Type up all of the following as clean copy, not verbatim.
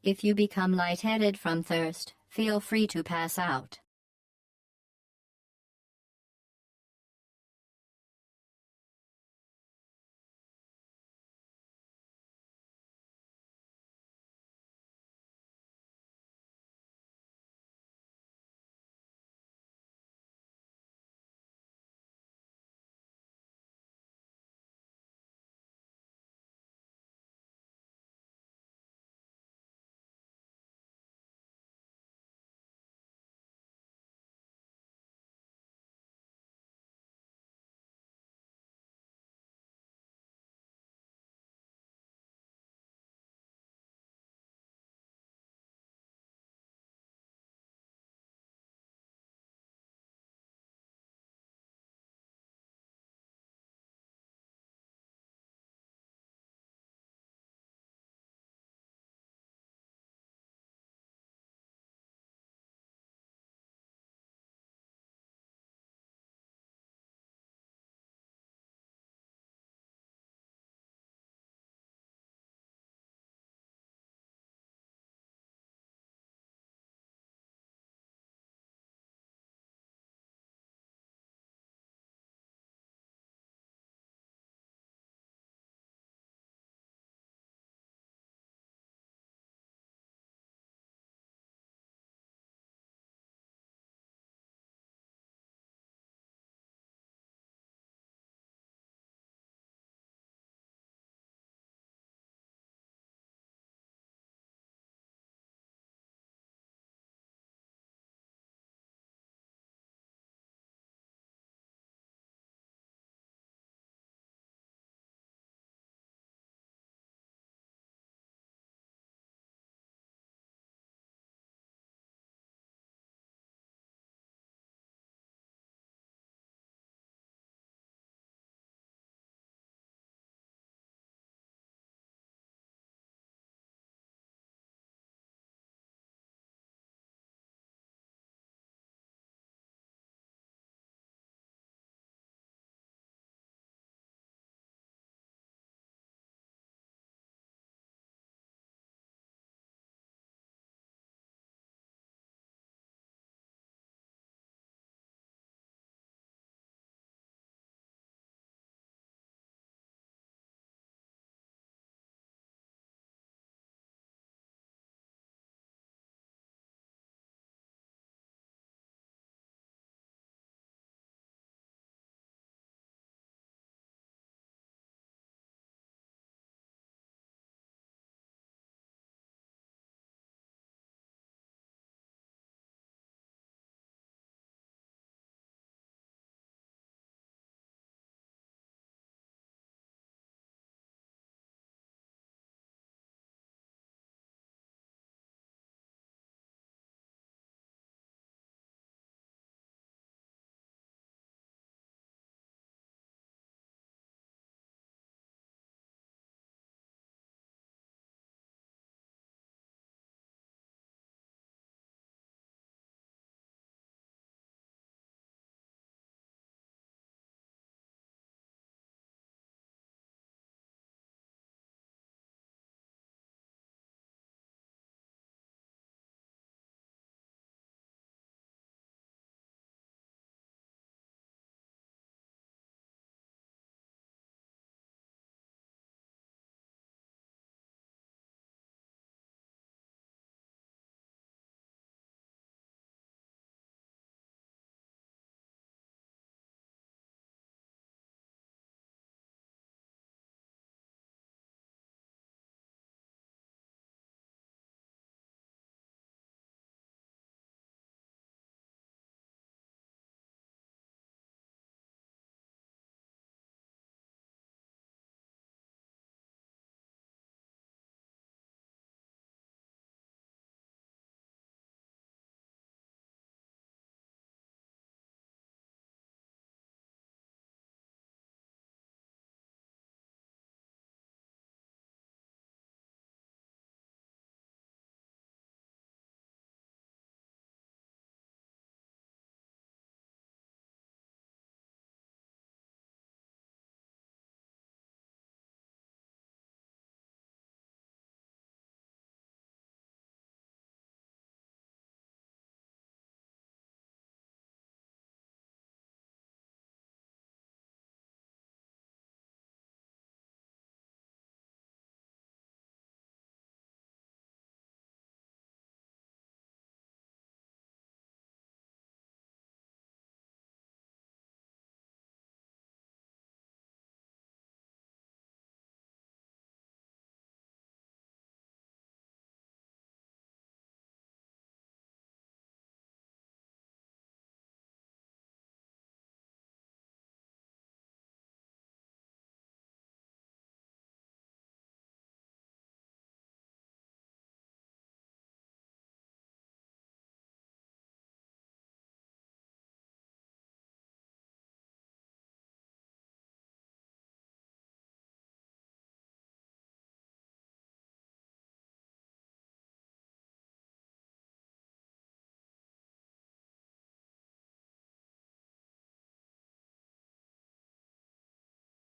If you become lightheaded from thirst, feel free to pass out.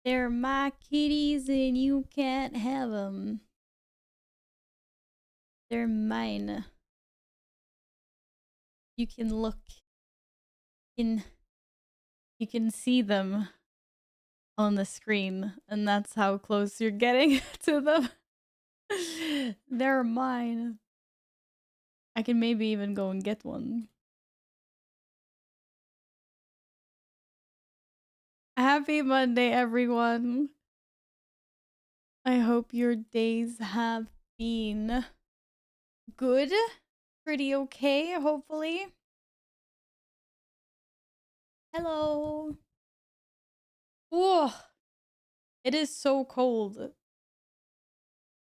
They're my kitties and you can't have them. They're mine. You can look. You can see them on the screen, and that's how close you're getting to them. They're mine. I can maybe even go and get one. Happy Monday, everyone. I hope your days have been good. Pretty okay, hopefully. Hello. Oh, it is so cold.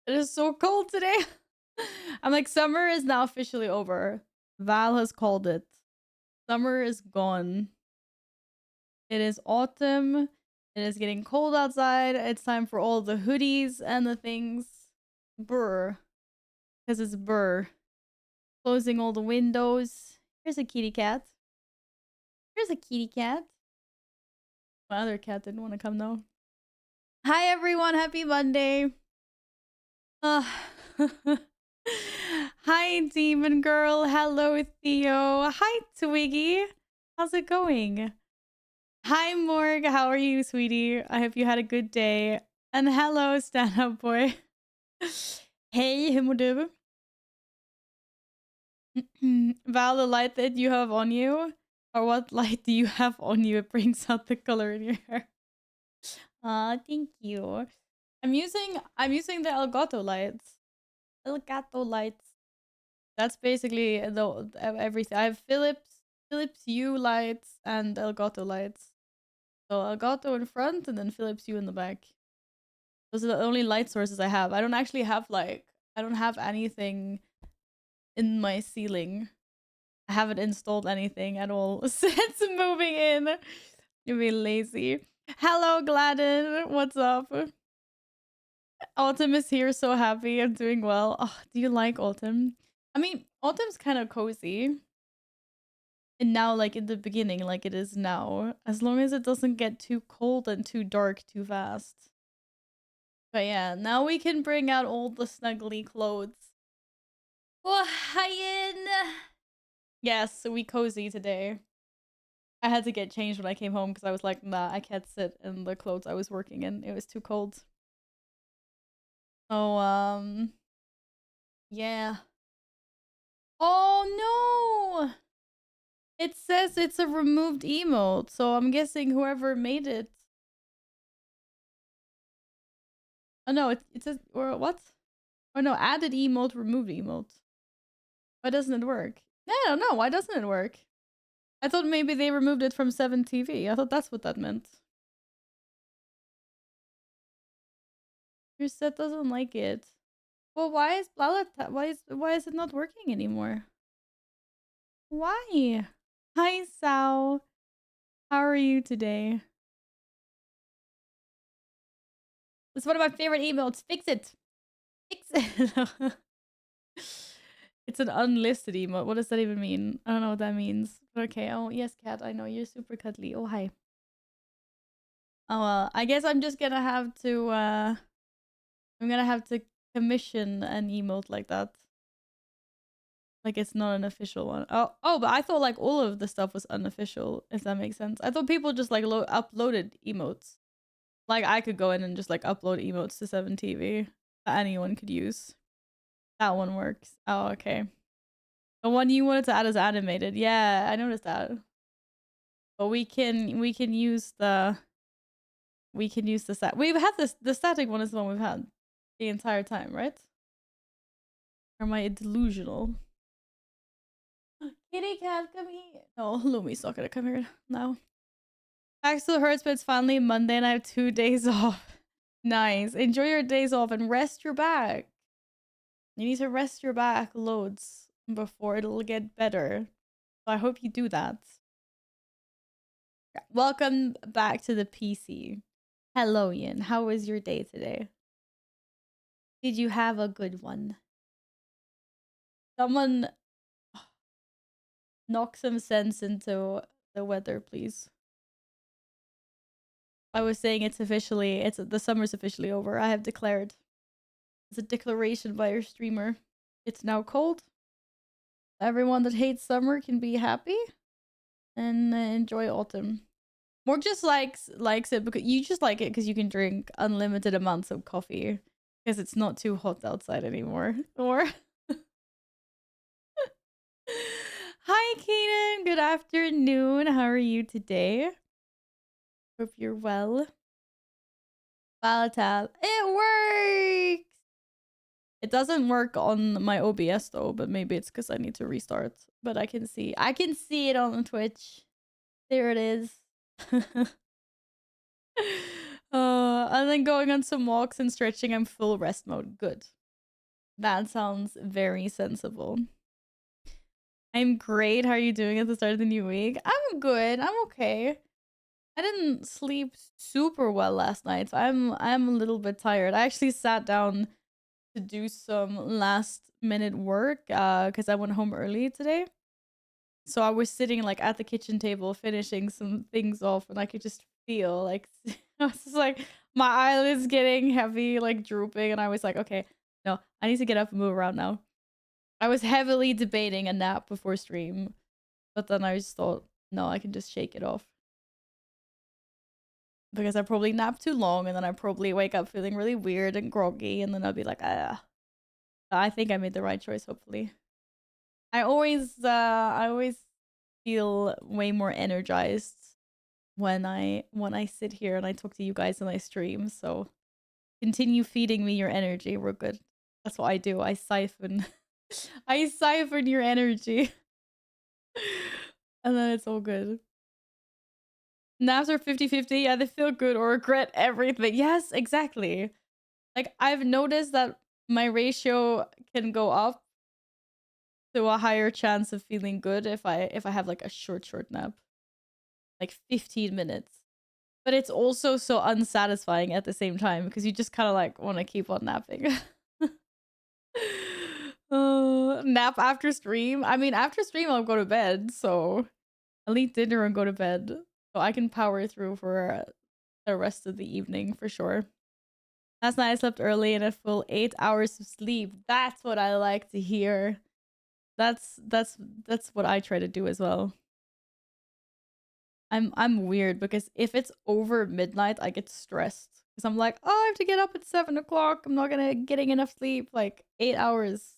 It is so cold today. I'm like, summer is now officially over. Val has called it. Summer is gone. It is autumn. It is getting cold outside. It's time for all the hoodies and the things. Brr. Because it's brr. Closing all the windows. Here's a kitty cat. Here's a kitty cat. My other cat didn't want to come though. Hi everyone, happy Monday. Hi Demon Girl. Hello Theo. Hi Twiggy. How's it going? Hi Morg. How are you, sweetie? I hope you had a good day. And hello, stand up boy. Hey, hur mår du? Val, the light that you have on you, or what light do you have on you? It brings out the color in your hair. Thank you. I'm using the Elgato lights. Elgato lights. That's basically the everything. I have Philips Hue lights and Elgato lights. So Elgato in front and then Philips Hue in the back. Those are the only light sources I have. I don't actually have I don't have anything in my ceiling. I haven't installed anything at all since moving in. You're being lazy. Hello, Gladden. What's up? Autumn is here. So happy. I'm doing well. Oh, do you like autumn? I mean, autumn's kind of cozy. And now, like in the beginning, like it is now. As long as it doesn't get too cold and too dark too fast. But yeah, now we can bring out all the snuggly clothes. Oh, hi in. Yes, we cozy today. I had to get changed when I came home because I was like, nah, I can't sit in the clothes I was working in. It was too cold. So, yeah. Oh no! It says it's a removed emote, so I'm guessing whoever made it. Oh no, it says, or what? Oh no, added emote, removed emote. Why doesn't it work? I don't know. Why doesn't it work? I thought maybe they removed it from 7TV. I thought that's what that meant. Your set doesn't like it. Well, why is why is it not working anymore? Why? Hi, Sao. How are you today? It's one of my favorite emotes. Fix it. Fix it. It's an unlisted emote. What does that even mean? I don't know what that means. Okay. Oh, yes, cat. I know you're super cuddly. Oh, hi. Oh, well, I guess I'm just gonna have to, I'm gonna have to commission an emote like that. Like it's not an official one. Oh, but I thought like all of the stuff was unofficial, if that makes sense. I thought people just like uploaded emotes. Like I could go in and just like upload emotes to 7TV that anyone could use. That one works. Oh, okay. The one you wanted to add is animated. Yeah, I noticed that. But we can use the stat. We've had the static one is the one we've had the entire time, right? Or am I delusional? Kitty cat, come here. No, Lumi's not gonna come here now. Back still hurts, but it's finally Monday and I have 2 days off. Nice. Enjoy your days off and rest your back. You need to rest your back loads before it'll get better. So I hope you do that. Welcome back to the PC. Hello, Ian. How was your day today? Did you have a good one? Someone knock some sense into the weather, please. I was saying the summer's officially over. I have declared. It's a declaration by our streamer. It's now cold. Everyone that hates summer can be happy and enjoy autumn. More just likes it because you just like it because you can drink unlimited amounts of coffee because it's not too hot outside anymore. Or hi, Kaden. Good afternoon. How are you today? Hope you're well. Volatile. It works. It doesn't work on my OBS though, but maybe it's because I need to restart. But I can see it on Twitch. There it is. And then going on some walks and stretching. I'm full rest mode. Good. That sounds very sensible. I'm great. How are you doing at the start of the new week? I'm good. I'm okay. I didn't sleep super well last night, so I'm a little bit tired. I actually sat down to do some last minute work because I went home early today. So I was sitting like at the kitchen table finishing some things off, and I could just feel like I was just like my eyelids getting heavy, like drooping, and I was like, okay, no, I need to get up and move around now. I was heavily debating a nap before stream, but then I just thought, no, I can just shake it off. Because I probably nap too long, and then I probably wake up feeling really weird and groggy, and then I'll be like, ah. I think I made the right choice, hopefully. I always feel way more energized when I sit here and I talk to you guys and I stream. So continue feeding me your energy. We're good. That's what I do. I siphon your energy. And then it's all good. Naps are 50-50. Yeah, they feel good or regret everything. Yes, exactly. Like I've noticed that my ratio can go up to a higher chance of feeling good if I have like a short nap. Like 15 minutes. But it's also so unsatisfying at the same time because you just kind of like want to keep on napping. Nap after stream. I mean, after stream I'll go to bed, so I'll eat dinner and go to bed. So I can power through for the rest of the evening for sure. Last night I slept early and a full 8 hours of sleep. That's what I like to hear. That's what I try to do as well. I'm weird because if it's over midnight, I get stressed because I'm like, oh, I have to get up at 7 o'clock. I'm not getting enough sleep. Like 8 hours.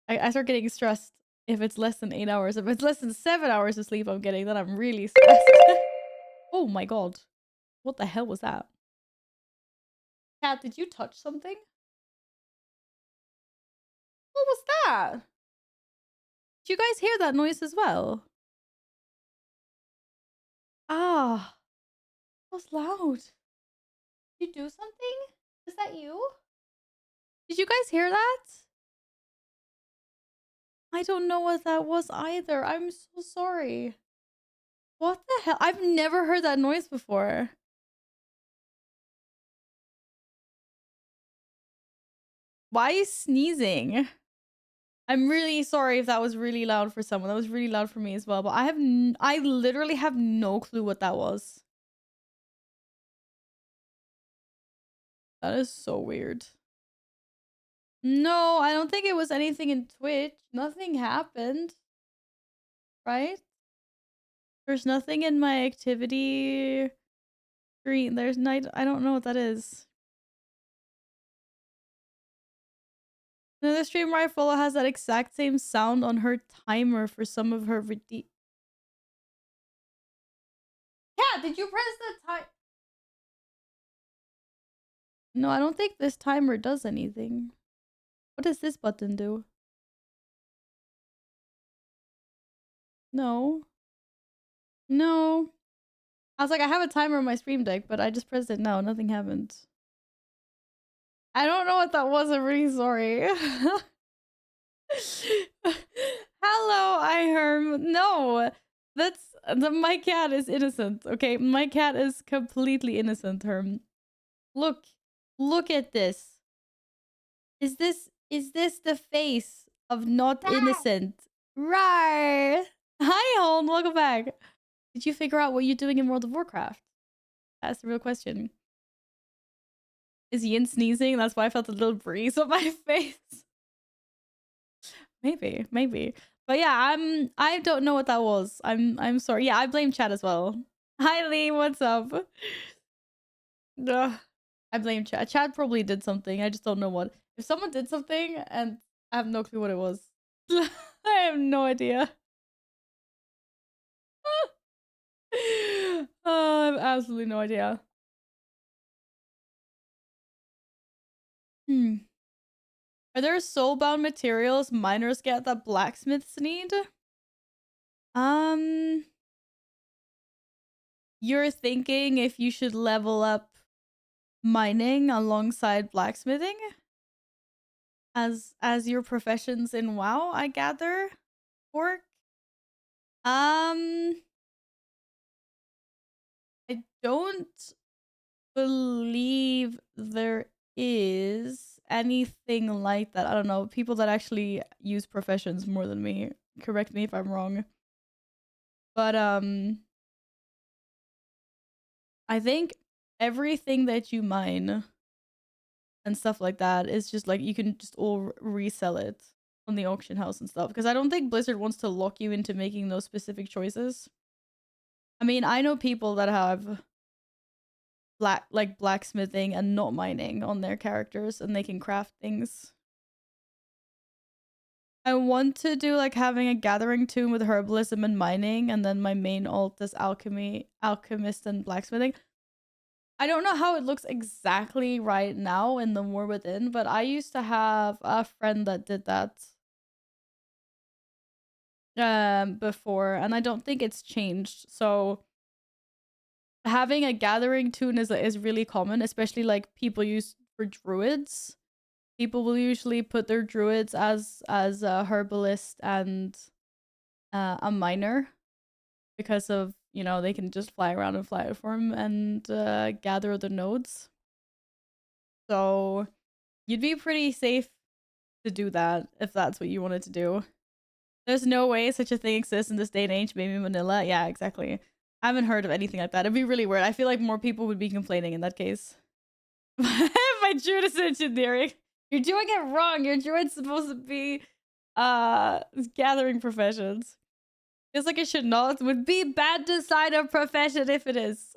I start getting stressed if it's less than 8 hours. If it's less than 7 hours of sleep I'm getting, then I'm really stressed. Oh my god. What the hell was that? Cat, did you touch something? What was that? Did you guys hear that noise as well? Ah, that was loud. Did you do something? Is that you? Did you guys hear that? I don't know what that was either. I'm so sorry. What the hell? I've never heard that noise before. Why is sneezing? I'm really sorry if that was really loud for someone. That was really loud for me as well. But I literally have no clue what that was. That is so weird. No, I don't think it was anything in Twitch. Nothing happened. Right? There's nothing in my activity screen. There's night. I don't know what that is. No, the streamer I follow has that exact same sound on her timer for some of her Yeah, did you press the time? No, I don't think this timer does anything. What does this button do? No. No. I was like, I have a timer on my stream deck, but I just pressed it. No, nothing happened. I don't know what that was. I'm really sorry. Hello, iHerm. No, my cat is innocent. Okay, my cat is completely innocent. Herm, look at this. Is this the face of not innocent? Rar. Hi, Holm. Welcome back. Did you figure out what you're doing in World of Warcraft? That's the real question. Is Yin sneezing? That's why I felt a little breeze on my face. Maybe. But yeah, I don't know what that was. I'm sorry. Yeah, I blame chat as well. Hi Lee, what's up? Ugh. I blame chat. Chat probably did something. I just don't know what. If someone did something and I have no clue what it was. I have no idea. I have absolutely no idea. Are there soulbound materials miners get that blacksmiths need? You're thinking if you should level up mining alongside blacksmithing as your professions in WoW, I gather. Orc. I don't believe there is anything like that. I don't know. People that actually use professions more than me. Correct me if I'm wrong. But I think everything that you mine and stuff like that is just like you can just all resell it on the auction house and stuff. Because I don't think Blizzard wants to lock you into making those specific choices. I mean, I know people that have blacksmithing and not mining on their characters, and they can craft things. I want to do like having a gathering tomb with herbalism and mining, and then my main alt is alchemist and blacksmithing. I don't know how it looks exactly right now in the War Within, but I used to have a friend that did that before, and I don't think it's changed. So having a gathering tune is really common, especially like people use for druids. People will usually put their druids as a herbalist and a miner because of, you know, they can just fly around in fly form and gather the nodes. So you'd be pretty safe to do that if that's what you wanted to do. There's no way such a thing exists in this day and age, maybe Manila. Yeah, exactly. I haven't heard of anything like that. It'd be really weird. I feel like more people would be complaining in that case. My druid is engineering. You're doing it wrong. Your druid's supposed to be gathering professions. Feels like it should not. Would be bad to decide a profession if it is.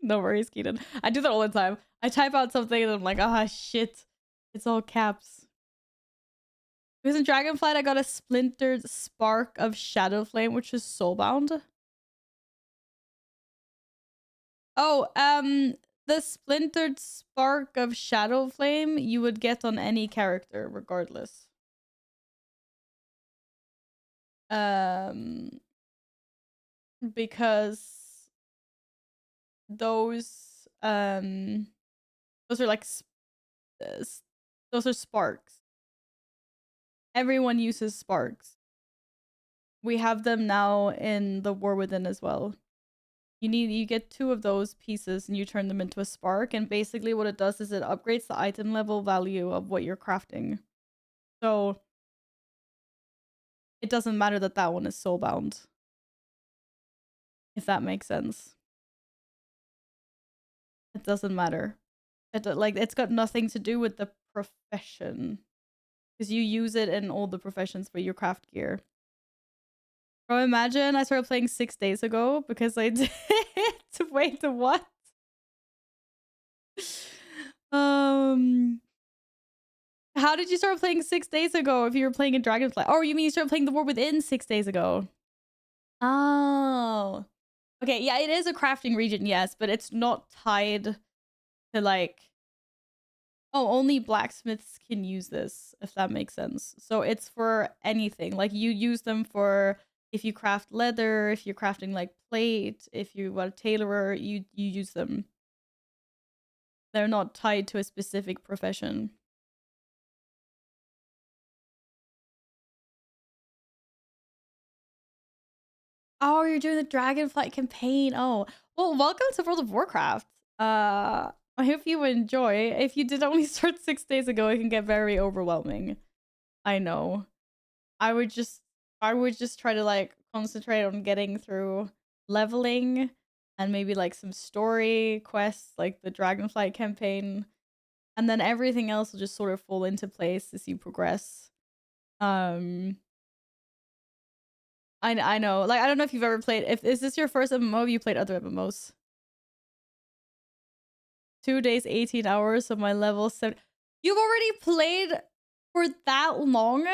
No worries, Keaton. I do that all the time. I type out something and I'm like, ah, shit. It's all caps. Because in Dragonflight, I got a splintered spark of Shadow Flame, which is soulbound. Oh, the splintered spark of Shadow Flame you would get on any character, regardless. Because those are like those are sparks. Everyone uses sparks. We have them now in the War Within as well. You get 2 of those pieces and you turn them into a spark, and basically what it does is it upgrades the item level value of what you're crafting. So it doesn't matter that that one is soulbound, if that makes sense. It doesn't matter. It's got nothing to do with the profession, because you use it in all the professions for your craft gear. Bro, imagine I started playing 6 days ago because I did. Wait, what? How did you start playing 6 days ago if you were playing in Dragonflight? Oh, you mean you started playing the War Within 6 days ago? Oh. Okay, yeah, it is a crafting region, yes, but it's not tied to like... Oh, only blacksmiths can use this, if that makes sense. So it's for anything. Like, you use them for if you craft leather, if you're crafting like plate, if you are a tailorer, you use them. They're not tied to a specific profession. Oh, you're doing the Dragonflight campaign. Oh, well, welcome to World of Warcraft. I hope you enjoy. If you did only start 6 days ago, it can get very overwhelming. I know. I would just try to like concentrate on getting through leveling and maybe like some story quests like the Dragonflight campaign, and then everything else will just sort of fall into place as you progress. I know, like I don't know if you've ever played, if is this your first MMO, have you played other MMOs? 2 days, 18 hours, so my level 7. You've already played for that long,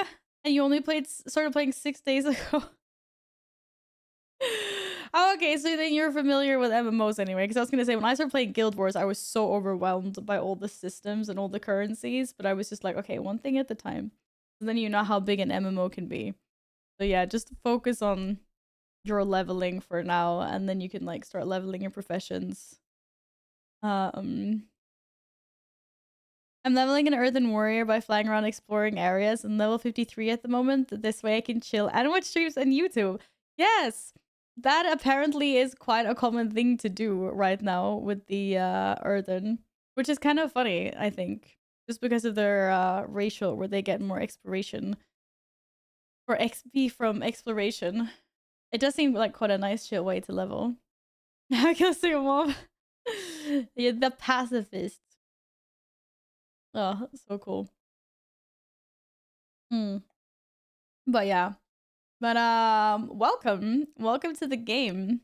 and you only started playing 6 days ago. Oh, okay, so then you're familiar with MMOs anyway, because I was gonna say, when I started playing Guild Wars, I was so overwhelmed by all the systems and all the currencies, but I was just like, okay, one thing at a time. And then you know how big an MMO can be. So yeah, just focus on your leveling for now, and then you can like start leveling your professions. I'm leveling an Earthen Warrior by flying around exploring areas. I'm level 53 at the moment. This way I can chill and watch streams on YouTube. Yes! That apparently is quite a common thing to do right now with the Earthen. Which is kind of funny, I think. Just because of their ratio where they get more exploration. Or XP from exploration. It does seem like quite a nice chill way to level. I can see a mob. You're the pacifist. Oh, so cool. But yeah. But welcome to the game.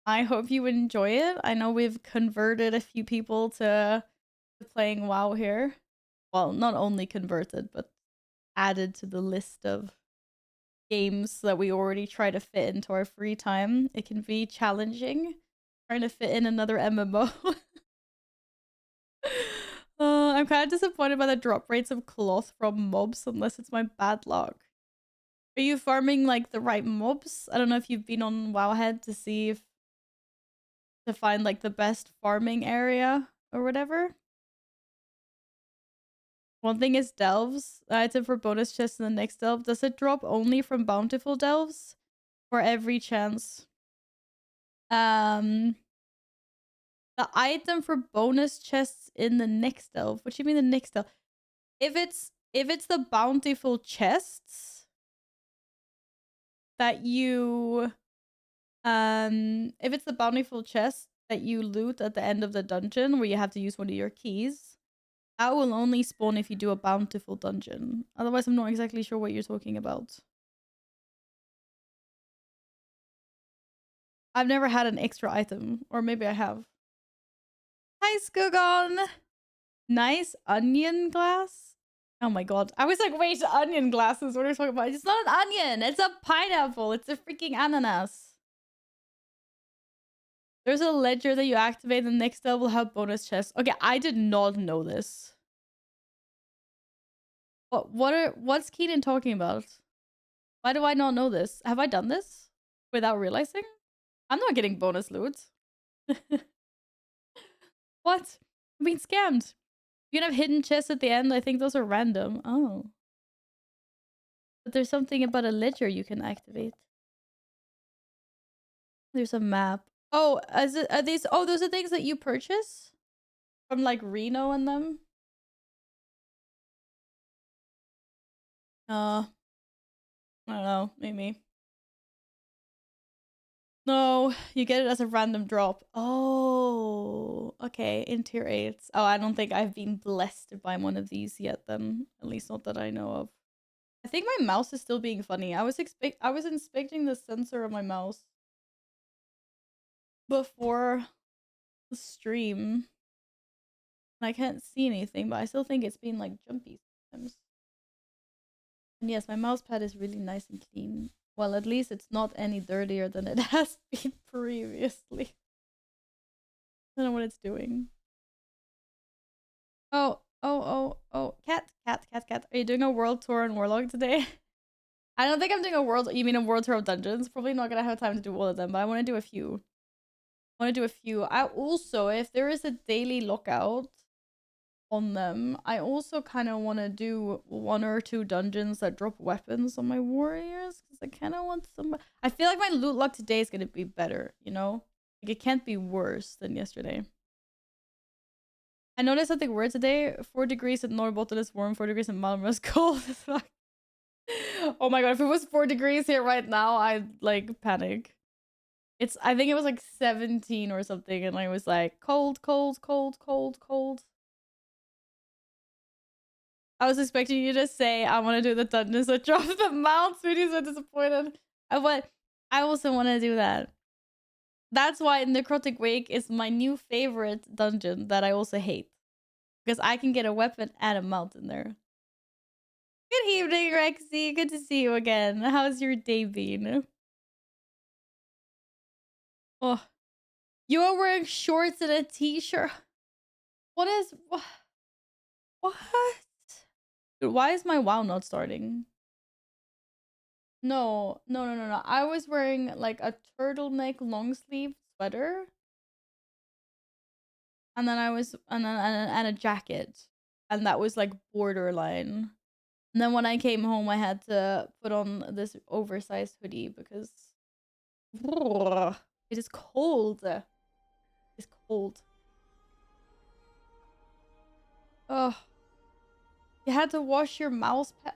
I hope you enjoy it. I know we've converted a few people to playing WoW here. Well, not only converted, but added to the list of games that we already try to fit into our free time. It can be challenging trying to fit in another MMO. I'm kind of disappointed by the drop rates of cloth from mobs, unless it's my bad luck. Are you farming like the right mobs? I don't know if you've been on Wowhead to see if to find like the best farming area or whatever. One thing is delves. Item for bonus chest in the next delve. Does it drop only from bountiful delves? For every chance? The item for bonus chests in the next delve. What do you mean the next delve? If it's the bountiful chests that you if it's the bountiful chest that you loot at the end of the dungeon where you have to use one of your keys, that will only spawn if you do a bountiful dungeon. Otherwise, I'm not exactly sure what you're talking about. I've never had an extra item, or maybe I have. Hi, Skugon! Nice onion glass? Oh my god. I was like, wait, onion glasses, what are you talking about? It's not an onion, it's a pineapple, it's a freaking ananas. There's a ledger that you activate, the next level will have bonus chests. Okay, I did not know this. What's Keenan talking about? Why do I not know this? Have I done this without realizing? I'm not getting bonus loot. What? I'm being scammed. You can have hidden chests at the end. I think those are random. Oh. But there's something about a ledger you can activate. There's a map. Oh, are these? Oh, those are things that you purchase from like Reno and them. I don't know. Maybe. No, you get it as a random drop. Oh, okay. In tier 8. Oh, I don't think I've been blessed by one of these yet then. At least not that I know of. I think my mouse is still being funny. I was inspecting the sensor of my mouse before the stream. And I can't see anything, but I still think it's been like jumpy sometimes. And yes, my mouse pad is really nice and clean. Well, at least it's not any dirtier than it has been previously. I don't know what it's doing. Oh. Cat. Are you doing a world tour on Warlock today? I don't think I'm doing a world... You mean a world tour of dungeons? Probably not gonna have time to do all of them, but I want to do a few. I also, if there is a daily lockout on them, I also kind of want to do 1 or 2 dungeons that drop weapons on my warriors, because I kind of want some... I feel like my loot luck today is going to be better, you know? Like, it can't be worse than yesterday. I noticed something weird today. 4 degrees at Norrbotten is warm, 4 degrees in Malmö is cold. Oh my god, if it was 4 degrees here right now, I'd, like, panic. I think it was like 17 or something, and I was like, cold, cold, cold, cold, cold. I was expecting you to say, I want to do the dungeons that drop the mounts. Really so disappointed. I also want to do that. That's why Necrotic Wake is my new favorite dungeon that I also hate. Because I can get a weapon and a mount in there. Good evening, Rexy. Good to see you again. How's your day been? Oh, you are wearing shorts and a t-shirt. What is... What? Dude, why is my WoW not starting? No. I was wearing like a turtleneck long sleeve sweater. And then and a jacket. And that was like borderline. And then when I came home, I had to put on this oversized hoodie because it is cold. It's cold. Oh, you had to wash your mouse pad.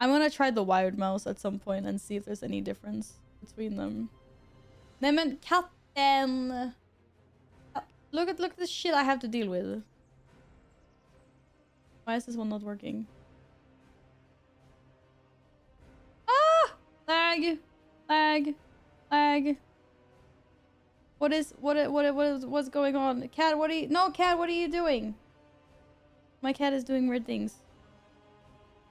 I'm gonna try the wired mouse at some point and see if there's any difference between them. Nämen katten! Look at the shit I have to deal with. Why is this one not working? Ah! Lag! Lag! Lag! What's going on? Cat, what are you... No, Cat, what are you doing? My cat is doing weird things.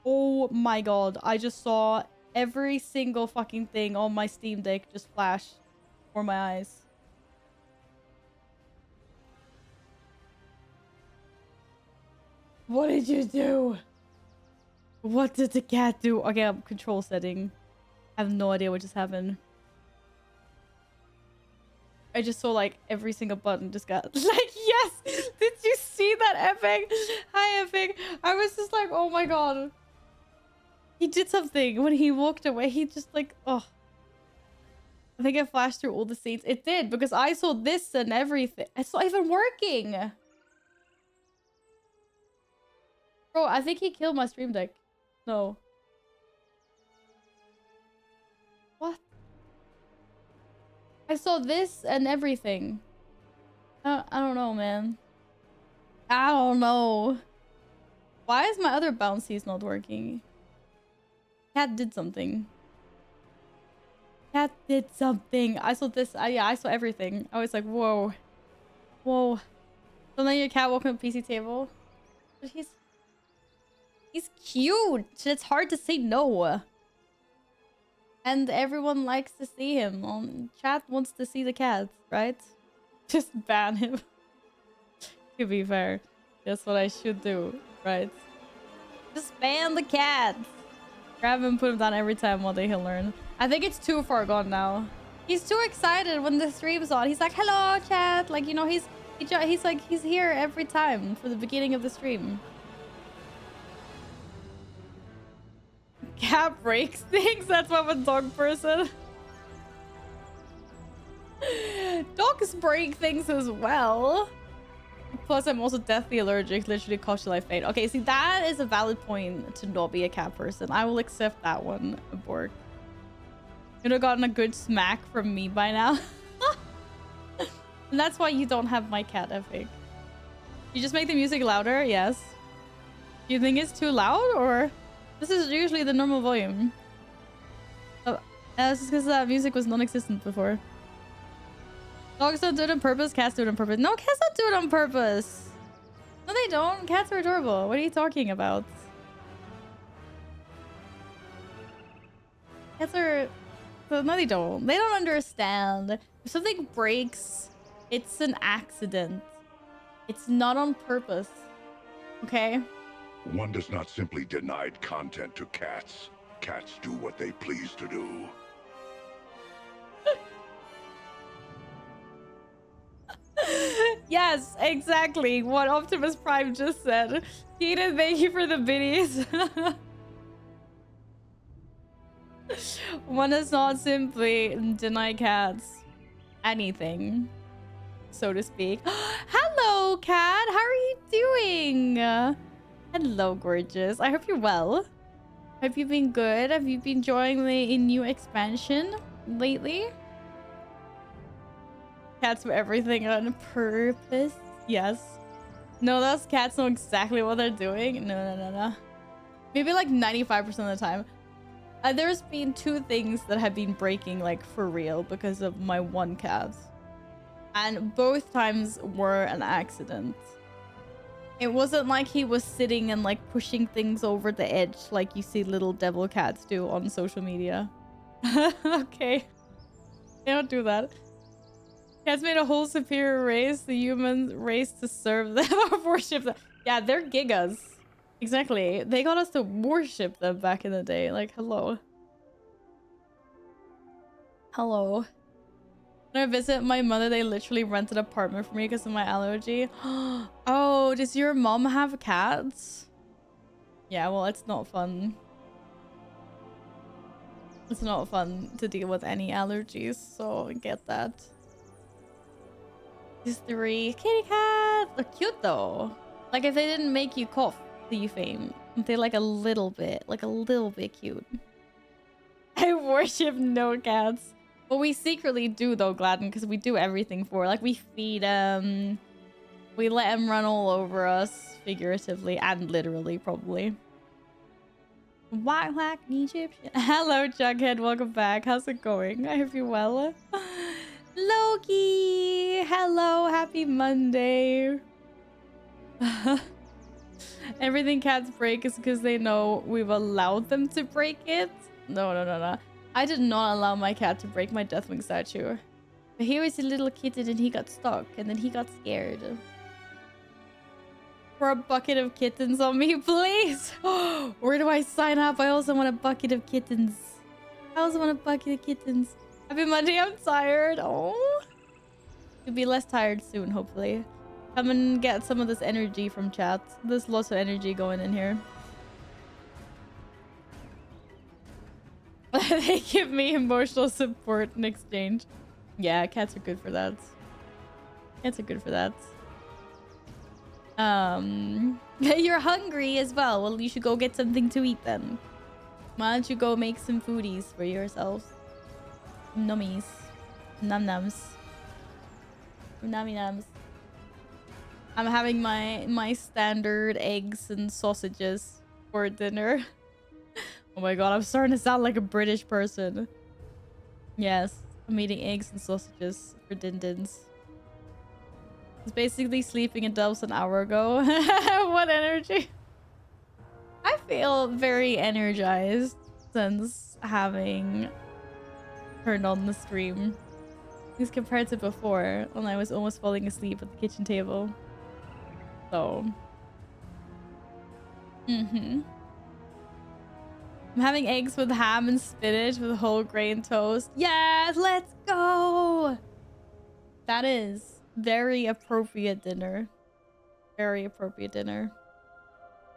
Oh my god. I just saw every single fucking thing on my Steam Deck just flash before my eyes. What did you do? What did the cat do? Okay, I'm control setting. I have no idea what just happened. I just saw like every single button just got like, yes! Did you see that, Epic? Hi, Epic. I was just like, oh my god. He did something when he walked away. He just like, oh. I think it flashed through all the scenes. It did, because I saw this and everything. It's not even working. Bro, I think he killed my stream deck. No. What? I saw this and everything. I don't know, man. I don't know. Why is my other bouncies not working? Cat did something. Cat did something. I saw this. Yeah, I saw everything. I was like, whoa. Whoa. So then your cat walking on the PC table. But he's cute. It's hard to say no. And everyone likes to see him. Chat wants to see the cat, right? Just ban him. To be fair. That's what I should do, right? Just ban the cat. Grab him, put him down every time. One day he'll learn. I think it's too far gone now. He's too excited when the stream's on. He's like, hello, chat. Like, you know, he's like, he's here every time for the beginning of the stream. Cat breaks things. That's why I'm a dog person. Dogs break things as well. Plus, I'm also deathly allergic. Literally cost your life fate. Okay, see, that is a valid point to not be a cat person. I will accept that one, Borg. You'd have gotten a good smack from me by now. And that's why you don't have my cat, Epic. You just make the music louder? Yes. Do you think it's too loud, or... This is usually the normal volume. Oh, that's just because that music was non-existent before. Dogs don't do it on purpose. Cats do it on purpose. No, cats don't do it on purpose. No, they don't. Cats are adorable. What are you talking about? Cats are... No, they don't. They don't understand. If something breaks, it's an accident. It's not on purpose. Okay? One does not simply deny content to cats. Cats do what they please to do. Yes, exactly what Optimus Prime just said. Keaton, thank you for the biddies. One does not simply deny cats anything, so to speak. Hello, cat. How are you doing? Hello, gorgeous. I hope you're well. Hope you've been good. Have you been enjoying the new expansion lately? Cats for everything on purpose. Yes. No, those cats know exactly what they're doing. No. Maybe like 95% of the time. There's been 2 things that have been breaking like for real because of my one cat. And both times were an accident. It wasn't like he was sitting and like pushing things over the edge like you see little devil cats do on social media. Okay. They don't do that. Cats made a whole superior race, the human race, to serve them or worship them. Yeah, they're gigas. Exactly. They got us to worship them back in the day. Like, hello. Hello. When I visit my mother, they literally rent an apartment for me because of my allergy. Oh, does your mom have cats? Yeah, well, it's not fun. It's not fun to deal with any allergies, so I get that. These 3 kitty cats. They're cute though. Like if they didn't make you cough, the fame. They like a little bit cute. I worship no cats. But we secretly do though, Gladden, because we do everything for her. Like we feed them. We let them run all over us, figuratively and literally, probably. Whack whack Egyptian. Hello, Jughead. Welcome back. How's it going? I hope you're well. Loki. Hello. Happy Monday. Everything cats break is because they know we've allowed them to break it. No. I did not allow my cat to break my Deathwing statue. But he was a little kitten and he got stuck and then he got scared. For a bucket of kittens on me, please. Where do I sign up? I also want a bucket of kittens. Happy Monday. I'm tired. Oh. You'll be less tired soon, hopefully. Come and get some of this energy from chat. There's lots of energy going in here. They give me emotional support in exchange. Yeah, cats are good for that. You're hungry as well. Well, you should go get something to eat then. Why don't you go make some foodies for yourselves? Nummies. Num-nums. Nummy-nums. I'm having my standard eggs and sausages for dinner. Oh my god, I'm starting to sound like a British person. Yes, I'm eating eggs and sausages for din-dins. I was basically sleeping until an hour ago. What energy? I feel very energized since having turned on the stream. As compared to before, when I was almost falling asleep at the kitchen table. So. I'm having eggs with ham and spinach with whole grain toast. Yes, let's go! That is very appropriate dinner. No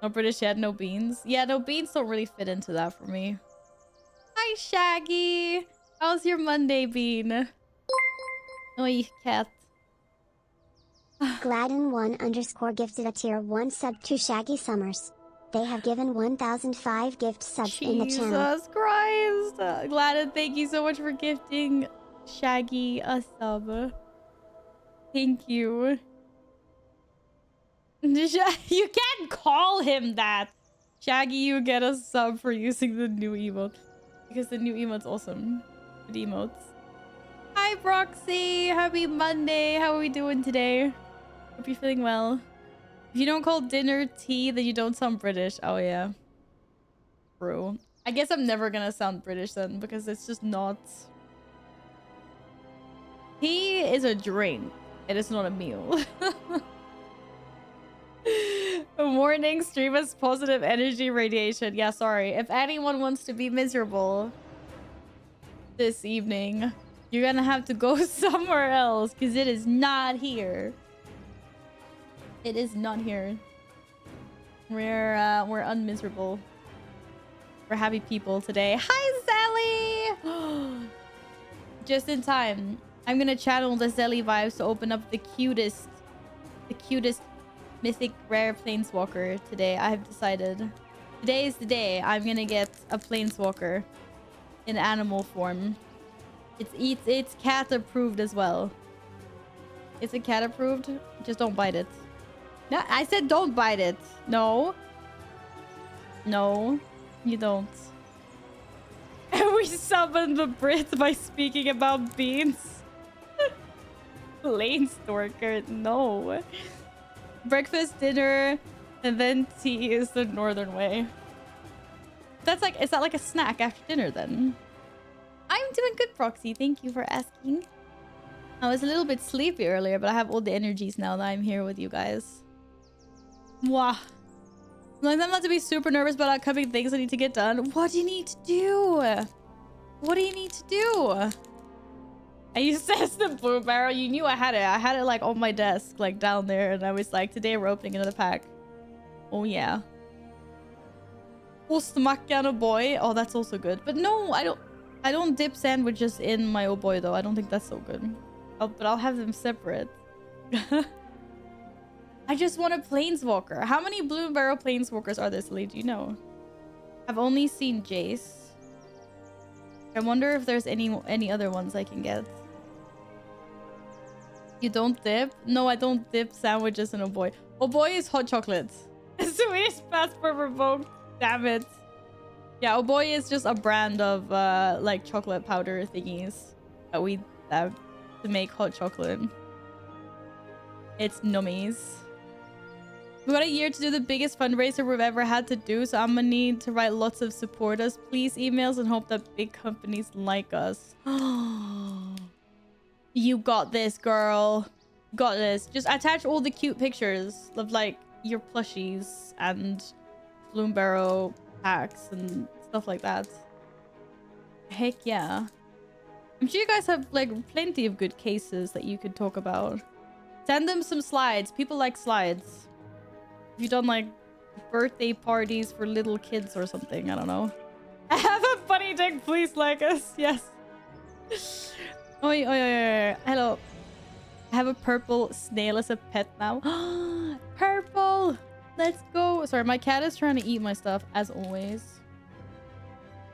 British yet, no beans. Yeah, no beans don't really fit into that for me. Hi, Shaggy. How's your Monday been? Oi, cat. Gladden1_ gifted a tier 1 sub to Shaggy Summers. They have given 1,005 gift subs in the channel. Jesus Christ! Gladden, thank you so much for gifting Shaggy a sub. Thank you. You can't call him that! Shaggy, you get a sub for using the new emote. Because the new emote's awesome. Good emotes. Hi, Broxy! Happy Monday! How are we doing today? Hope you're feeling well. If you don't call dinner tea, then you don't sound British. Oh, yeah. True. I guess I'm never gonna sound British then, because it's just not... Tea is a drink. It is not a meal. A morning stream has positive energy radiation. Yeah, sorry. If anyone wants to be miserable this evening, you're gonna have to go somewhere else, because it is not here. It is not here. We're unmiserable. We're happy people today. Hi, Zelly! Just in time. I'm gonna channel the Zelly vibes to open up the cutest mythic rare planeswalker today. I have decided. Today is the day I'm gonna get a planeswalker in animal form. It's cat approved as well. Is it cat approved? Just don't bite it. No, I said don't bite it. No. No, you don't. We summoned the Brit by speaking about beans. Plain Storker, no. Breakfast, dinner, and then tea is the northern way. That's like, is that like a snack after dinner then? I'm doing good, Proxy. Thank you for asking. I was a little bit sleepy earlier, but I have all the energies now that I'm here with you guys. Mwah. Like, I'm not to be super nervous about upcoming things I need to get done. What do you need to do? What do you need to do? And you says the blue barrel. You knew I had it. I had it like on my desk, like down there. And I was like, today we're opening another pack. Oh, yeah. Ostmackan oh boy. Oh, that's also good. But no, I don't dip sandwiches in my oh boy, though. I don't think that's so good. But I'll have them separate. I just want a planeswalker. How many blue barrel planeswalkers are there, Lee? Do you know? I've only seen Jace. I wonder if there's any other ones I can get. You don't dip? No, I don't dip sandwiches in oh boy. Oh boy is hot chocolate. Swedish passport revoked. Damn it. Yeah, oh boy is just a brand of like chocolate powder thingies that we have to make hot chocolate. It's nummies. We got a year to do the biggest fundraiser we've ever had to do, so I'm gonna need to write lots of support us, please emails, and hope that big companies like us. You got this, girl. Got this. Just attach all the cute pictures of like your plushies and Bloom Barrow packs and stuff like that. Heck yeah. I'm sure you guys have like plenty of good cases that you could talk about. Send them some slides. People like slides. Have you done like birthday parties for little kids or something? I don't know. I have a funny dick. Please like us. Yes. Oi, oi, oi, oi. Hello. I have a purple snail as a pet now. Purple. Let's go. Sorry, my cat is trying to eat my stuff as always.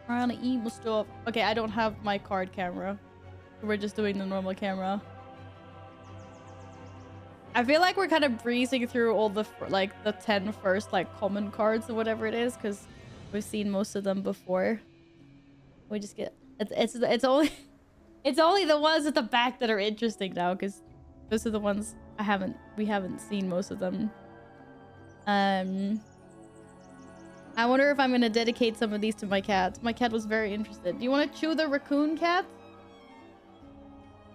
Trying to eat my stuff. Okay, I don't have my card camera. We're just doing the normal camera. I feel like we're kind of breezing through all the like the 10 first like common cards or whatever it is, because we've seen most of them before. We just get it's only it's only the ones at the back that are interesting now, because those are the ones we haven't seen most of them. I wonder if I'm gonna dedicate some of these to my cat. My cat was very interested. Do you want to chew the raccoon cat?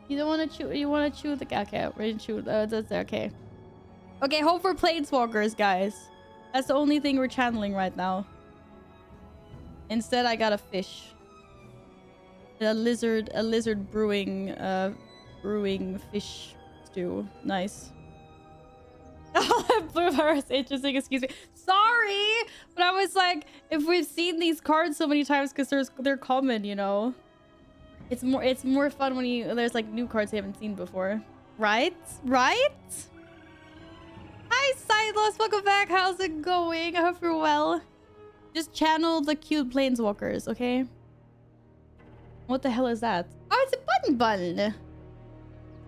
You don't want to chew. You want to chew the cat. Okay, we're gonna chew. That's okay. Okay, hope for planeswalkers, guys. That's the only thing we're channeling right now. Instead, I got a fish. A lizard brewing fish stew. Nice. Oh, Blue Virus, interesting. Excuse me. Sorry, but I was like, if we've seen these cards so many times, because they're common, you know. It's more fun when there's like new cards you haven't seen before, right? Right? Hi, Silos. Welcome back. How's it going? I hope you're well. Just channel the cute planeswalkers, okay? What the hell is that? Oh, it's a bun bun.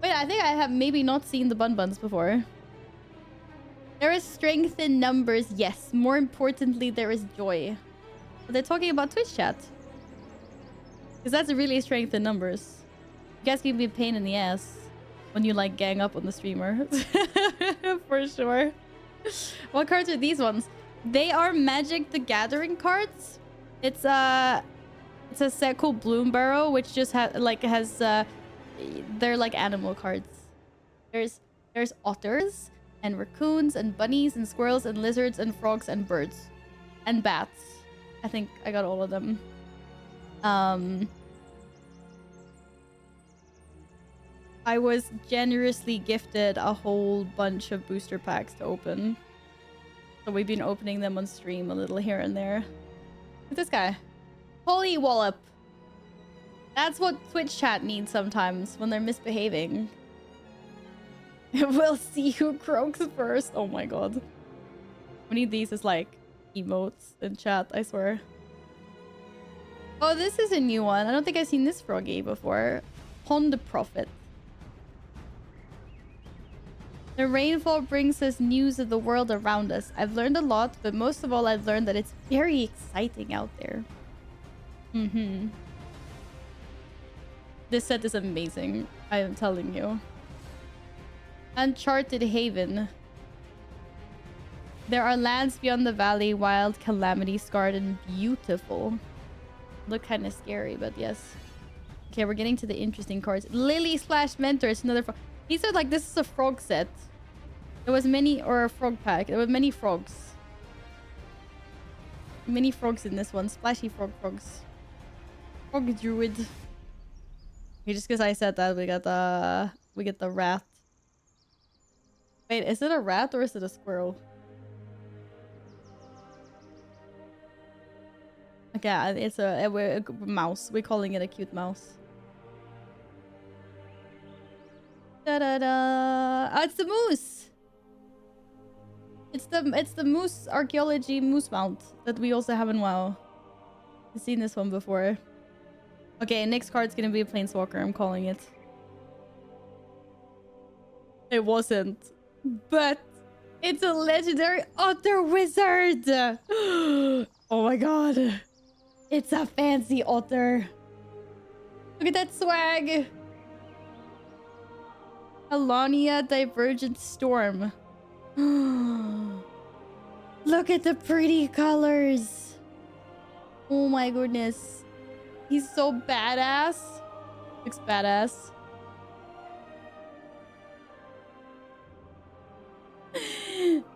Wait, I think I have maybe not seen the bun buns before. There is strength in numbers, yes. More importantly, there is joy. But they're talking about Twitch chat. Because that's really strength in numbers. You guys can be a pain in the ass when you like gang up on the streamer. For sure. What cards are these ones? They are Magic the Gathering cards. It's a set called Bloom Barrow, which just has they're like animal cards. There's otters and raccoons and bunnies and squirrels and lizards and frogs and birds and bats. I think I got all of them. I was generously gifted a whole bunch of booster packs to open. So we've been opening them on stream a little here and there. Look at this guy. Holy wallop. That's what Twitch chat needs sometimes when they're misbehaving. We'll see who croaks first. Oh my god. We need these as like emotes in chat, I swear. Oh, this is a new one. I don't think I've seen this froggy before. Pond Prophet. The rainfall brings us news of the world around us. I've learned a lot, but most of all, I've learned that it's very exciting out there. This set is amazing. I am telling you. Uncharted Haven. There are lands beyond the valley, wild, calamity-scarred, and beautiful. Look kind of scary, but yes. Okay, we're getting to the interesting cards. Lily / Mentor is another frog. These are like, this is a frog set. There was many, or a frog pack. There were many frogs. Many frogs in this one. Splashy frogs. Frog druid. Okay, just because I said that, we get the rat. Wait, is it a rat or is it a squirrel? Okay, it's a mouse. We're calling it a cute mouse. Da-da-da! Oh, it's the moose! It's the moose archaeology moose mount that we also have in WoW. I've seen this one before. Okay, next card's gonna be a planeswalker. I'm calling it. It wasn't. But it's a legendary otter wizard! Oh my god. It's a fancy otter. Look at that swag. Alania Divergent Storm. Look at the pretty colors. Oh my goodness. He's so badass. Looks badass.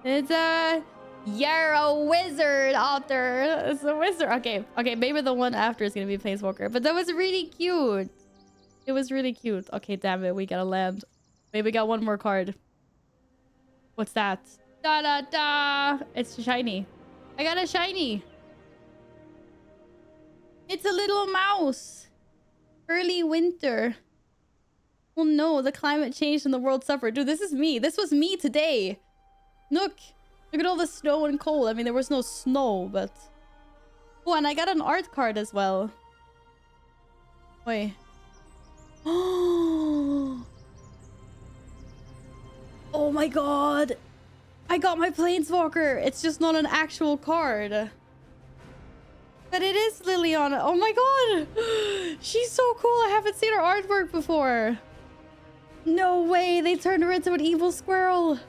It's a... You're a wizard, Otter. It's a wizard. Okay, maybe the one after is gonna be Planeswalker. But that was really cute. It was really cute. Okay, damn it. We gotta land. Maybe we got one more card. What's that? Da-da-da! It's shiny. I got a shiny. It's a little mouse. Early winter. Oh no, the climate changed and the world suffered. Dude, this is me. This was me today. Look at all the snow and cold. I mean, there was no snow, but... Oh, and I got an art card as well. Wait. Oh my god. I got my Planeswalker. It's just not an actual card. But it is Liliana. Oh my god. She's so cool. I haven't seen her artwork before. No way. They turned her into an evil squirrel.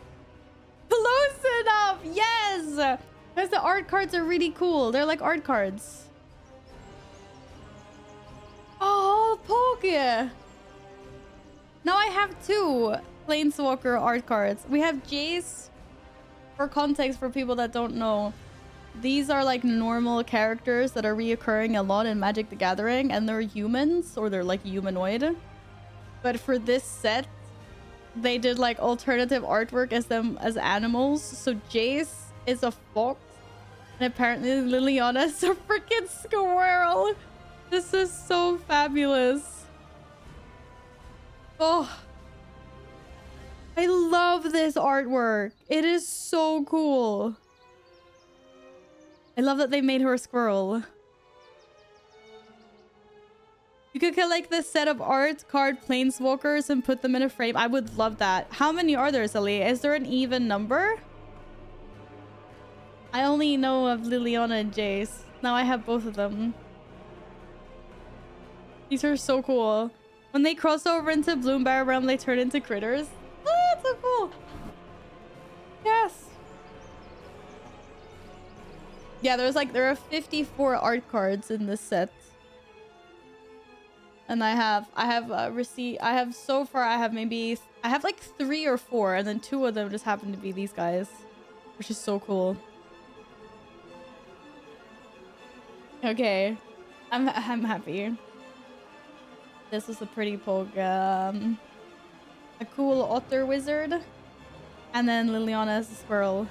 Close enough. Yes. Because the art cards are really cool. They're like art cards. Oh, Poke. Now I have two Planeswalker art cards. We have Jace. For context, for people that don't know, these are like normal characters that are reoccurring a lot in Magic the Gathering, and they're humans, or they're like humanoid. But for this set, they did like alternative artwork as them as animals. So Jace is a fox, and apparently Liliana is a freaking squirrel. This is so fabulous. Oh, I love this artwork. It is so cool. I love that they made her a squirrel. You could collect this set of art card planeswalkers and put them in a frame. I would love that. How many are there, Sally? Is there an even number? I only know of Liliana and Jace. Now I have both of them. These are so cool. When they cross over into Bloomberry Realm, they turn into critters. Oh, that's so cool. Yes. Yeah, there are 54 art cards in this set. And I have so far I have like 3 or 4, and then 2 of them just happen to be these guys, which is so cool. Okay. I'm happy. This was a pretty poke. A cool otter wizard. And then Liliana as a squirrel.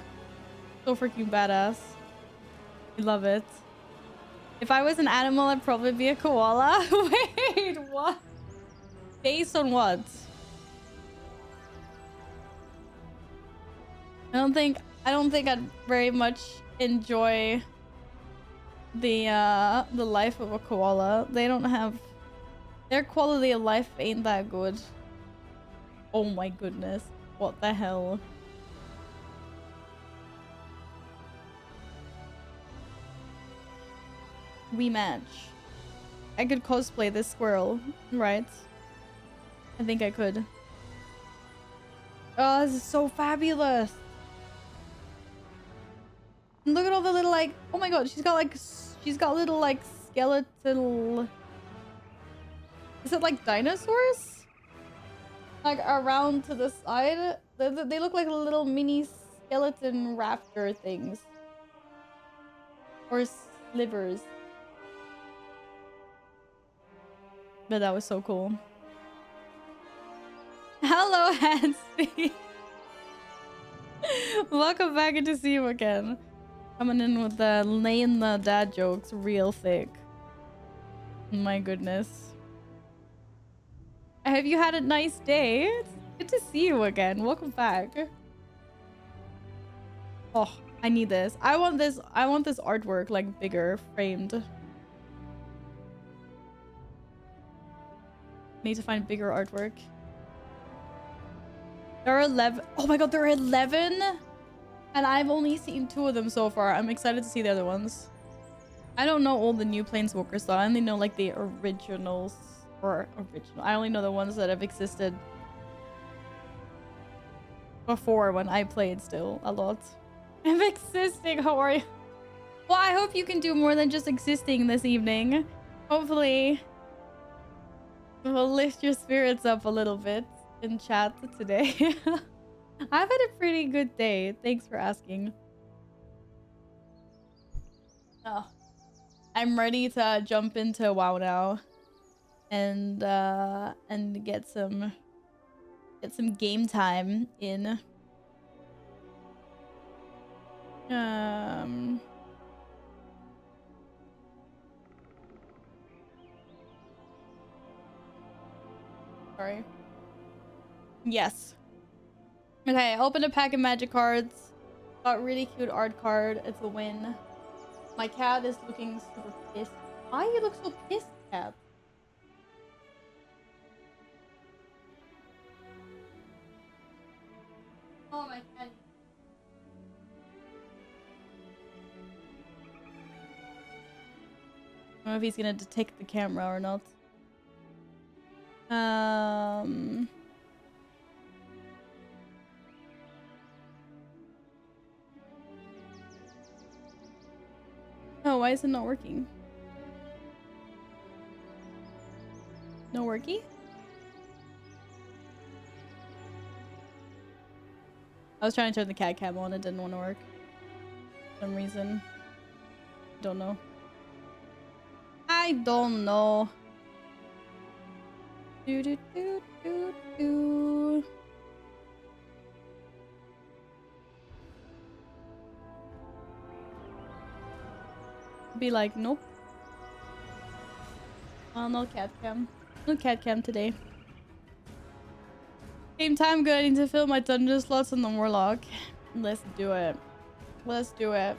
So freaking badass. I love it. If I was an animal, I'd probably be a koala. Wait, what? Based on what? I don't think I'd very much enjoy the life of a koala. They don't have... Their quality of life ain't that good. Oh my goodness. What the hell? We match. I could cosplay this squirrel, right? I think I could. Oh, this is so fabulous. And look at all the little, like, oh my god, she's got little, like, skeletal... Is it like dinosaurs? Like around to the side? They look like little mini skeleton raptor things. Or slivers. But that was so cool. Hello, Hansi! Welcome back, good to see you again. Coming in with the laying the dad jokes real thick. My goodness. Have you had a nice day? It's good to see you again. Welcome back. Oh, I need this. I want this artwork like bigger, framed. Need to find bigger artwork. There are 11. Oh my god, there are 11? And I've only seen 2 of them so far. I'm excited to see the other ones. I don't know all the new Planeswalkers though. I only know like the originals. Or original. I only know the ones that have existed before when I played still a lot. I'm existing. How are you? Well, I hope you can do more than just existing this evening. Hopefully we'll lift your spirits up a little bit in chat today. I've had a pretty good day. Thanks for asking. Oh, I'm ready to jump into WoW now. And get some game time in. Sorry. Yes. Okay, I opened a pack of magic cards. Got really cute art card. It's a win. My cat is looking super pissed. Why you look so pissed, cat? Oh my god. I don't know if he's gonna detect the camera or not. Oh, why is it not working? No worky? I was trying to turn the cat cam on, it didn't want to work. For some reason. Don't know. I don't know. Do do do do do. Be like, nope. Oh, no cat cam. No cat cam today. Game time, good. I need to fill my dungeon slots on the Warlock. Let's do it. Let's do it.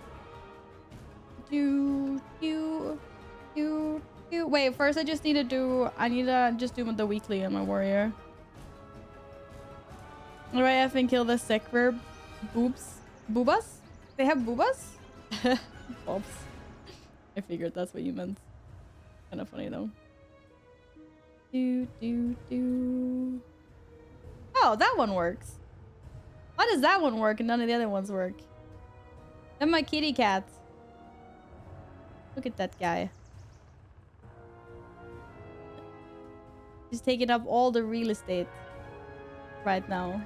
Wait, first I just need to do... I need to just do the weekly on my warrior. Alright, I think kill the Sekver boobs. Boobas? They have boobas? Bobs. I figured that's what you meant. Kind of funny though. Oh, that one works. Why does that one work and none of the other ones work? They're my kitty cats. Look at that guy. He's taking up all the real estate right now.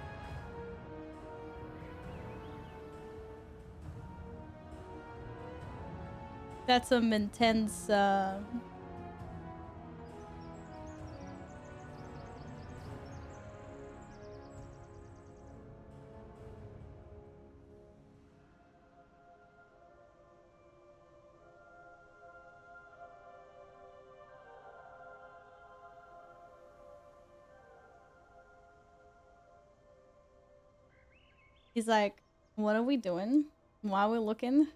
That's some intense He's like, what are we doing? Why are we looking?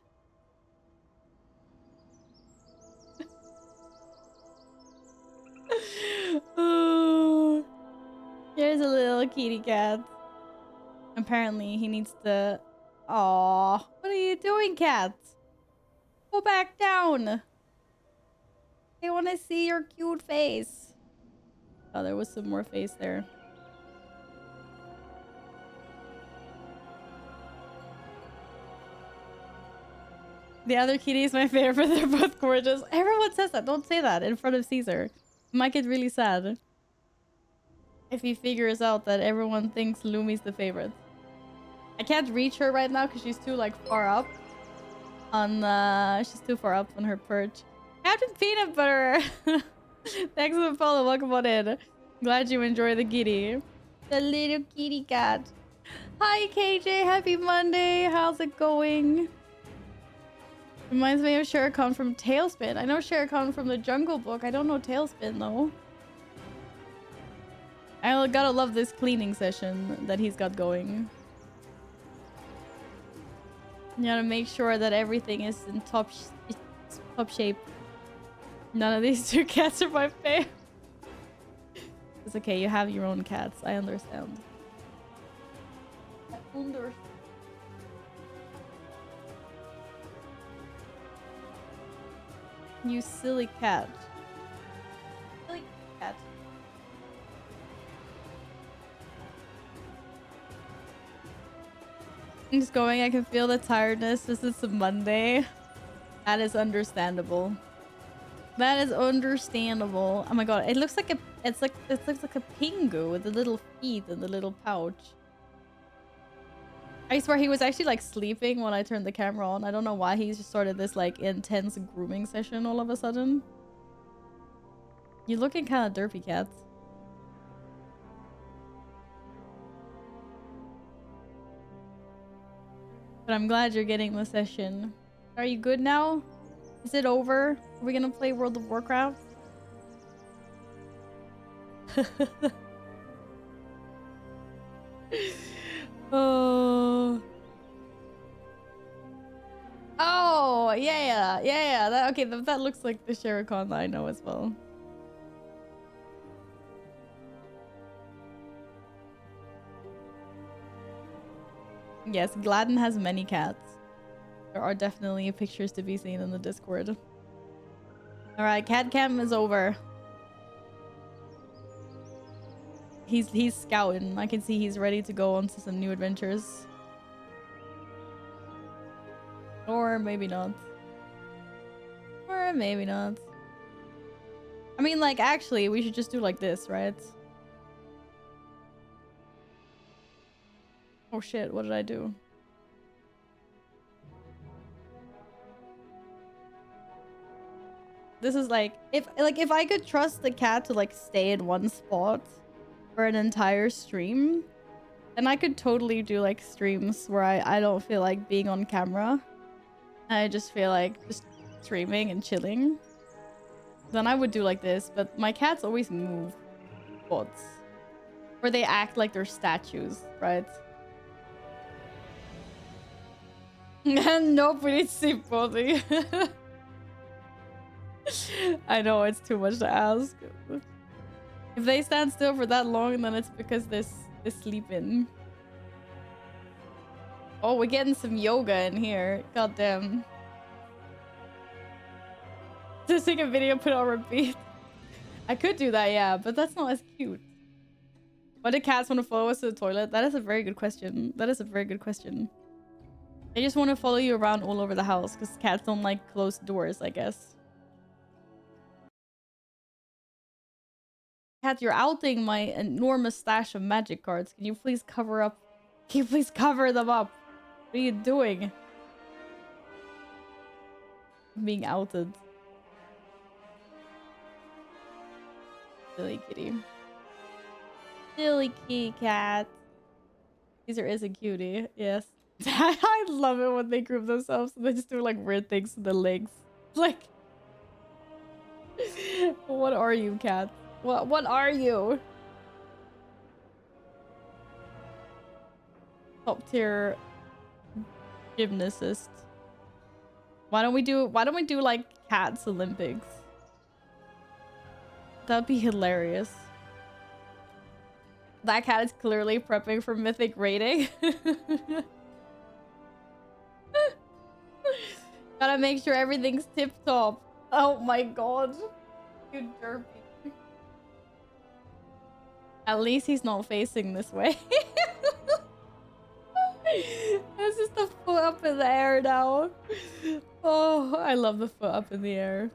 Oh, here's a little kitty cat. apparently he needs to... Aww. What are you doing, cat? Go back down. I want to see your cute face. Oh, there was some more face there. The other kitty is my favorite, but they're both gorgeous. Everyone says that. Don't say that in front of Caesar. It might get really sad if he figures out that everyone thinks Lumi's the favorite. I can't reach her right now because she's too like far up on she's too far up on her perch. Captain Peanut Butter. Thanks for the follow. Welcome on in. Glad you enjoy the kitty. The little kitty cat. Hi KJ, happy Monday. How's it going? Reminds me of Shere Khan from Tailspin. I know Shere Khan from the Jungle Book. I don't know Tailspin though. I gotta love this cleaning session that he's got going. You gotta make sure that everything is in top shape. None of these two cats are my fave. It's okay, you have your own cats. I understand. I understand. You silly cat. Silly cat. I'm just going. I can feel the tiredness. This is a Monday. That is understandable. That is understandable. Oh my god, it looks like a it looks like a pingu with the little feet and the little pouch. I swear he was actually like sleeping when I turned the camera on. I don't know why he just started this like intense grooming session all of a sudden. You're looking kind of derpy, cat. But I'm glad you're getting the session. Are you good now? Is it over? Are we gonna play World of Warcraft? Oh. Oh, yeah. That, okay, that looks like the Shere Khan that I know as well. Yes, Gladden has many cats. There are definitely pictures to be seen in the Discord. Alright, cat cam is over. He's scouting. I can see he's ready to go on to some new adventures. Or maybe not. Or maybe not. I mean, like, actually, we should just do like this, right? Oh shit, what did I do? This is like if I could trust the cat to like stay in one spot for an entire stream, then I could totally do like streams where I don't feel like being on camera. I just feel like just streaming and chilling. Then I would do like this, but my cats always move spots. Or they act like they're statues, right? Nope, we need to see body. I know, it's too much to ask. If they stand still for that long, then it's because they're sleeping. Oh, we're getting some yoga in here. God damn. Just take a video, put it on repeat. I could do that, yeah, but that's not as cute. Why do cats want to follow us to the toilet? That is a very good question. That is a very good question. They just want to follow you around all over the house because cats don't like closed doors, I guess. Cat, you're outing my enormous stash of magic cards. Can you please cover up? Can you please cover them up? What are you doing? I'm being outed. Silly kitty. Silly kitty cat. Caesar is a cutie. Yes. I love it when they group themselves and they just do like weird things to the legs. Like, what are you, cat? What are you? Top tier gymnast. Why don't we do like cats Olympics? That'd be hilarious. That cat is clearly prepping for mythic rating. Gotta make sure everything's tip top. Oh my god. You derpy. At least he's not facing this way. This is the foot up in the air now. Oh, I love the foot up in the air.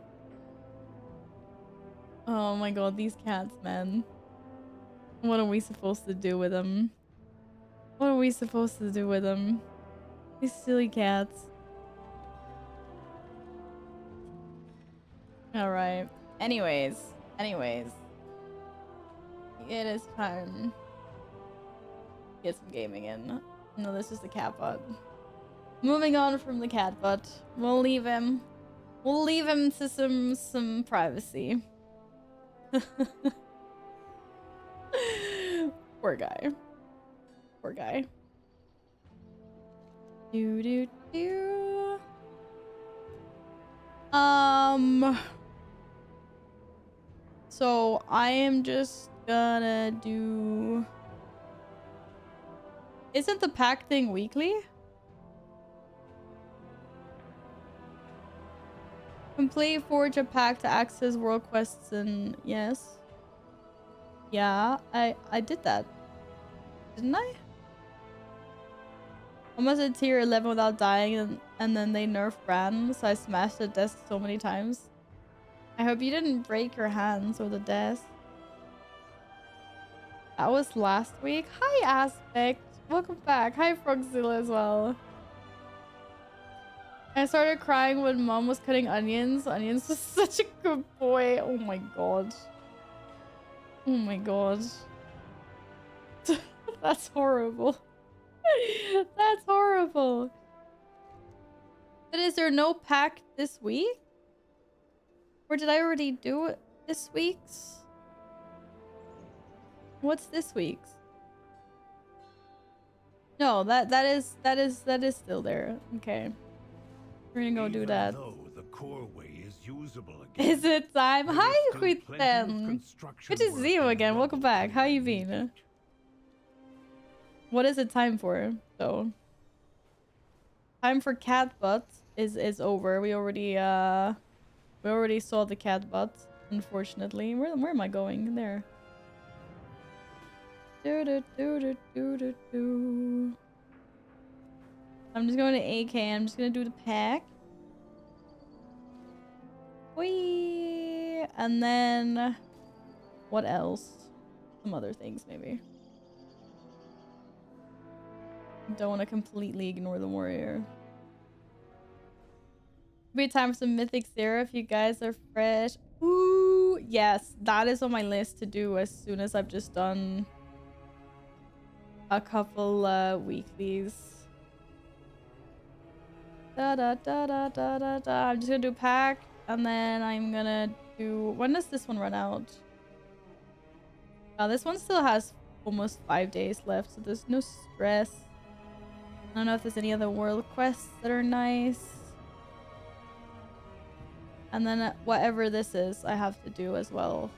Oh my god, these cats, man. What are we supposed to do with them? What are we supposed to do with them? These silly cats. Alright. Anyways. It is time to get some gaming in. No, this is the cat butt. Moving on from the cat butt. We'll leave him. We'll leave him to some privacy. Poor guy. Poor guy. Do. So I am just gonna do... Isn't the pack thing weekly? Complete forge a pack to access world quests and... Yes. Yeah, I did that. Didn't I? Almost at tier 11 without dying and then they nerfed Bran, so I smashed the desk so many times. I hope you didn't break your hands or the desk. That was last week. Hi Aspect. Welcome back. Hi Frogzilla as well. I started crying when mom was cutting onions. Onions was such a good boy. Oh my god. Oh my god. That's horrible. That's horrible. But is there no pack this week? Or did I already do it this week's? What's this week's? No, that is still there. Okay. We're gonna go do that. The core way is usable again, Is it time? Hi, Huiten. Good to see you again. Welcome back. How you been? What is it time for, though? Time for cat butt is over. We already saw the cat butt, unfortunately. Where am I going? There. I'm just going to AK. I'm just gonna do the pack. Whee! And then what else? Some other things maybe. Don't want to completely ignore the warrior. Be time for some mythic Zero if you guys are fresh. Ooh, yes, that is on my list to do as soon as I've just done a couple weeklies. I'm just gonna do pack and then I'm gonna do... When does this one run out? This one still has almost 5 days left, so there's no stress. I don't know if there's any other world quests that are nice. And then whatever this is, I have to do as well.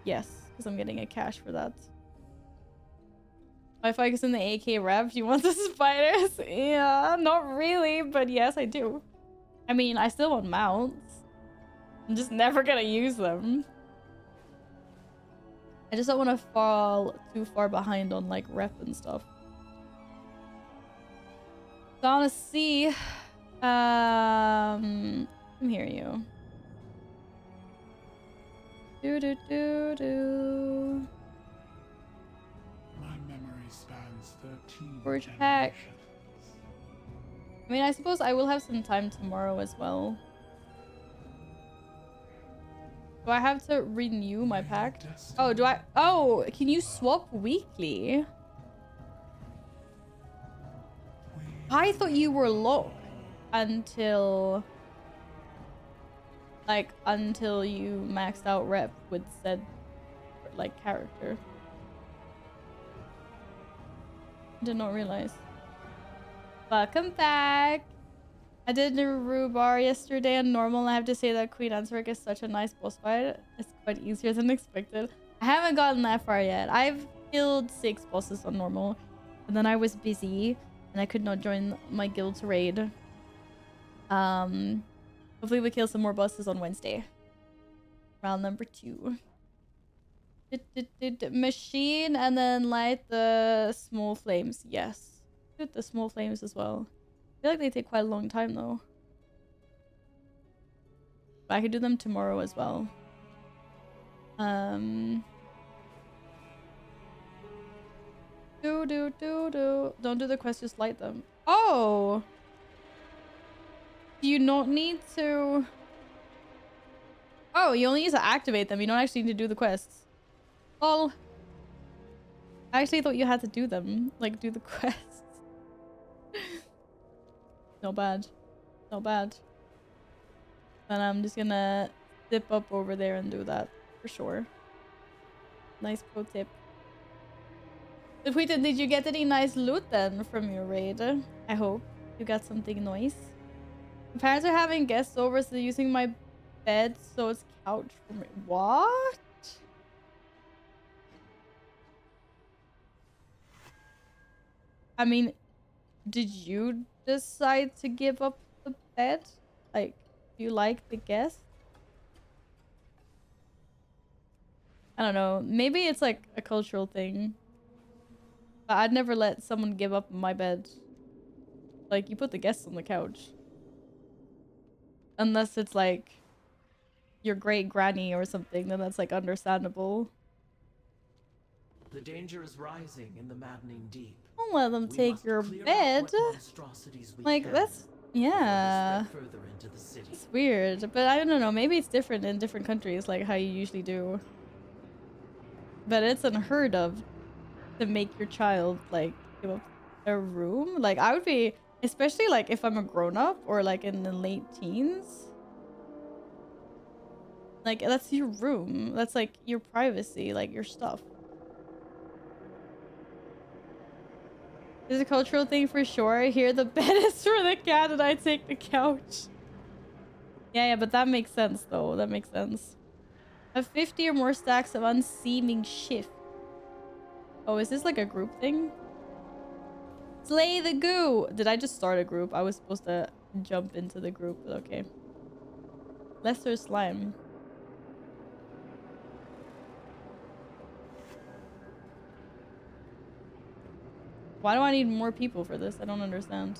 Yes, because I'm getting a cash for that. I focus on the AK rev. You want the spiders? Yeah, not really, but yes, I do. I mean, I still want mounts. I'm just never gonna use them. I just don't want to fall too far behind on like rep and stuff. So I want to see. Come here, you. Do. My memory spans 13 Forge pack. generations. I mean, I suppose I will have some time tomorrow as well. Do I have to renew my pack? Oh, do I? Oh, can you swap weekly? I thought you were locked until... Like, until you maxed out rep with said, like, character. Did not realize. Welcome back! I did the Rhubar yesterday on normal. I have to say that Queen Ansric is such a nice boss fight. It's quite easier than expected. I haven't gotten that far yet. I've killed 6 bosses on normal. And then I was busy and I could not join my guild's raid. Hopefully we kill some more bosses on Wednesday. Round number 2. Machine and then light the small flames. Yes. Shoot the small flames as well. I feel like they take quite a long time though. But I could do them tomorrow as well. Don't do the quest, just light them. Oh! Do you not need to... Oh, you only need to activate them. You don't actually need to do the quests. Well, I actually thought you had to do them. Like, do the quests. Not bad. Not bad. Then I'm just gonna zip up over there and do that for sure. Nice pro tip. Did you get any nice loot then from your raid? I hope you got something nice. My parents are having guests over, so they're using my bed, so it's couch for me. What? I mean, did you decide to give up the bed? Like, do you like the guest? I don't know. Maybe it's like a cultural thing. But I'd never let someone give up my bed. Like, you put the guests on the couch. Unless it's like your great granny or something, then that's like understandable. The danger is rising in the maddening deep. Don't let them take your bed. Like, that's... Yeah. It's weird. But I don't know. Maybe it's different in different countries, like how you usually do. But it's unheard of to make your child, like, give up a room. Like, I would be... Especially, like, if I'm a grown-up or, like, in the late teens. Like, that's your room. That's, like, your privacy. Like, your stuff. It's a cultural thing for sure. Here, the bed is for the cat and I take the couch. Yeah, but that makes sense, though. That makes sense. Have 50 or more stacks of unseeming shift. Oh, is this like a group thing? Slay the goo! Did I just start a group? I was supposed to jump into the group, but okay. Lesser slime. Why do I need more people for this? I don't understand.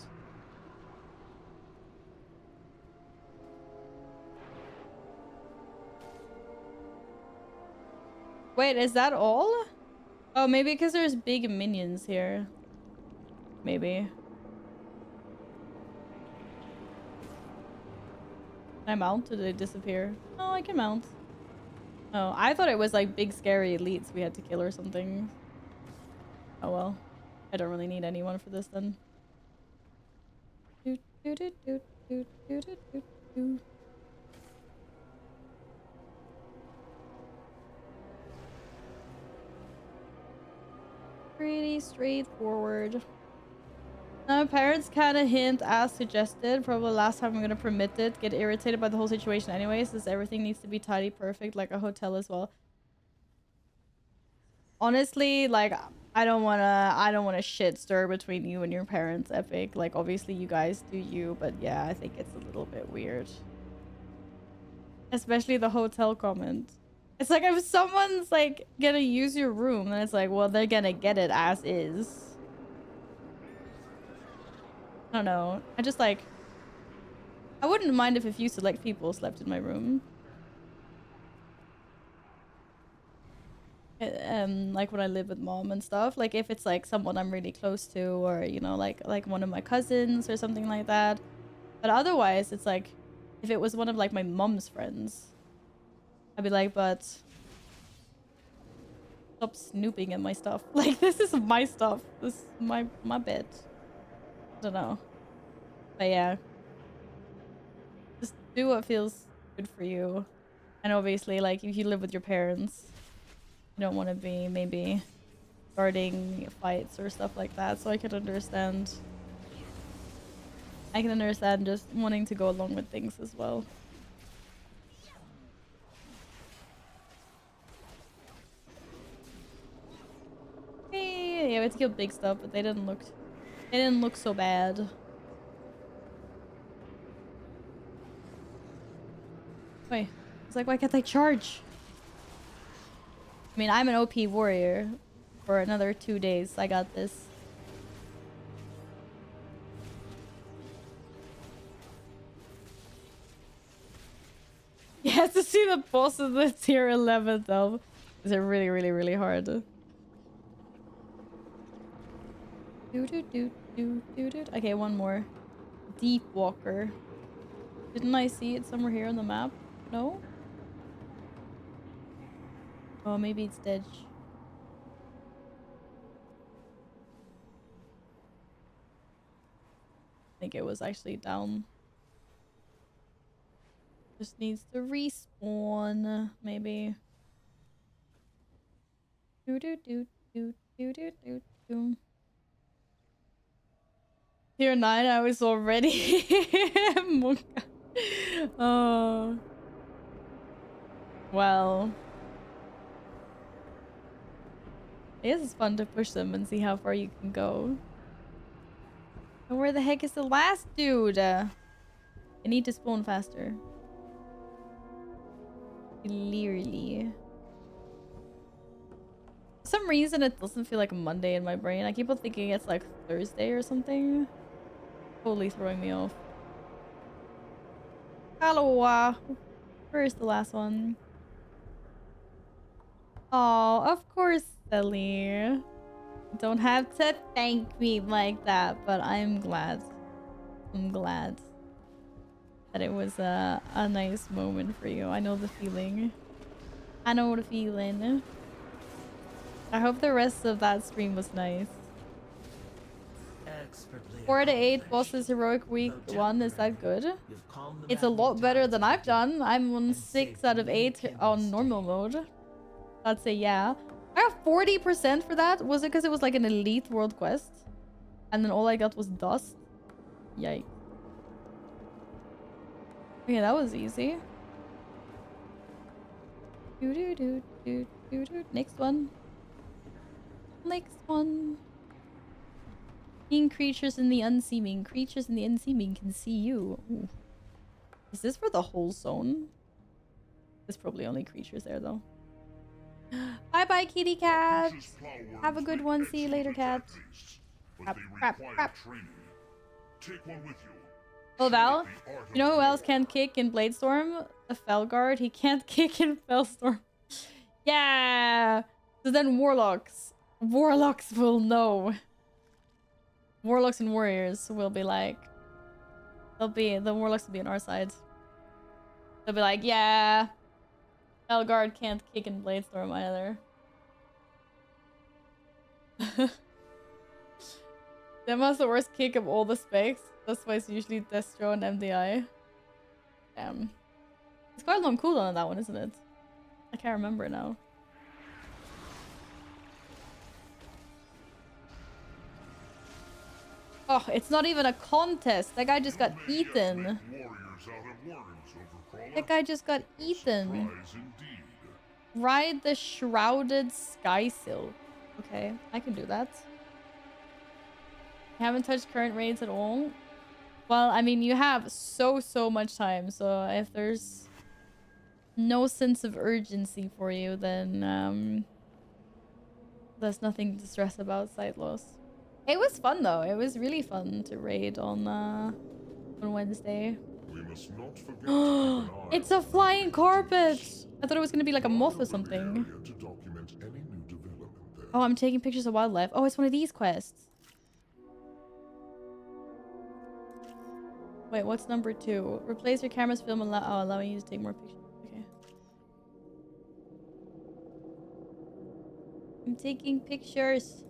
Wait, is that all? Oh, maybe because there's big minions here. Maybe. Can I mount? Did they disappear? Oh, I can mount. Oh, I thought it was like big scary elites we had to kill or something. Oh well. I don't really need anyone for this then. Pretty straightforward. My parents kind of hint as suggested. Probably last time I'm gonna permit it. Get irritated by the whole situation anyways, as everything needs to be tidy perfect, like a hotel as well. Honestly, like I don't wanna shit stir between you and your parents, Epic. Like obviously you guys do you, but yeah, I think it's a little bit weird. Especially the hotel comment. It's like if someone's like gonna use your room, then it's like, well, they're gonna get it as is. I don't know. I just like... I wouldn't mind if a few select people slept in my room. Like when I live with mom and stuff. Like if it's like someone I'm really close to, or you know, like one of my cousins or something like that. But otherwise, it's like if it was one of like my mom's friends, I'd be like, but stop snooping at my stuff. Like this is my stuff. This is my bed. I don't know. But yeah. Just do what feels good for you. And obviously, like if you live with your parents, you don't want to be maybe starting fights or stuff like that. So I can understand. I can understand just wanting to go along with things as well. had to kill big stuff, but they didn't look so bad. Wait, it's like, why can't I charge? I mean, I'm an OP warrior. For another 2 days, I got this. You have to see the boss of the tier 11 though. They're really, really, really hard. Okay, one more. Deep Walker. Didn't I see it somewhere here on the map? No? Oh, maybe it's dead. I think it was actually down. Just needs to respawn, maybe. Tier 9, I was already. Oh. Well. I guess it's fun to push them and see how far you can go. And where the heck is the last dude? I need to spawn faster. Clearly. For some reason, it doesn't feel like Monday in my brain. I keep on thinking it's like Thursday or something. Totally throwing me off. Hello. Where is the last one? Oh, of course, Sally. Don't have to thank me like that, but I'm glad. I'm glad that it was a nice moment for you. I know the feeling. I know the feeling. I hope the rest of that stream was nice. 4 to 8 bosses heroic week 1, is that good? It's a lot better than I've done. I'm on 6 out of 8 on normal mode. I'd say yeah. I got 40% for that. Was it because it was like an elite world quest? And then all I got was dust? Yikes. Okay, that was easy. Next one. Next one. Seeing creatures in the unseeming. Creatures in the unseeming can see you. Ooh. Is this for the whole zone? There's probably only creatures there though. Bye bye, kitty cat. Have a good one. See you later, cat. Crap. Oh, Val, you know who else can't kick in Bladestorm? The Felguard. He can't kick in Fellstorm. Yeah. So then Warlocks. Warlocks will know. Warlocks and Warriors will be like... The Warlocks will be on our side. They'll be like, yeah. Felguard can't kick in Bladestorm either. Them has the worst kick of all the specs. That's why it's usually Destro and MDI. Damn. It's quite a long cooldown on that one, isn't it? I can't remember now. Oh, it's not even a contest. That guy just got eaten. That guy just got eaten. Ride the shrouded sky silk. Okay, I can do that. You haven't touched current raids at all? Well, I mean, you have so much time. So if there's no sense of urgency for you, then there's nothing to stress about sight loss. It was fun though. It was really fun to raid on Wednesday. We must not forget It's a flying carpet! I thought it was gonna be like a moth or something. Oh, I'm taking pictures of wildlife. Oh, it's one of these quests. Wait, what's number 2? Replace your camera's film and allowing you to take more pictures. Okay. I'm taking pictures.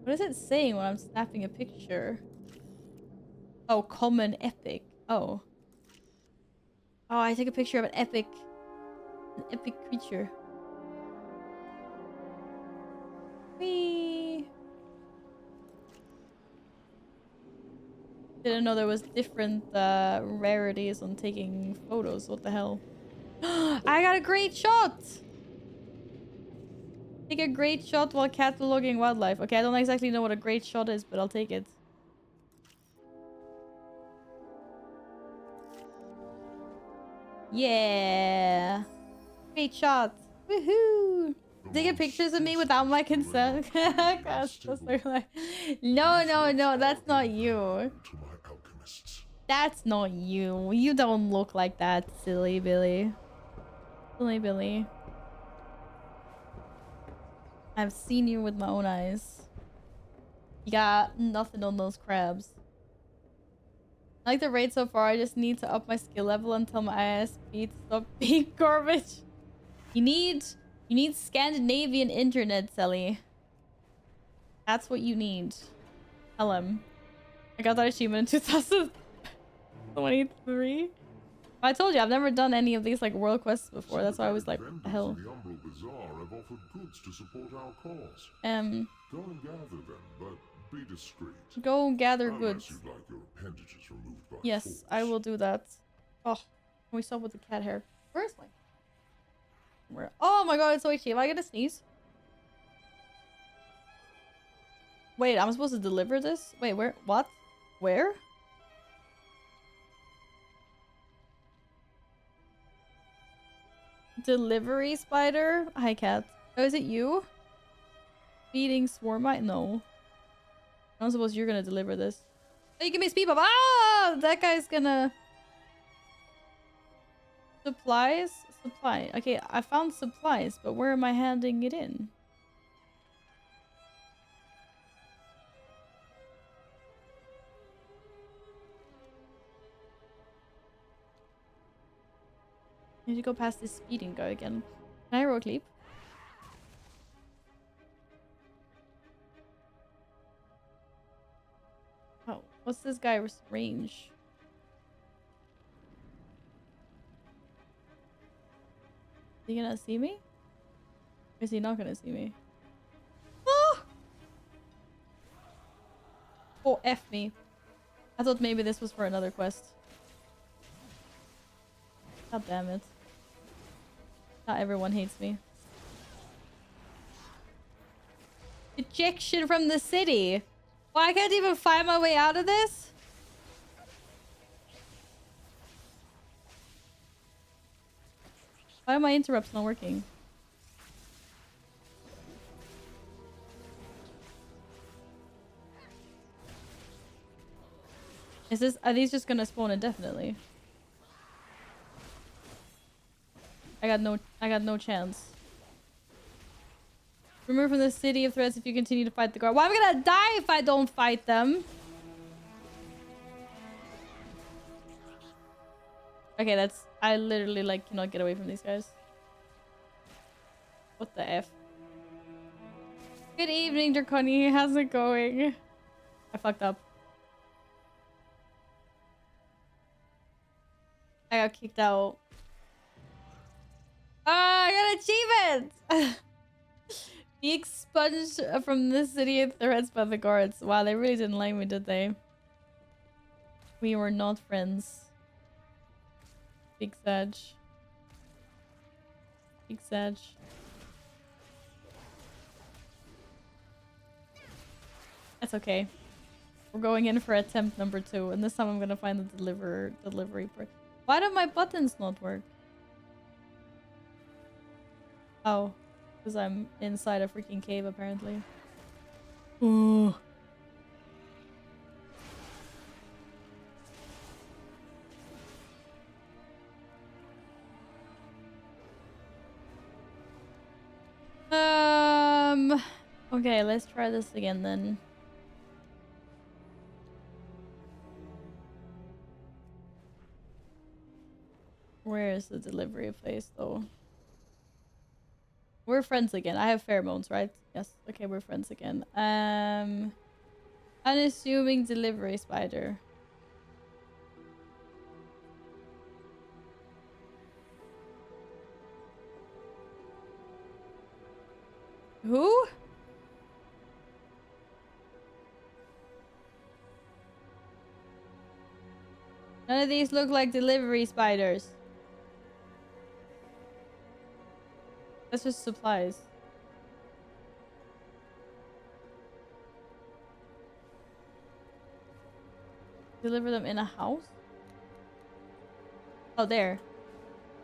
What is it saying when I'm snapping a picture? Oh, common epic. Oh. Oh, I take a picture of an epic creature. Whee! Didn't know there was different rarities on taking photos. What the hell? I got a great shot! Take a great shot while cataloging wildlife. Okay, I don't exactly know what a great shot is, but I'll take it. Yeah. Great shot. Woohoo. Taking pictures of me without my consent. No, that's not you. To my alchemists. That's not you. You don't look like that, silly Billy. Silly Billy. I've seen you with my own eyes. You got nothing on those crabs. I like the raid so far. I just need to up my skill level until my ISP to stop being garbage. You need Scandinavian internet, Sally. That's what you need. Tell him. I got that achievement in 2023. I told you I've never done any of these like world quests before. That's why I was like, what the hell. The Umbral Bazaar have offered goods to support our cause. Go and gather them, but be discreet. Go gather Unless goods. you'd like your appendages removed by Yes, force. I will do that. Oh, can we stop with the cat hair? Where's my... Where? Oh my god, it's so itchy. Am I gonna sneeze? Wait, I'm supposed to deliver this? Wait, where? What? Where? Delivery spider? Hi, cat. Oh, is it you? Feeding swarmite? No. I don't suppose you're gonna deliver this. Oh, you give me speed bump. Ah! That guy's gonna... Supplies? Supply. Okay, I found supplies, but where am I handing it in? I need to go past this speeding guy again. Can I rogue leap? Oh, what's this guy's range? Is he gonna see me? Or is he not gonna see me? Ah! Oh, F me. I thought maybe this was for another quest. God damn it. Not everyone hates me. Ejection from the city! Well, I can't even find my way out of this? Why are my interrupts not working? Are these just gonna spawn indefinitely? I got no chance. Remove from the city of threats if you continue to fight the guard. Well, I'm gonna die if I don't fight them. Okay, that's... I literally, like, cannot get away from these guys. What the F? Good evening, Draconi. How's it going? I fucked up. I got kicked out. I got an achievement! Be expunged from the city of threats by the guards. Wow, they really didn't like me, did they? We were not friends. Big Sag. Big Sag. That's okay. We're going in for attempt number 2, and this time I'm gonna find the delivery part. Why do my buttons not work? Oh, because I'm inside a freaking cave apparently. Ooh. Okay, let's try this again then. Where is the delivery place though? We're friends again. I have pheromones, right? Yes. Okay, we're friends again. Unassuming delivery spider. Who? None of these look like delivery spiders. That's just supplies. Deliver them in a house? Oh, there.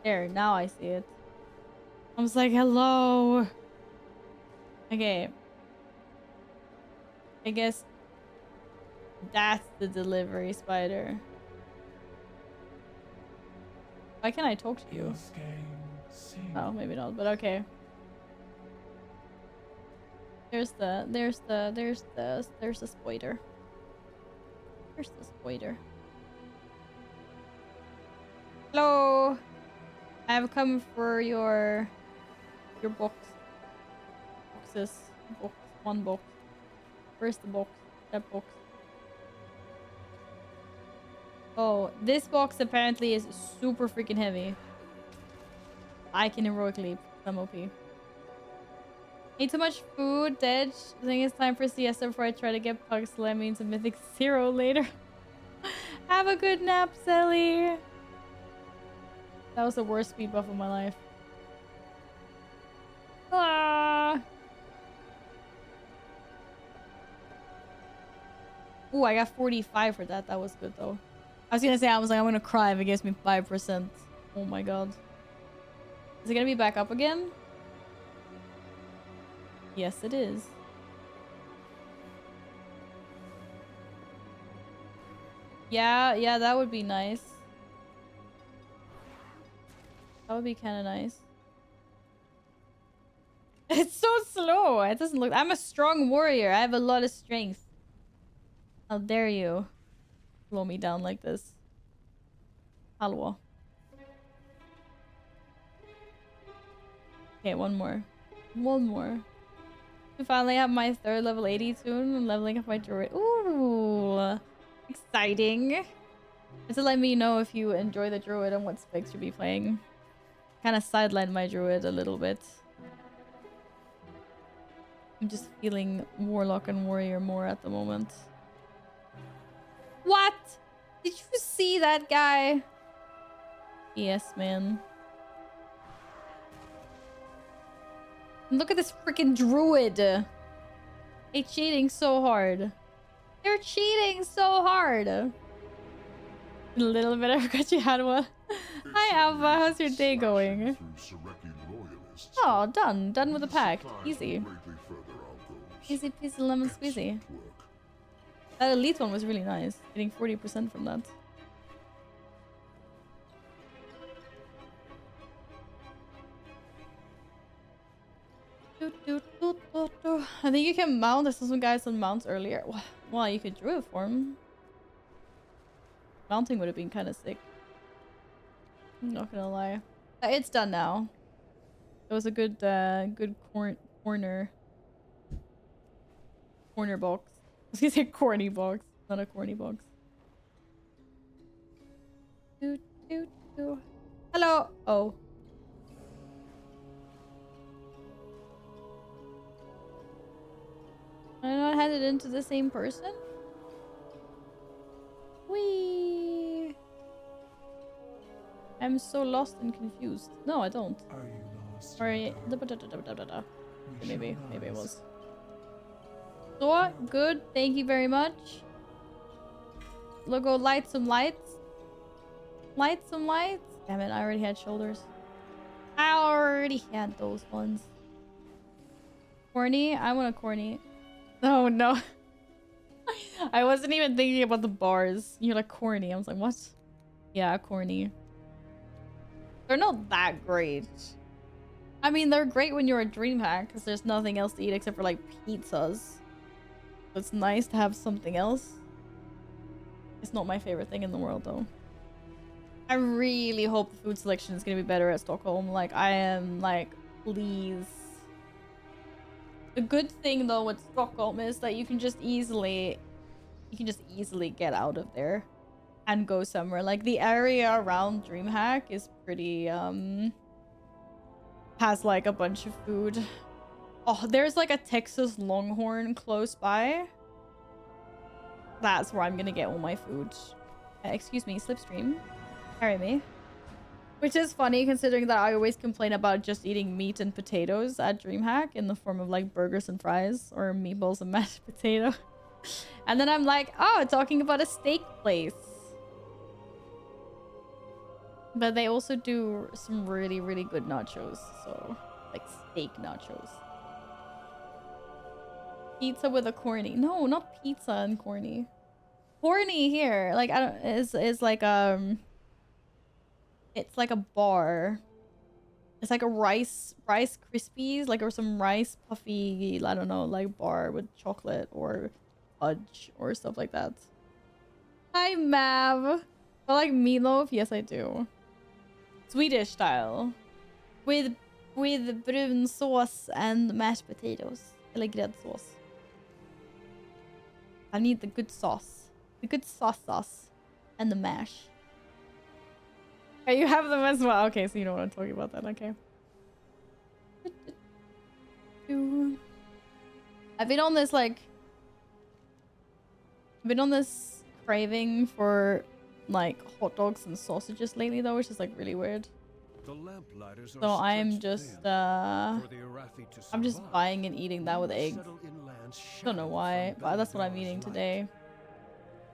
There, now I see it. I was like, hello. Okay. I guess that's the delivery spider. Why can't I talk to you? This game seems Oh, maybe not, but okay. There's the spider. There's the spider. Hello. I have come for your box. Boxes. Box. One box. Where's the box? That box. Oh, this box apparently is super freaking heavy. I can heroic leap. I'm OP. Ate too much food, dead. I think it's time for siesta before I try to get Pug Slammy into Mythic 0 later. Have a good nap, Sally. That was the worst speed buff of my life. Ah. Ooh, I got 45 for that. That was good though. I was gonna say, I'm gonna cry if it gives me 5%. Oh my god. Is it gonna be back up again? Yes, it is. Yeah, that would be nice. That would be kind of nice. It's so slow. It doesn't look... I'm a strong warrior. I have a lot of strength. How dare you slow me down like this? Halwa. Okay, one more. One more. I finally have my 3rd level 80 soon. I'm leveling up my druid. Ooh. Exciting. Just to let me know if you enjoy the druid and what specs you'll be playing. Kind of sidelined my druid a little bit. I'm just feeling warlock and warrior more at the moment. What? Did you see that guy? Yes, man. Look at this freaking druid. They're cheating so hard. They're cheating so hard. A little bit. I forgot you had one. Hi, Alpha. How's your day going? Oh, done. Done with the pack. Easy. Easy peasy lemon squeezy. That elite one was really nice. Getting 40% from that. I think you can mount. I saw some guys on mounts earlier. Well, you could druid form. Mounting would have been kind of sick. I'm not gonna lie. It's done now. It was a good corner box. I was gonna say corny box, not a corny box. Hello. Oh. I'm not headed into the same person. Whee! I'm so lost and confused. No, I don't. Are you lost? Sorry. Maybe it was. So good. Thank you very much. Logo, light some lights. Light some lights. Damn it! I already had shoulders. I already had those ones. Corny. I want a corny. Oh no. I wasn't even thinking about the bars. You're like corny. I was like, what? Yeah, corny. They're not that great. I mean, they're great when you're a DreamHack because there's nothing else to eat except for like pizzas. So it's nice to have something else. It's not my favorite thing in the world though. I really hope the food selection is going to be better at Stockholm. Like, I am like, please. The good thing though with Stockholm is that you can just easily get out of there and go somewhere. Like the area around DreamHack is pretty has like a bunch of food. Oh, there's like a Texas Longhorn close by. That's where I'm gonna get all my food. Excuse me, Slipstream. Carry me. Which is funny considering that I always complain about just eating meat and potatoes at DreamHack in the form of like burgers and fries or meatballs and mashed potato. And then I'm like, oh, talking about a steak place. But they also do some really, really good nachos. So, like steak nachos. Pizza with a corny. No, not pizza and corny. Corny here. Like, I don't, is like, it's like a bar. It's like a rice Krispies, like, or some rice puffy, I don't know, like bar with chocolate or fudge or stuff like that. Hi, Mav. I like meatloaf. Yes, I do. Swedish style, with brun sauce and mashed potatoes. Eller gräddsås. I need the good sauce, the good sauce, and the mash. Okay, you have them as well. Okay, so you know what I'm talking about then. Okay. I've been on this craving for like hot dogs and sausages lately though, which is like really weird. So I'm just buying and eating that with eggs. Don't know why, but that's what I'm eating today.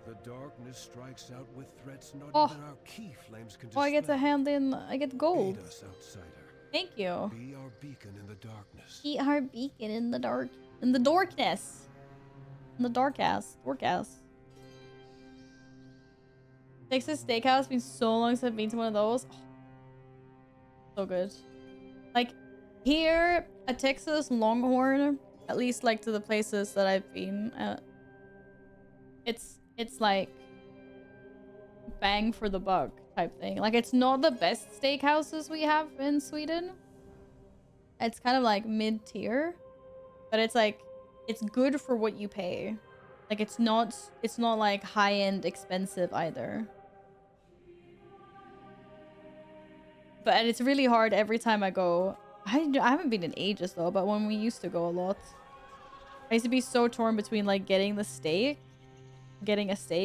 The darkness strikes out with threats not Oh. even our key flames can Oh, I get to dispel. hand in. I get gold. Aid us, outsider. Thank you. Be our beacon in the darkness. Be our beacon in the dark, in the darkness, in the dark ass. Texas Steakhouse. Been so long since I've been to one of those. Oh, so good. Like here at Texas Longhorn, at least like to the places that I've been at, it's like bang for the buck type thing. Like it's not the best steakhouses we have in Sweden. It's kind of like mid-tier, but it's like it's good for what you pay. Like it's not like high-end expensive either. But and it's really hard every time I go. I haven't been in ages though, but when we used to go a lot, I used to be so torn between like getting a steak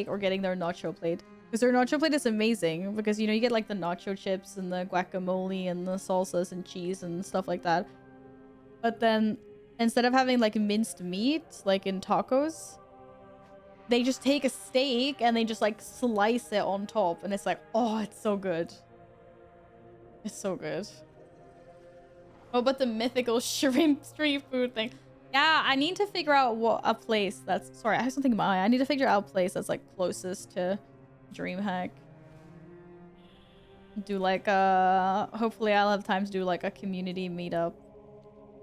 or getting their nacho plate. Because their nacho plate is amazing because, you know, you get like the nacho chips and the guacamole and the salsas and cheese and stuff like that. But then instead of having like minced meat, like in tacos, they just take a steak and they just like slice it on top. And it's like, oh, it's so good. It's so good. Oh, but the mythical shrimp street food thing. Yeah, I need to figure out what a place that's... Sorry, I have something in my eye. I need to figure out a place that's like closest to DreamHack. Do like a... Hopefully I'll have time to do like a community meetup.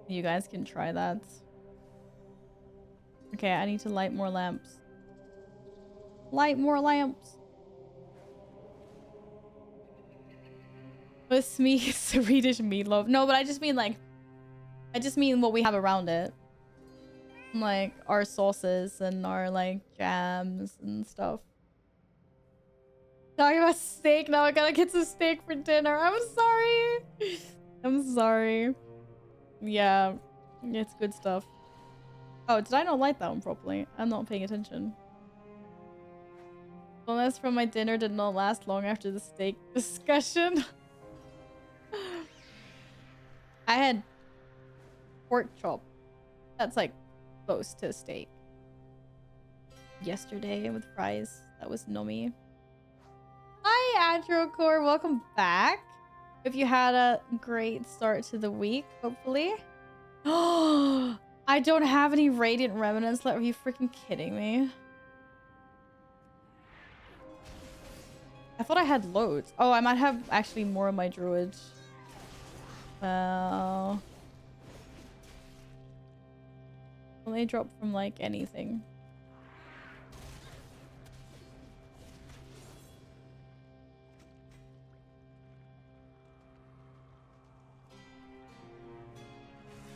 You guys can try that. Okay, I need to light more lamps. Light more lamps. With me, Swedish meatloaf. No, but I just mean like... I just mean what we have around it. Like our sauces and our like jams and stuff. Talking about steak now, I gotta get some steak for dinner. I'm sorry. I'm sorry. Yeah, it's good stuff. Oh, did I not light that one properly? I'm not paying attention. Bonus from my dinner did not last long after the steak discussion. I had pork chop. That's like close to steak. Yesterday with fries. That was nummy. Hi, Adrocore. Welcome back. If you had a great start to the week, hopefully. Oh, I don't have any Radiant Remnants left. Are you freaking kidding me? I thought I had loads. Oh, I might have actually more of my druid. Well... Well, they drop from like anything.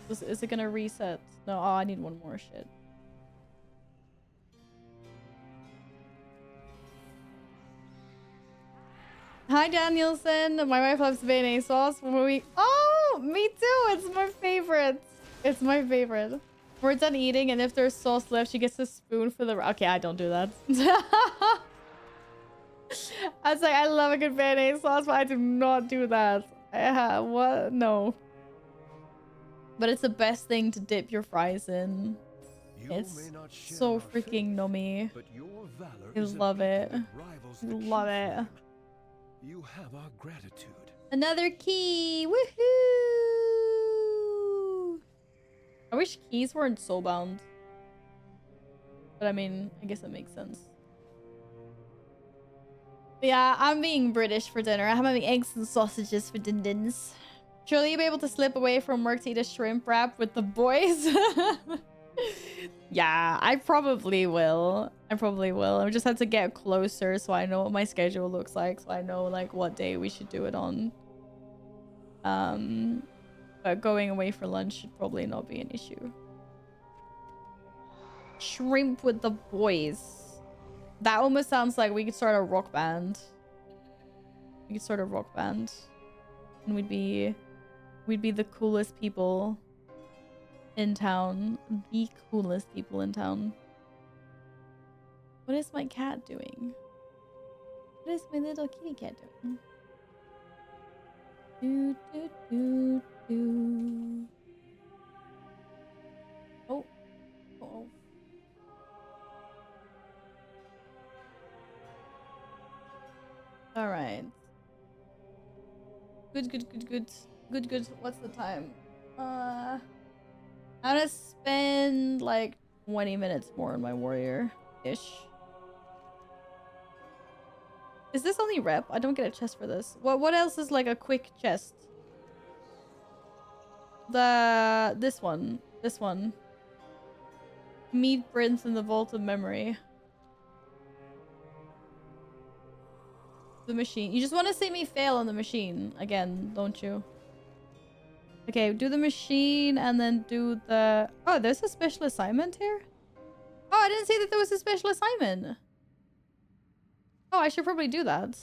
Is it gonna reset? No, oh, I need one more shit. Hi, Danielson. My wife loves mayonnaise sauce when we... Oh, me too. It's my favorite. It's my favorite. We're done eating, and if there's sauce left, she gets a spoon for the... Okay, I don't do that. I was like, I love a good mayonnaise sauce, but I do not do that. What? No. But it's the best thing to dip your fries in. You It's may not share so our freaking faith, nummy. but your valor I is a love beacon it. that rivals the Love true it. flame. You have our gratitude. Another key! Woohoo! I wish keys weren't soulbound. But I mean, I guess that makes sense. But yeah, I'm being British for dinner. I'm having eggs and sausages for din-dins. Surely you'll be able to slip away from work to eat a shrimp wrap with the boys. Yeah, I probably will. I just have to get closer so I know what my schedule looks like. So I know like what day we should do it on. But going away for lunch should probably not be an issue. Shrimp with the boys. That almost sounds like we could start a rock band. We could start a rock band. And we'd be the coolest people in town. The coolest people in town. What is my cat doing? What is my little kitty cat doing? Do, do, do, do. Oh. Uh-oh. All right. Good. What's the time? I'm gonna spend like 20 minutes more on my warrior-ish. Is this only rep? I don't get a chest for this. What else is like a quick chest? This one. Meet Prince in the Vault of Memory. The machine. You just want to see me fail on the machine again, don't you? Okay, do the machine and then do the... Oh, there's a special assignment here? Oh, I didn't see that there was a special assignment. Oh, I should probably do that.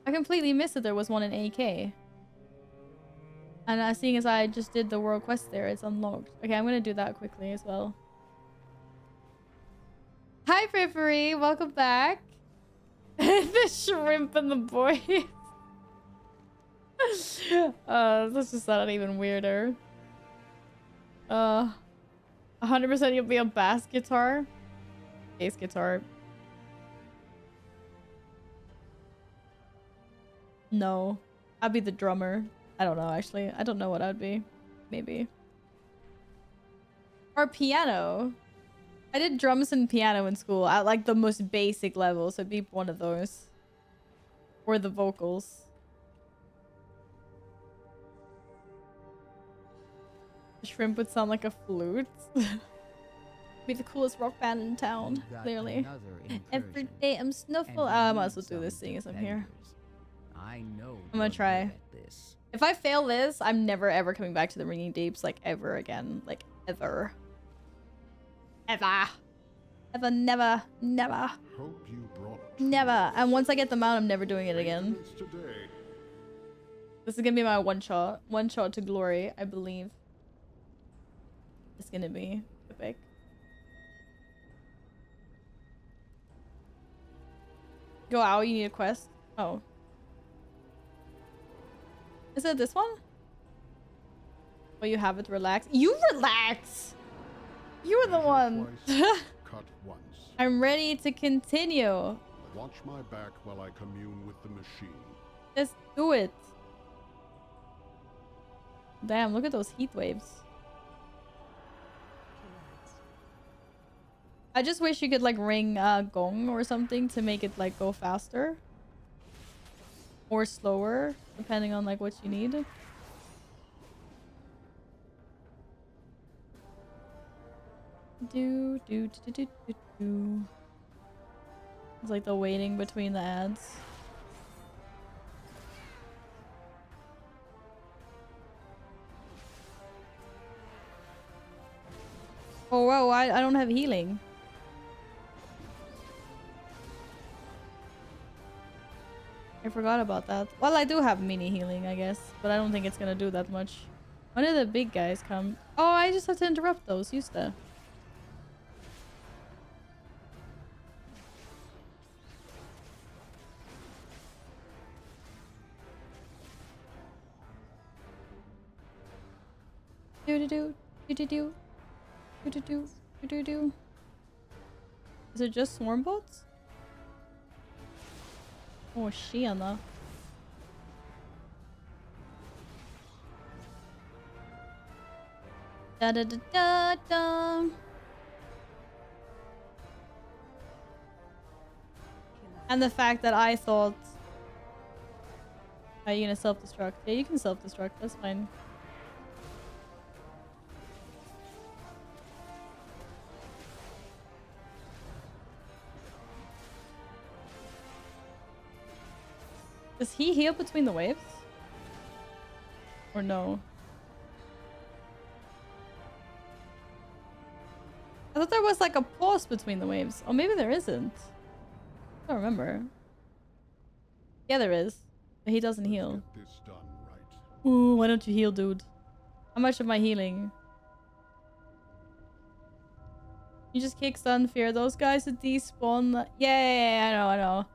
I completely missed that there was one in AK. And seeing as I just did the world quest there, it's unlocked. Okay, I'm gonna do that quickly as well. Hi, Periphery. Welcome back. The shrimp and the boys. This just sounded even weirder. 100% you'll be a bass guitar. Bass guitar. No. I'd be the drummer. I don't know, actually. I don't know what I'd be. Maybe. Or piano. I did drums and piano in school at like the most basic level, so it'd be one of those. Or the vocals. The shrimp would sound like a flute. Be the coolest rock band in town, clearly. Every day I'm snuffle. I might as well do this thing as I'm here. I'm gonna try. If I fail this, I'm never ever coming back to the Ringing Deeps like ever again. Like ever. Ever. Ever, never. Hope you brought Never. And once I get them out, I'm never doing it again. today. This is gonna be my one shot. One shot to glory, I believe. It's gonna be epic. Go out, you need a quest. Oh. Is it this one? Oh, you have it. Relax. You relax! You were the one! Cut once. I'm ready to continue. Watch my back while I commune with the machine. Just do it. Damn, look at those heat waves. I just wish you could like ring a gong or something to make it like go faster. Or slower, depending on like what you need. Do. It's like the waiting between the ads. Oh wow, I don't have healing. I forgot about that. Well, I do have mini healing, I guess, but I don't think it's gonna do that much. When did the big guys come? Oh, I just have to interrupt those. Used to. Do. Do. Is it just swarm bots? Oh, tjena. Da da da da da. And the fact that I thought, are you gonna self-destruct? Yeah, you can self-destruct. That's fine. Does he heal between the waves? Or no? I thought there was like a pause between the waves. Oh, maybe there isn't. I don't remember. Yeah, there is. But he doesn't heal. Get this done right. Ooh, why don't you heal, dude? How much am I healing? You just kick stun fear. Those guys that despawn. Yeah, I know.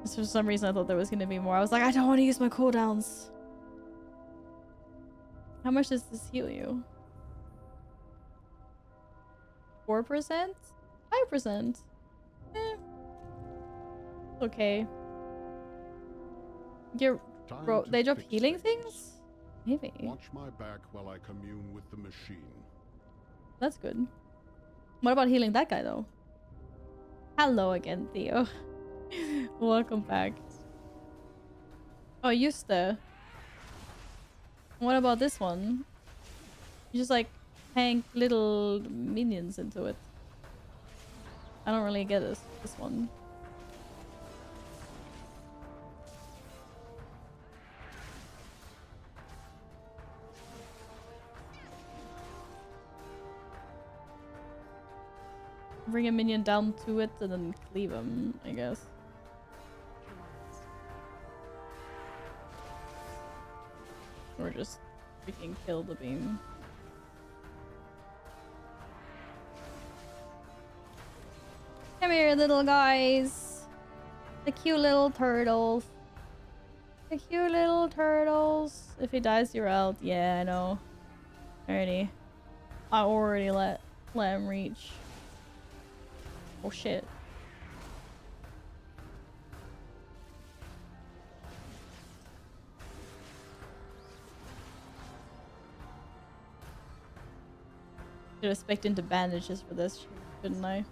Just for some reason, I thought there was gonna be more. I was like, I don't want to use my cooldowns. How much does this heal you? 4%? 5%? Eh. Okay. Bro, they drop healing things? Maybe. Watch my back while I commune with the machine. That's good. What about healing that guy, though? Hello again, Theo. Welcome back. Oh, just the. What about this one? You just like hang little minions into it. I don't really get this one. Bring a minion down to it and then cleave him, I guess. Or just freaking kill the beam. Come here, little guys. The cute little turtles. The cute little turtles. If he dies, you're out. Yeah, I know. Alrighty. I already let him reach. Oh shit. Should have spec'd into bandages for this, shouldn't I?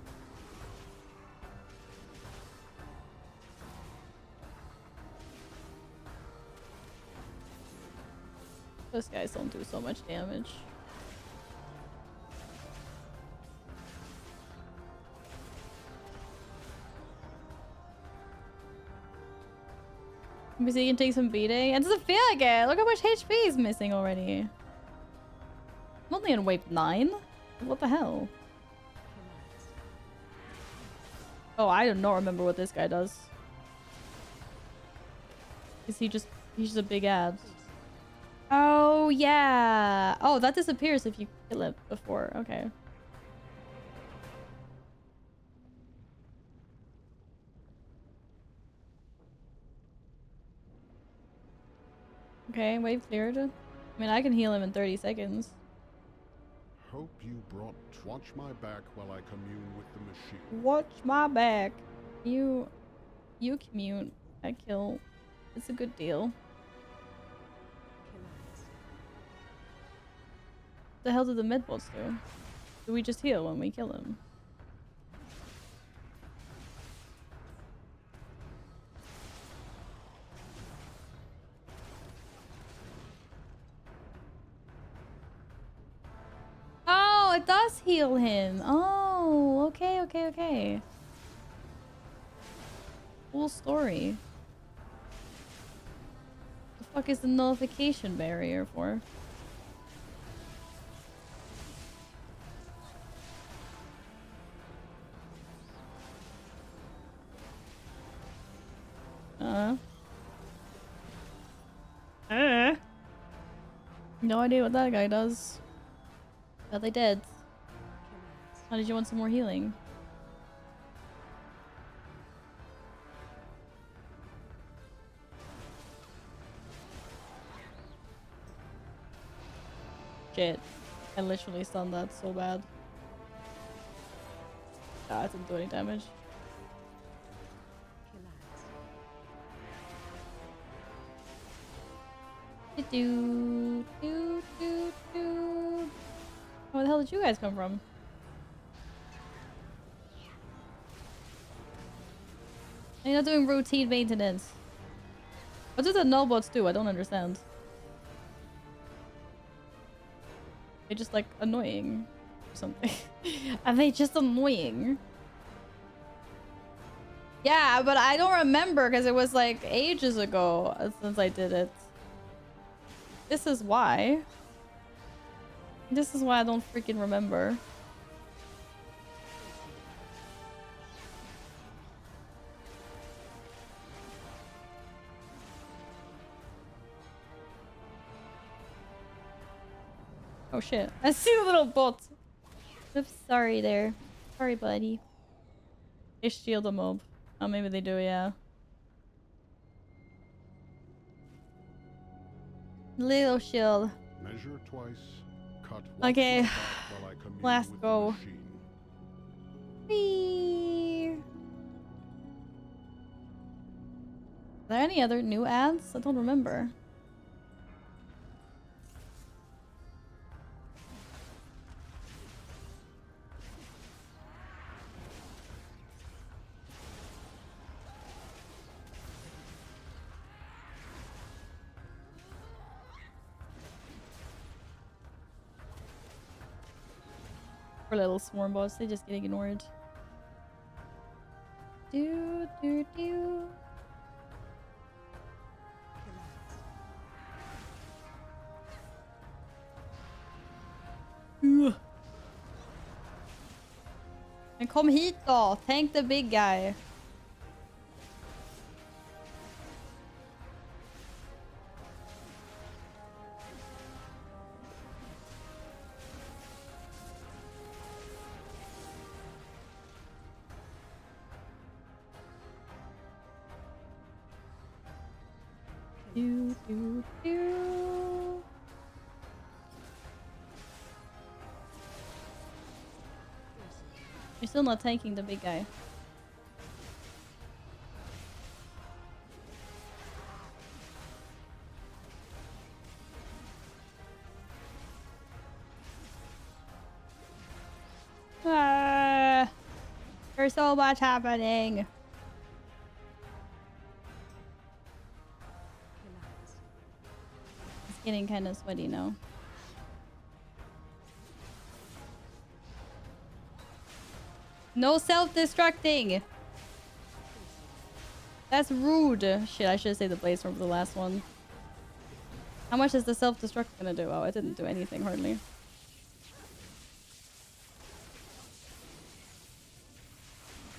Those guys don't do so much damage. Maybe he can take some beating. It doesn't feel like it. Look how much HP is missing already. I'm only on wave 9. What the hell? Oh, I do not remember what this guy does. Is he's just a big ad. Oh yeah. Oh, that disappears if you kill it before. Okay. Okay, wave cleared. I mean, I can heal him in 30 seconds. Hope you brought. Watch my back while I commune with the machine. Watch my back. You commute. I kill. It's a good deal. What the hell did the medbots do? Do we just heal when we kill him? Oh, it does heal him. Oh, okay. Cool story. The fuck is the nullification barrier for? No idea what that guy does. Are they dead? How did you want some more healing? Shit. I literally stunned that so bad. Ah, it didn't do any damage. Do, do, do, do. Where the hell did you guys come from? You're not doing routine maintenance. What do the nullbots do? I don't understand. They're just like annoying or something. Are they just annoying? Yeah, but I don't remember because it was like ages ago since I did it. This is why. This is why I don't freaking remember. Oh shit. I see a little bot. Oops, sorry there. Sorry, buddy. They shield a mob. Oh, maybe they do, yeah. Little shield. Measure twice, cut once Okay. while I commune Last with the go. machine. Whee! Are there any other new ads? I don't remember. Poor little swarm bots, they just get ignored. Do do do. Ugh. Men kom hit då! Tänk the big guy. Do do do. You're still not tanking the big guy. Ah, there's so much happening. It's getting kind of sweaty now. No self-destructing! That's rude. Shit, I should say the blaze from the last one. How much is the self-destruct gonna do? Oh, it didn't do anything hardly.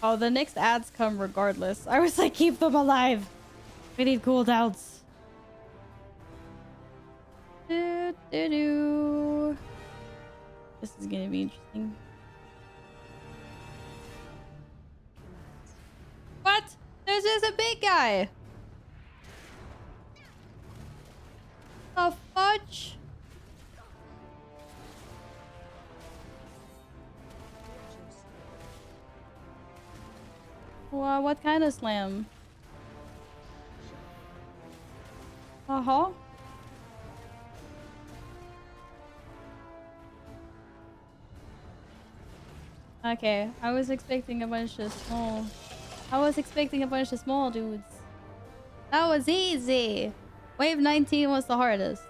Oh, the next ads come regardless. I was like, keep them alive! We need cooldowns. Do, do, do. This is gonna be interesting. What? There's just a big guy! The fudge? Wow, what kind of slam? Uh-huh. Okay, I was expecting a bunch of small... I was expecting a bunch of small dudes. That was easy! Wave 19 was the hardest.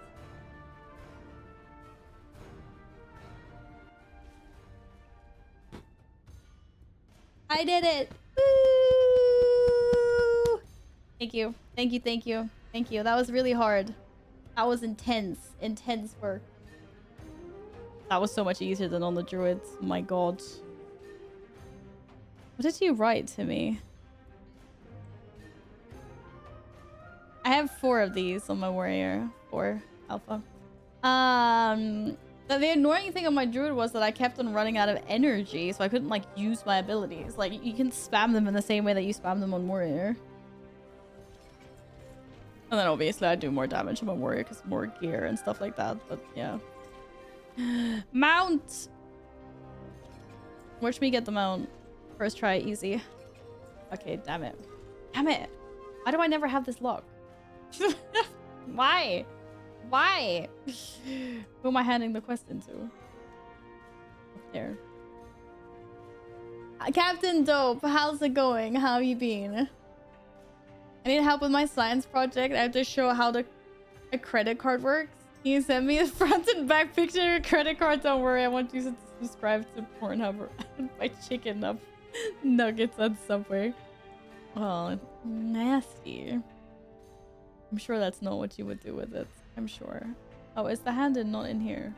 I did it! Woo! Thank you. Thank you, thank you. Thank you. That was really hard. That was intense. Intense work. That was so much easier than on the druids. My god. What did you write to me? I have 4 of these on my warrior. 4 alpha. The annoying thing on my druid was that I kept on running out of energy, so I couldn't like use my abilities. Like you can spam them in the same way that you spam them on warrior. And then obviously I do more damage on my warrior because more gear and stuff like that. But yeah. Mount! Watch me get the mount. First try, easy. Okay, damn it. Damn it! Why do I never have this lock? Why? Why? Who am I handing the question to? Up there. Captain Dope, how's it going? How have you been? I need help with my science project. I have to show how a credit card works. Can you send me a front and back picture of your credit card? Don't worry, I want you to subscribe to Pornhub or buy chicken up nuggets on Subway. Oh, nasty. I'm sure that's not what you would do with it. I'm sure. Oh, is the hand not in here?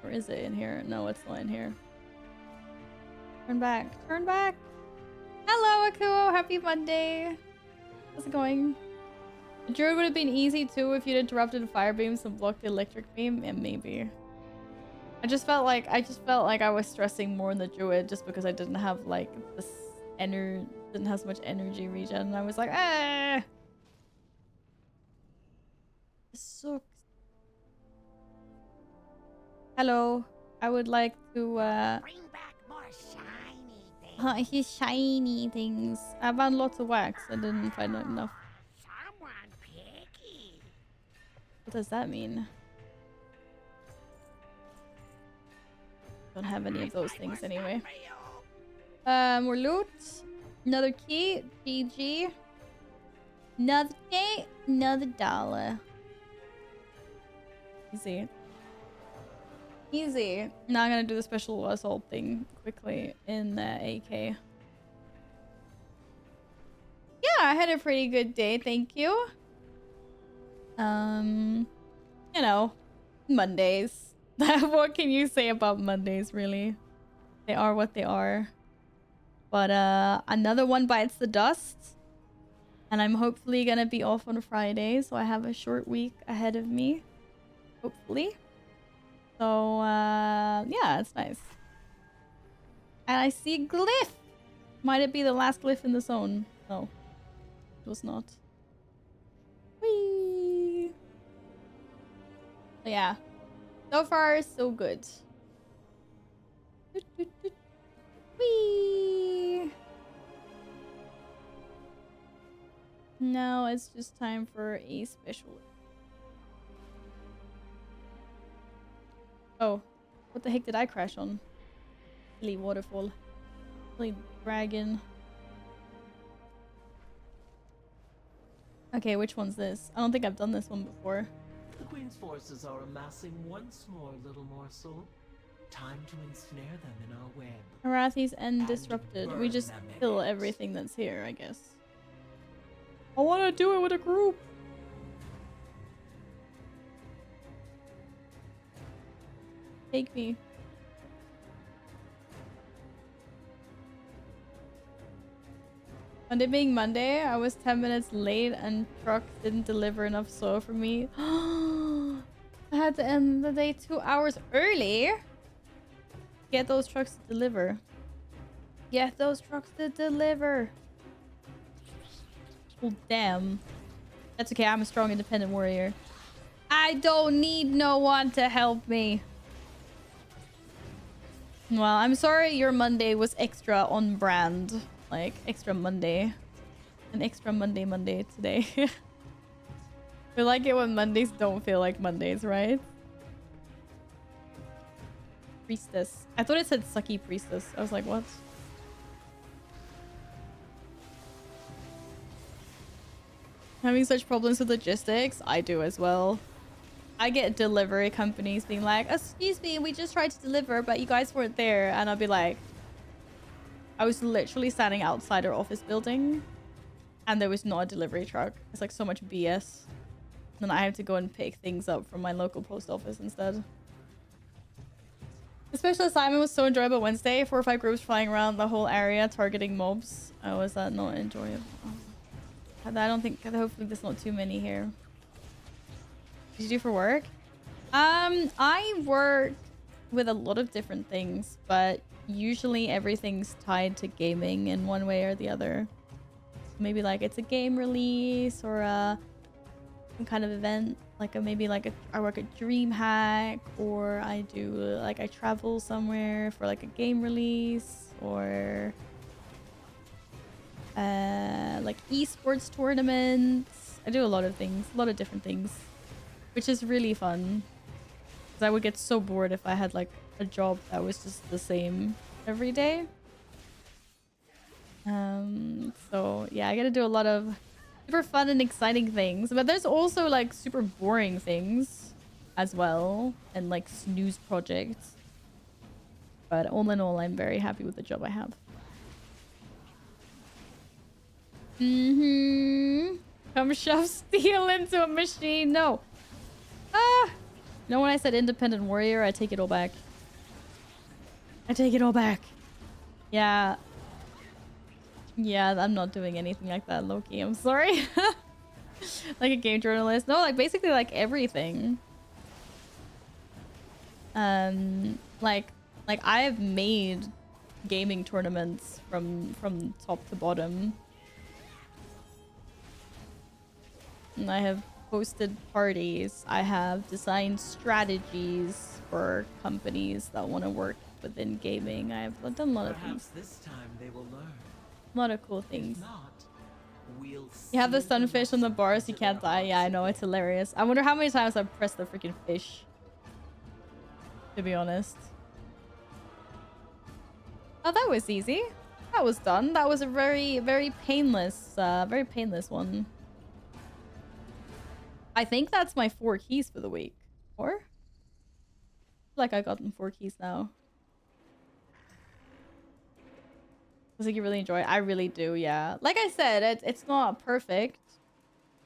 Or is it in here? No, it's not in here. Turn back. Turn back. Hello, Akuo. Happy Monday. How's it going? The druid would have been easy too if you'd interrupted the fire beams and blocked the electric beam. Yeah, maybe. I just felt like I was stressing more in the druid just because I didn't have like this didn't have so much energy regen. And I was like, ah, this sucks. Hello, I would like to Bring back more shiny things. Shiny things. I found lots of wax. I didn't find enough. Someone picky. What does that mean? Don't have any of those things anyway. More loot. Another key. GG. Another key. Another dollar. Easy. Easy. Now I'm gonna do the special assault thing quickly in AK. Yeah, I had a pretty good day, thank you. You know, Mondays. What can you say about Mondays, really? They are what they are. But another one bites the dust. And I'm hopefully gonna be off on Friday, so I have a short week ahead of me. Hopefully. So, yeah, it's nice. And I see a glyph! Might it be the last glyph in the zone? No. It was not. Whee! So, yeah. So far, so good. Whee! Now it's just time for a special. Oh, what the heck did I crash on? Silly waterfall. Silly dragon. Okay, which one's this? I don't think I've done this one before. The Queen's forces are amassing once more, little morsel. Time to ensnare them in our web. Arathi's end disrupted. We just kill everything that's here, I guess. I want to do it with a group. Take me. Monday being Monday, I was 10 minutes late and truck didn't deliver enough soil for me. I had to end the day 2 hours early. Get those trucks to deliver. Get those trucks to deliver. Well, damn. That's okay, I'm a strong, independent warrior. I don't need no one to help me. Well, I'm sorry your Monday was extra on brand. Like, extra Monday. An extra Monday today. We like it when Mondays don't feel like Mondays, right? Priestess. I thought it said sucky priestess. I was like, what? Having such problems with logistics? I do as well. I get delivery companies being like, excuse me, we just tried to deliver, but you guys weren't there. And I'll be like, I was literally standing outside our office building and there was not a delivery truck. It's like so much BS. Then I have to go and pick things up from my local post office instead. The special assignment was so enjoyable Wednesday. 4 or 5 groups flying around the whole area targeting mobs. Oh, was that not enjoyable? I don't think, hopefully there's not too many here. What did you do for work? I work with a lot of different things, but usually everything's tied to gaming in one way or the other. Maybe like it's a game release or some kind of event. like I work at DreamHack, or I do like I travel somewhere for like a game release, or like esports tournaments. I do a lot of things, a lot of different things, which is really fun. Because I would get so bored if I had like a job that was just the same every day. So yeah, I get to do a lot of super fun and exciting things, but there's also like super boring things as well, and like snooze projects. But all in all, I'm very happy with the job I have. Come shove steel into a machine. No. Ah. You know, when I said independent warrior, I take it all back. I take it all back. Yeah. Yeah, I'm not doing anything like that, Loki. I'm sorry. Like a game journalist. No, like basically like everything. Like I have made gaming tournaments from top to bottom. And I have hosted parties. I have designed strategies for companies that want to work within gaming. I've done a lot of things. This time they will learn. A lot of cool things. If not, we'll You have the seal sunfish on the lesson bars, you into can't their die. Yeah, I hearts know, it's again. hilarious. I wonder how many times I've pressed the freaking fish. To be honest. Oh, that was easy. That was done. That was a very, very painless one. I think that's my 4 keys for the week. Or? I feel like I got them 4 keys now. I think you really enjoy it. I really do, yeah. Like I said, it's not perfect.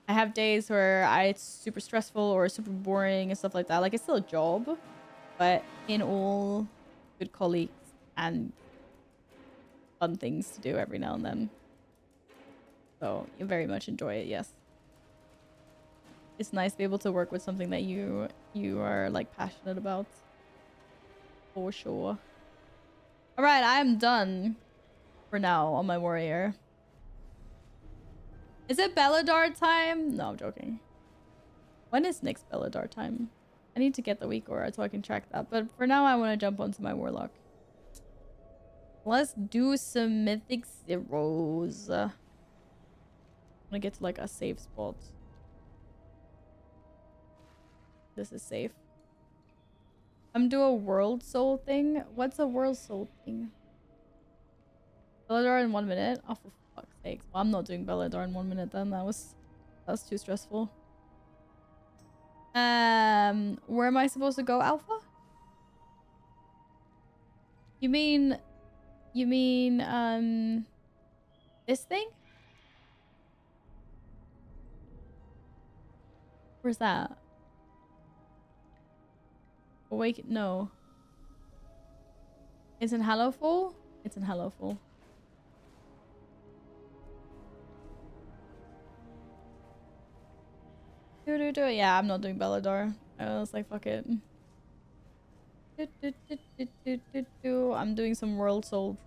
I have days where it's super stressful or super boring and stuff like that. Like, it's still a job. But in all, good colleagues and fun things to do every now and then. So, you very much enjoy it, yes. It's nice to be able to work with something that you are, like, passionate about. For sure. Alright, I'm done. For now on my warrior. Is it Belladar time? No, I'm joking. When is next Belladar time? I need to get the week aura so I can track that. But for now, I want to jump onto my warlock. Let's do some mythic zeros. I want to get to like a safe spot. This is safe. I'm doing a world soul thing. What's a world soul thing? Belladar in 1 minute? Oh, for fuck's sake. Well, I'm not doing Belladar in 1 minute then. That was too stressful. Where am I supposed to go, Alpha? You mean, this thing? Where's that? Awake? No. It's in Hallowfall? It's in Hallowfall. Do it. Yeah, I'm not doing Belladar. I was like, fuck it. I'm doing some world soul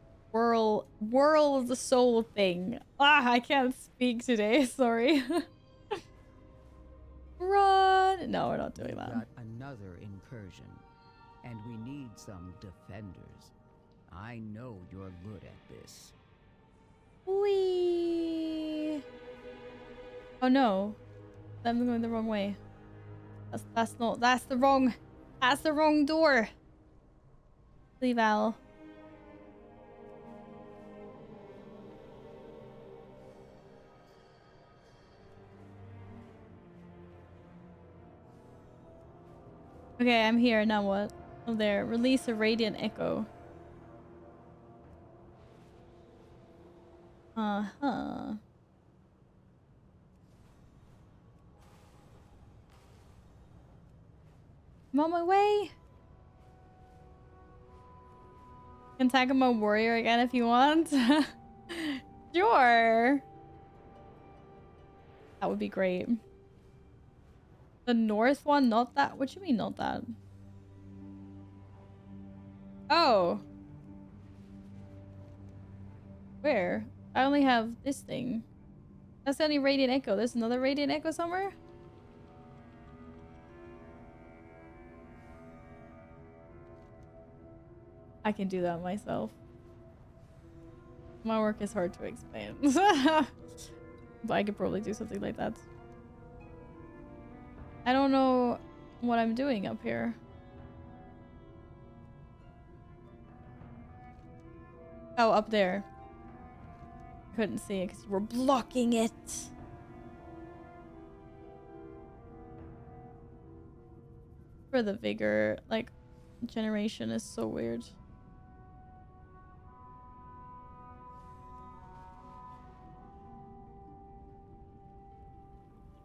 thing. Ah, I can't speak today. Sorry. Run. No, we're not doing We've that. got another incursion, and we need some defenders. I know you're good at this. Whee! Oh no. I'm going the wrong way. That's the wrong door. Leave Al. Okay, I'm here. Now what? Oh, there. Release a radiant echo. Uh-huh. I'm on my way. Can tag him a warrior again if you want. Sure. That would be great. The north one, not that. What do you mean, not that? Oh. Where? I only have this thing. That's the only radiant echo. There's another radiant echo somewhere? I can do that myself. My work is hard to explain. But I could probably do something like that. I don't know what I'm doing up here. Oh, up there. Couldn't see it because you were blocking it. For the vigor, like, generation is so weird.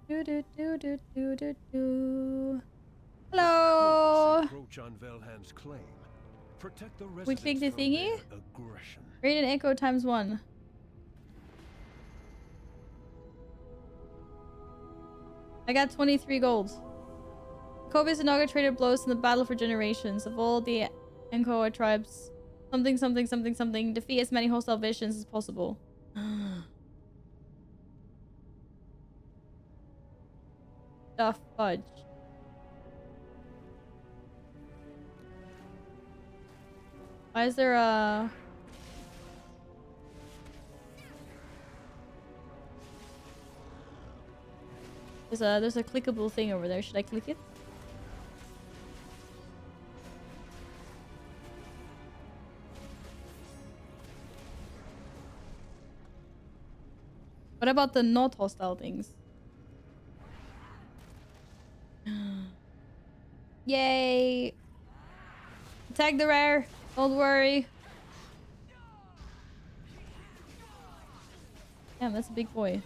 Do do do do do do do. Hello. Encroach on Velhand's claim. Protect the We clicked the residents from thingy. their aggression. Rate and echo times 1. I got 23 gold. Kobe's inaugurated blows in the battle for generations of all the Ankoa tribes. Something, something, something, something. Defeat as many hostile visions as possible. The fudge. Why is there a... There's a clickable thing over there. Should I click it? What about the not hostile things? Yay! Attack the rare. Don't worry. Damn, that's a big boy.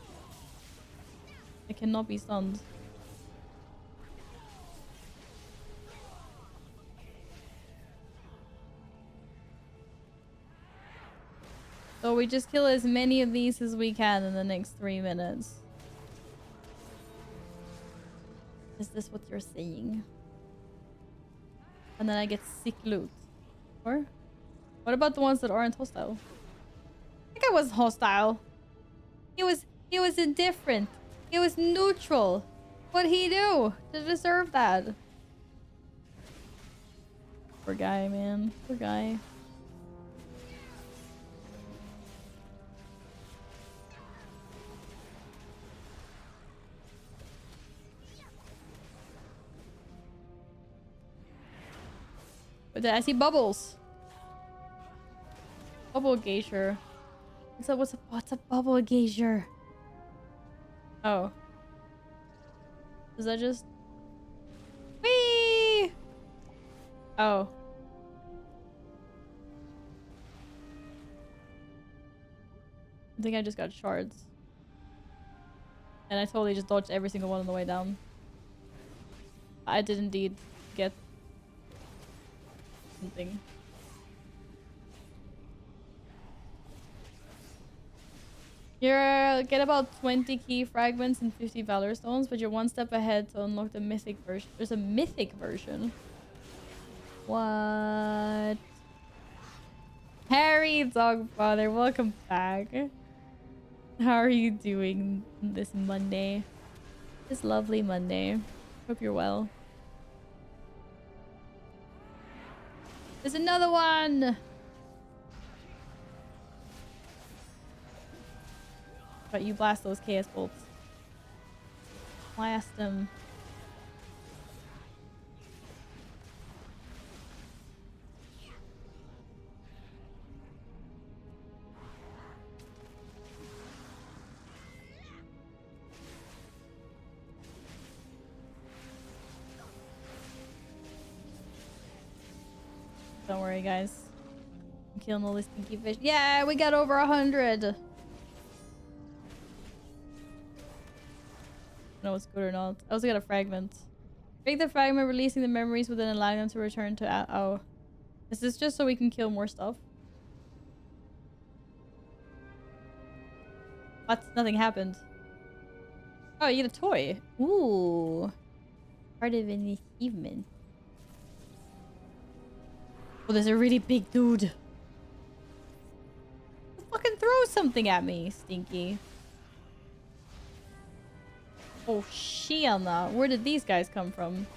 I cannot be stunned. So we just kill as many of these as we can in the next 3 minutes. Is this what you're saying? And then I get sick loot. Or? What about the ones that aren't hostile? I think I was hostile. He was indifferent. He was neutral. What'd he do to deserve that? Poor guy, man. Poor guy. But I see bubbles. Bubble geyser. What's a bubble geyser? Oh. Is that just... Whee! Oh. I think I just got shards. And I totally just dodged every single one on the way down. I did indeed get something. You get about 20 key fragments and 50 valor stones, but you're one step ahead to unlock the mythic version. There's a mythic version. What? Harry Dogfather, welcome back. How are you doing this Monday? This lovely Monday. Hope you're well. There's another one! But you blast those chaos bolts. Blast them. Don't worry, guys. I'm killing all these stinky fish. Yeah, we got over 100. Know it's good or not. I also got a fragment. Break the fragment, releasing the memories within, allowing them to return to... oh. Is this just so we can kill more stuff? What? Nothing happened. Oh, you get a toy. Ooh. Part of an achievement. Oh, there's a really big dude. Fucking throw something at me, Stinky. Oh, Shiana. Where did these guys come from?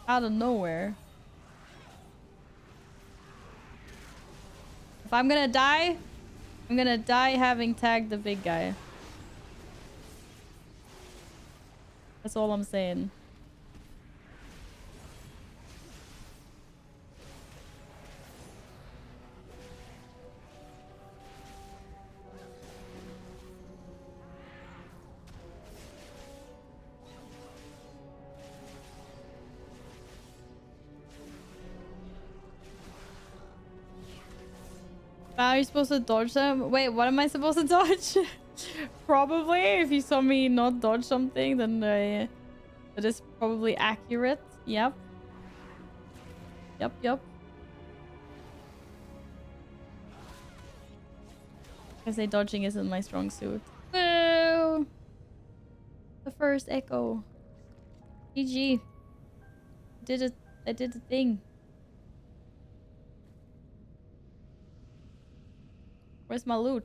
Out of nowhere. I'm gonna die, I'm gonna die having tagged the big guy. That's all I'm saying. Are you supposed to dodge them? Wait, what am I supposed to dodge? Probably. If you saw me not dodge something, then that is probably accurate. Yep. Yep, yep. I say dodging isn't my strong suit. Woo! The first echo. GG. Did it. I did the thing. Where's my loot?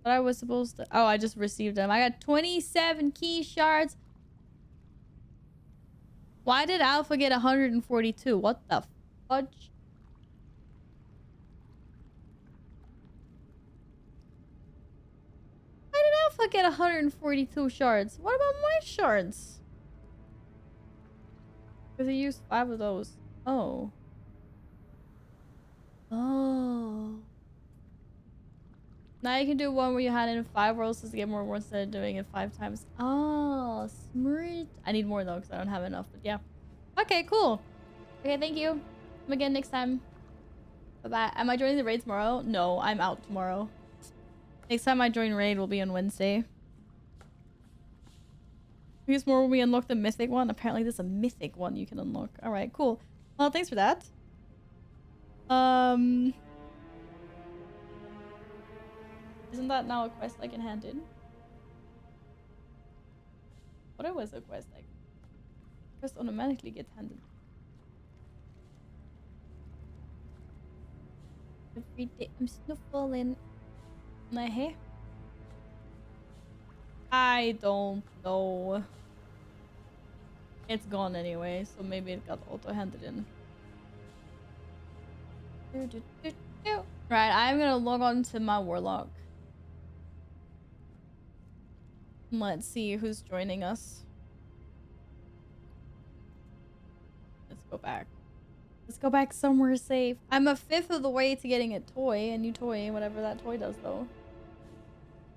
What I was supposed to... Oh, I just received them. I got 27 key shards. Why did Alpha get 142? What the fudge? Why did Alpha get 142 shards? What about my shards? Because he used 5 of those. Oh. Oh. Now you can do one where you hand in 5 rolls to get more rewards instead of doing it 5 times. Oh, smart. I need more though because I don't have enough. But yeah. Okay, cool. Okay, thank you. Come again next time. Bye-bye. Am I joining the raid tomorrow? No, I'm out tomorrow. Next time I join raid will be on Wednesday. Use more when we unlock the mythic one. Apparently there's a mythic one you can unlock. Alright, cool. Well, thanks for that. Isn't that now a quest I can hand in? What it was a quest like? Quest automatically get handed. Every day I'm snuffling my hair. I don't know. It's gone anyway, so maybe it got auto handed in. Right, I'm gonna log on to my warlock. Let's see who's joining us. Let's go back. Let's go back somewhere safe. I'm a 5th of the way to getting a toy, a new toy, whatever that toy does though.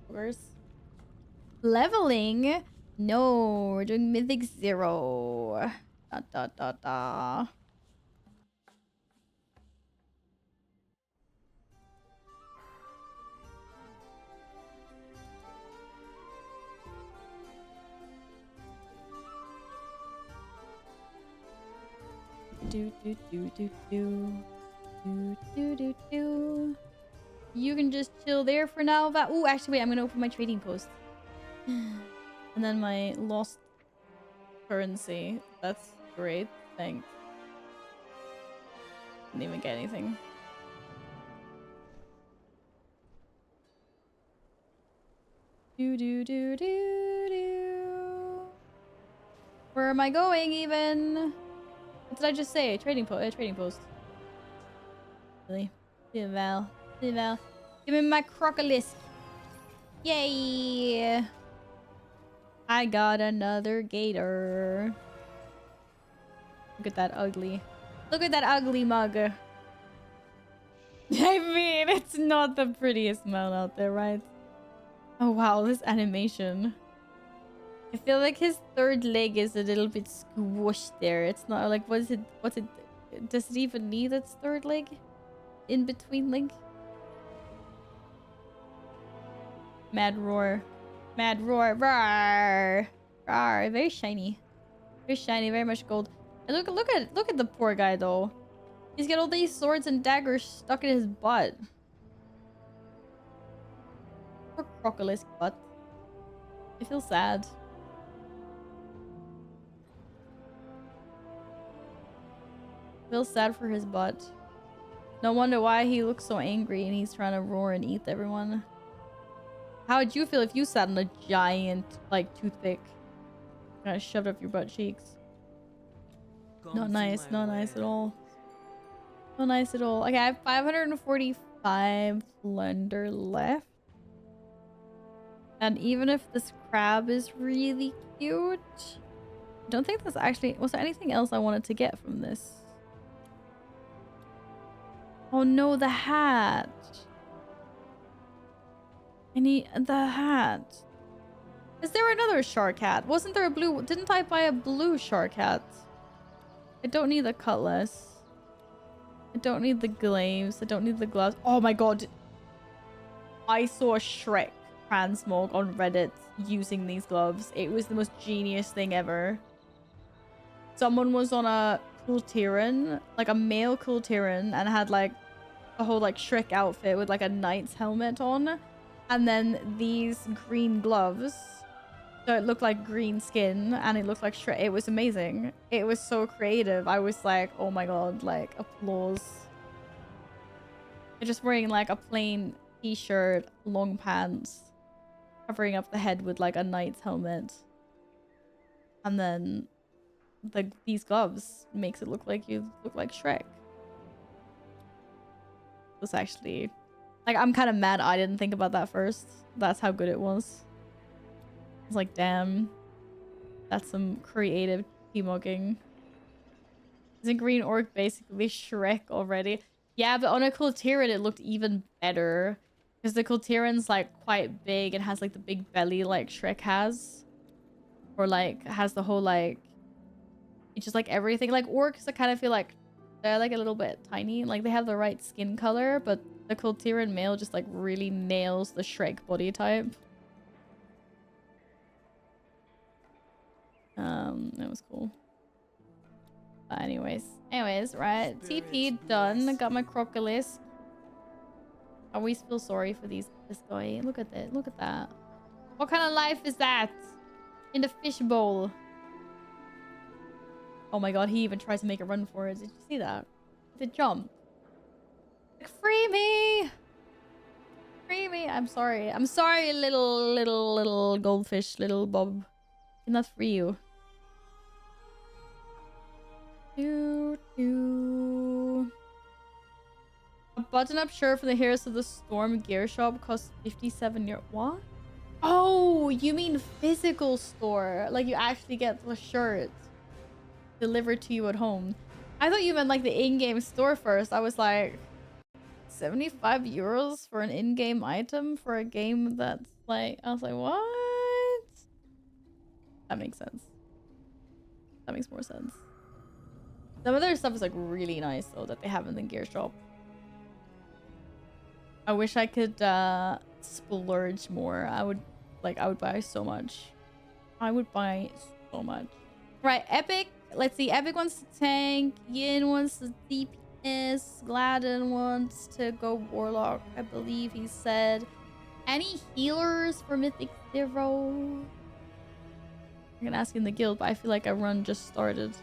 Boogers. Leveling? No, we're doing Mythic 0. Da da da da. Do do do do do do do do do. You can just chill there for now. Ooh, actually, wait. I'm gonna open my trading post, and then my lost currency. That's great. Thanks. Didn't even get anything. Do do do do do. Where am I going even? What did I just say? Trading post. Really? Val. Give me my crocolisk. Yay! I got another gator. Look at that ugly. Look at that ugly mug. I mean, it's not the prettiest mount out there, right? Oh wow, this animation. I feel like his 3rd leg is a little bit squished there. It's not like, does it even need its 3rd leg? In between leg? Mad roar. Mad roar. Roar. Roar. Very shiny. Very shiny, very much gold. And look at the poor guy though. He's got all these swords and daggers stuck in his butt. Poor crocolisk butt. I feel sad. Feel sad for his butt. No wonder why he looks so angry and he's trying to roar and eat everyone. How would you feel if you sat on a giant, like, toothpick? Kind of shoved up your butt cheeks. Not nice. Not nice at all. So nice at all. Okay, I have 545 Splendor left. And even if this crab is really cute, I don't think that's actually... Was there anything else I wanted to get from this? Oh no, the hat. I need the hat. Is there another shark hat? Wasn't there a blue... Didn't I buy a blue shark hat? I don't need the cutlass. I don't need the glaives. I don't need the gloves. Oh my god. I saw Shrek transmog on Reddit using these gloves. It was the most genius thing ever. Someone was on a Kultiran, like a male Kultiran, and had like a whole like Shrek outfit with like a knight's helmet on. And then these green gloves. So it looked like green skin and it looked like Shrek. It was amazing. It was so creative. I was like, oh my god, like applause. They're just wearing like a plain t-shirt, long pants, covering up the head with like a knight's helmet. And then these gloves makes it look like you look like Shrek. It was actually... Like, I'm kind of mad I didn't think about that first. That's how good it was. I was like, damn. That's some creative demogging. Isn't Green Orc basically Shrek already? Yeah, but on a Kultiran it looked even better. Because the Kultiran's like quite big and has like the big belly like Shrek has. Or like has the whole like... It's just like everything. Like orcs, I kind of feel like they're like a little bit tiny. Like they have the right skin color, but the Kultiran male just like really nails the Shrek body type. That was cool. But anyways, right. TP done. Got my Crocolisk. I always feel sorry for this guy. Look at that. Look at that. What kind of life is that? In the fishbowl. Oh my god, he even tries to make a run for it. Did you see that? The jump. Like, free me! Free me! I'm sorry. I'm sorry, little goldfish, little Bob. I cannot free you. A button-up shirt for the Heroes of the Storm gear shop costs 57 €. What? Oh, you mean physical store? Like you actually get the shirt delivered to you at home. I thought you meant like the in-game store first. I was like, 75 euros for an in-game item for a game that's like... I was like, what? That makes sense. That makes more sense. Some of their stuff is like really nice though that they have in the gear shop. I wish I could splurge more. I would buy so much. I would buy so much. Right, Epic. Let's see. Epic wants to tank. Yin wants to DPS. Gladden wants to go Warlock, I believe he said. Any healers for Mythic 0? I'm gonna ask in the guild, but I feel like a run just started.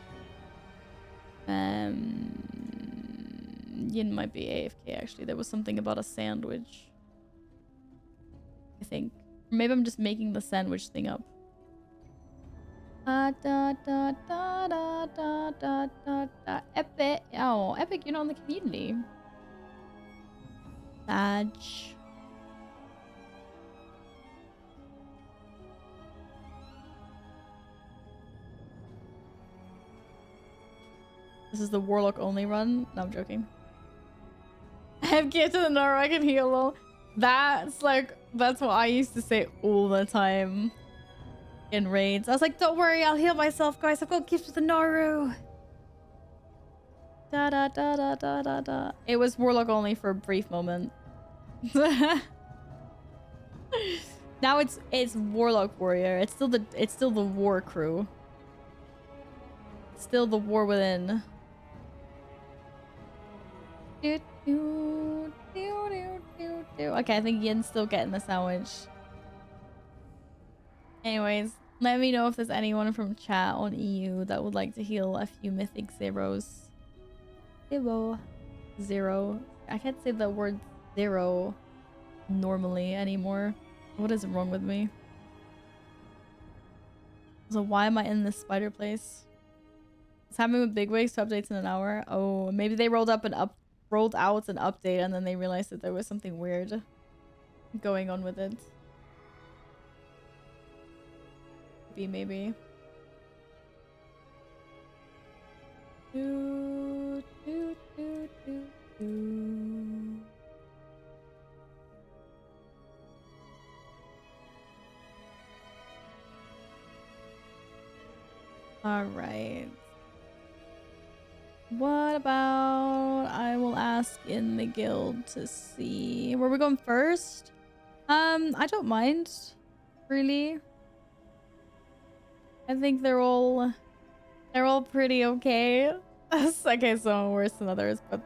Yin might be AFK actually. There was something about a sandwich. I think. Or maybe I'm just making the sandwich thing up. Epic. Oh, Epic, you're not in the community. Badge. This is the Warlock only run. No, I'm joking. I have get to the Naro, I can heal though. That's like, that's what I used to say all the time in raids. I was like, don't worry, I'll heal myself, guys. I've got gifts with the Naru. Da da da da da da da. It was Warlock only for a brief moment. Now it's Warlock Warrior. It's still the war crew. It's still the war within. Okay, I think Yin's still getting the sandwich. Anyways, let me know if there's anyone from chat on EU that would like to heal a few mythic zeros. Zero. I can't say the word zero normally anymore. What is wrong with me? So why am I in this spider place? It's happening with bigwigs to updates in an hour. Oh, maybe they rolled out an update and then they realized that there was something weird going on with it. Maybe. Do, do, do, do, do. All right. What about I will ask in the guild to see where we're going first. I don't mind, really. I think they're all pretty okay. Okay, some worse than others, but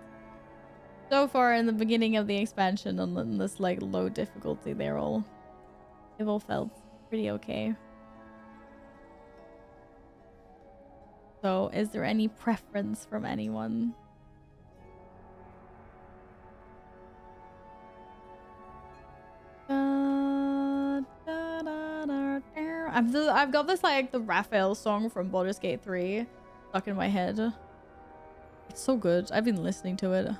so far in the beginning of the expansion on this like low difficulty, they've all felt pretty okay. So, is there any preference from anyone? I've got this like the Raphael song from Baldur's Gate 3 stuck in my head. It's so good. I've been listening to it.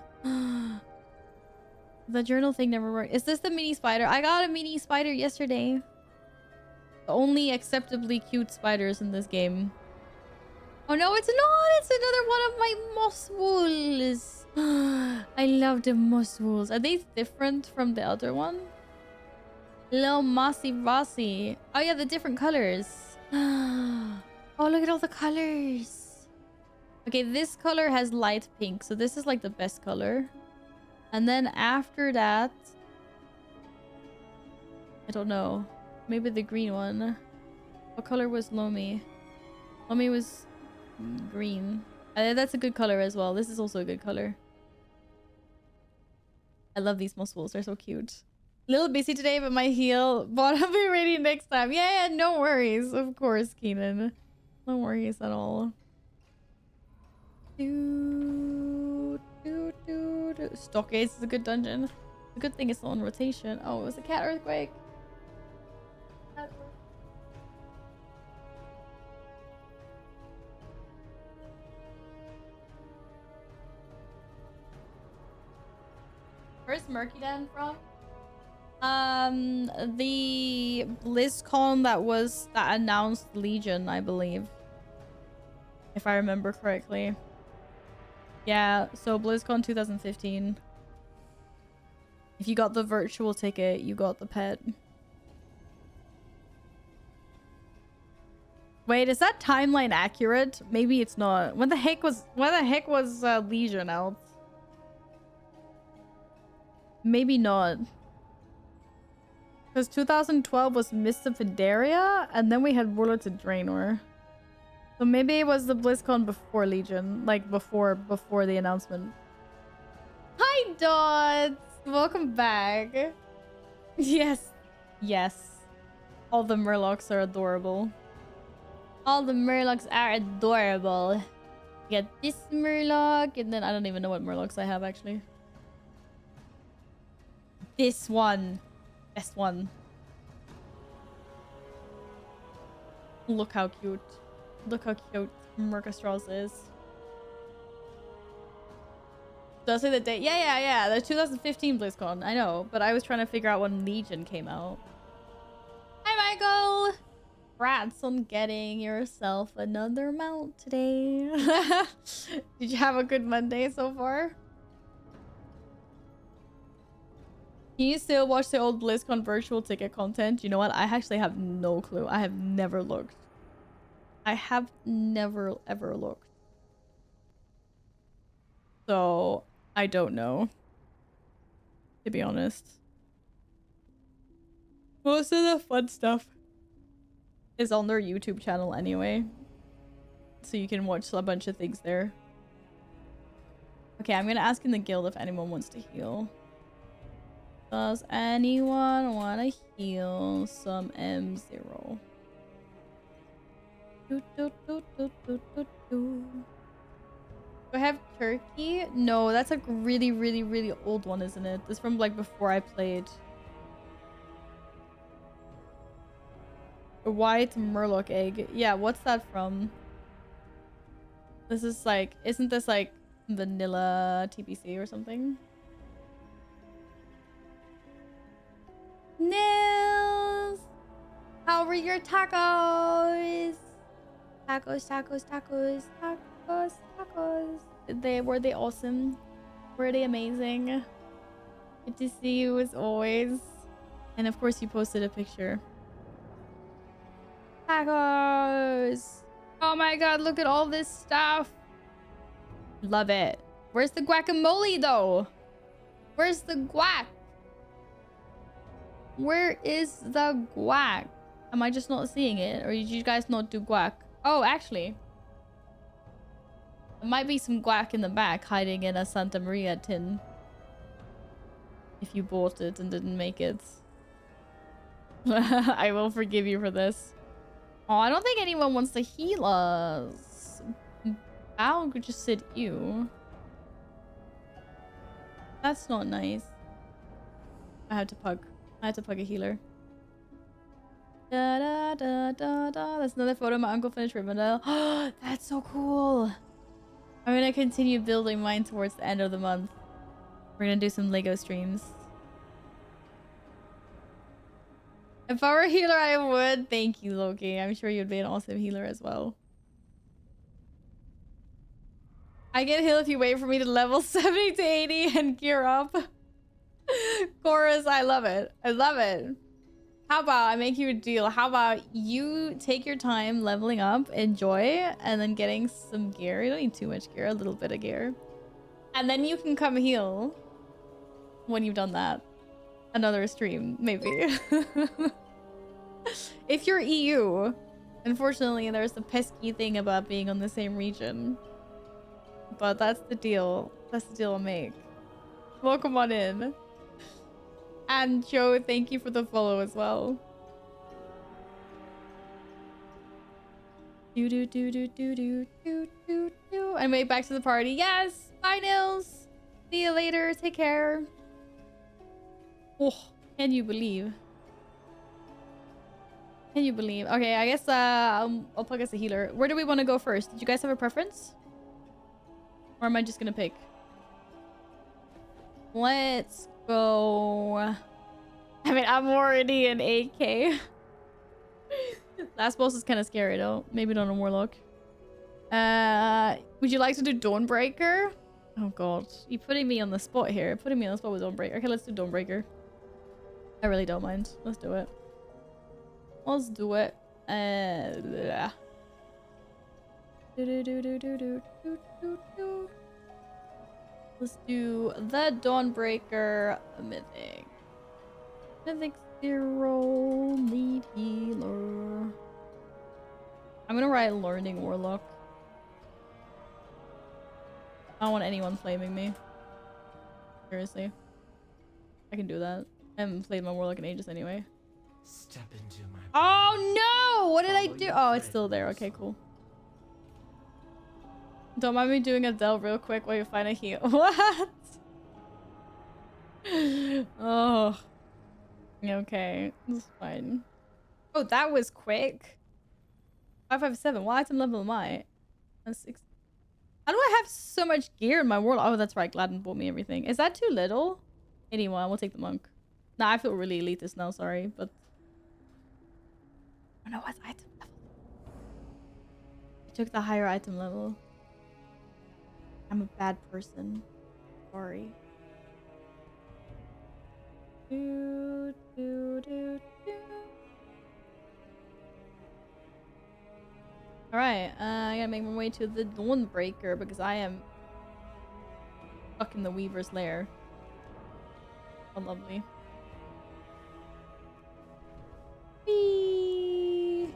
The journal thing never worked. Is this the mini spider? I got a mini spider yesterday. The only acceptably cute spiders in this game. Oh no, it's not! It's another one of my moss wools. I love the moss wools. Are they different from the other one? Little mossy rossy. Oh yeah, the different colors. Oh, look at all the colors. Okay, this color has light pink, so this is like the best color. And then after that, I don't know. Maybe the green one. What color was Lomi? Lomi was green. That's a good color as well. This is also a good color. I love these moss wools. They're so cute. A little busy today, but my heel. But I'll be ready next time. Yeah, no worries. Of course, Keenan. No worries at all. Stockades is a good dungeon. The good thing it's still on rotation. Oh, it was a cat earthquake. Where's Murky Den from? The BlizzCon that announced Legion, I believe. If I remember correctly. Yeah, so BlizzCon 2015. If you got the virtual ticket, you got the pet. Wait, is that timeline accurate? Maybe it's not. When the heck was Legion out? Maybe not. Because 2012 was Mists of Pandaria, and then we had Warlords of Draenor. So maybe it was the BlizzCon before Legion, like before the announcement. Hi, Dots! Welcome back. Yes. Yes. All the Murlocs are adorable. All the Murlocs are adorable. You get this Murloc, and then I don't even know what Murlocs I have, actually. This one. Best one. Look how cute. Look how cute Murkastros is. Does it say the date? Yeah. The 2015 BlizzCon. I know, but I was trying to figure out when Legion came out. Hi, Michael! Congrats on getting yourself another mount today. Did you have a good Monday so far? Can you still watch the old BlizzCon virtual ticket content? You know what? I actually have no clue. I have never looked. I have never ever looked. So, I don't know. To be honest. Most of the fun stuff is on their YouTube channel anyway. So you can watch a bunch of things there. Okay, I'm gonna ask in the guild if anyone wants to heal. Does anyone want to heal some M0? Do I have turkey? No, that's a really old one, isn't it? This is from like before I played. A white Murloc egg. Yeah, what's that from? This is like, isn't this like vanilla TBC or something? Nils! How were your tacos? Tacos, tacos, tacos, tacos, tacos. Were they awesome? Were they amazing? Good to see you as always. And of course you posted a picture. Tacos! Oh my god, look at all this stuff. Love it. Where's the guacamole though? Where's the guac? Where is the guac? Am I just not seeing it? Or did you guys not do guac? Oh, actually. There might be some guac in the back hiding in a Santa Maria tin. If you bought it and didn't make it. I will forgive you for this. Oh, I don't think anyone wants to heal us. Bao could just sit you. That's not nice. I had to pug. I had to pug a healer. Da da da da da. That's another photo of my uncle finished Rivendell. Oh, that's so cool. I'm gonna continue building mine towards the end of the month. We're gonna do some Lego streams. If I were a healer, I would. Thank you, Loki. I'm sure you'd be an awesome healer as well. I get heal if you wait for me to level 70 to 80 and gear up. Chorus, I love it. I love it. How about I make you a deal? How about you take your time leveling up, enjoy, and then getting some gear. You don't need too much gear, a little bit of gear. And then you can come heal when you've done that. Another stream, maybe. If you're EU, unfortunately, there's the pesky thing about being on the same region. But that's the deal. That's the deal I'll make. Welcome on in. And Joe, thank you for the follow as well. Do do do do do do do do do. I made back to the party. Yes. Bye, Nils. See you later. Take care. Oh, can you believe? Can you believe? Okay, I guess I'll plug us a healer. Where do we want to go first? Did you guys have a preference? Or am I just gonna pick? Let's go. I mean, I'm already an 8k. Last boss is kind of scary though. Maybe not a warlock. Would you like to do Dawnbreaker? Oh god, you're putting me on the spot here. Putting me on the spot with Dawnbreaker. Okay, let's do Dawnbreaker. I really don't mind. Let's do it. Let's do it. Yeah. Let's do the Dawnbreaker Mythic. Mythic 0 lead healer. I'm gonna write Learning Warlock. I don't want anyone flaming me. Seriously. I can do that. I haven't played my Warlock in ages anyway. Step into my... Oh no! What did I do? Oh, it's still there. Okay, cool. Don't mind me doing a delve real quick while you find a heal. What? Oh. Okay. That's fine. Oh, that was quick. 557. What item level am I? That's 6. How do I have so much gear in my world? Oh, that's right. Gladden bought me everything. Is that too little? 81. We'll take the monk. Nah, I feel really elitist now. Sorry, but... Oh no, what's item level? I took the higher item level. I'm a bad person. Sorry. Do, do, do, do. Alright, I gotta make my way to the Dawnbreaker because I am stuck in the Weaver's Lair. Oh, lovely. Whee!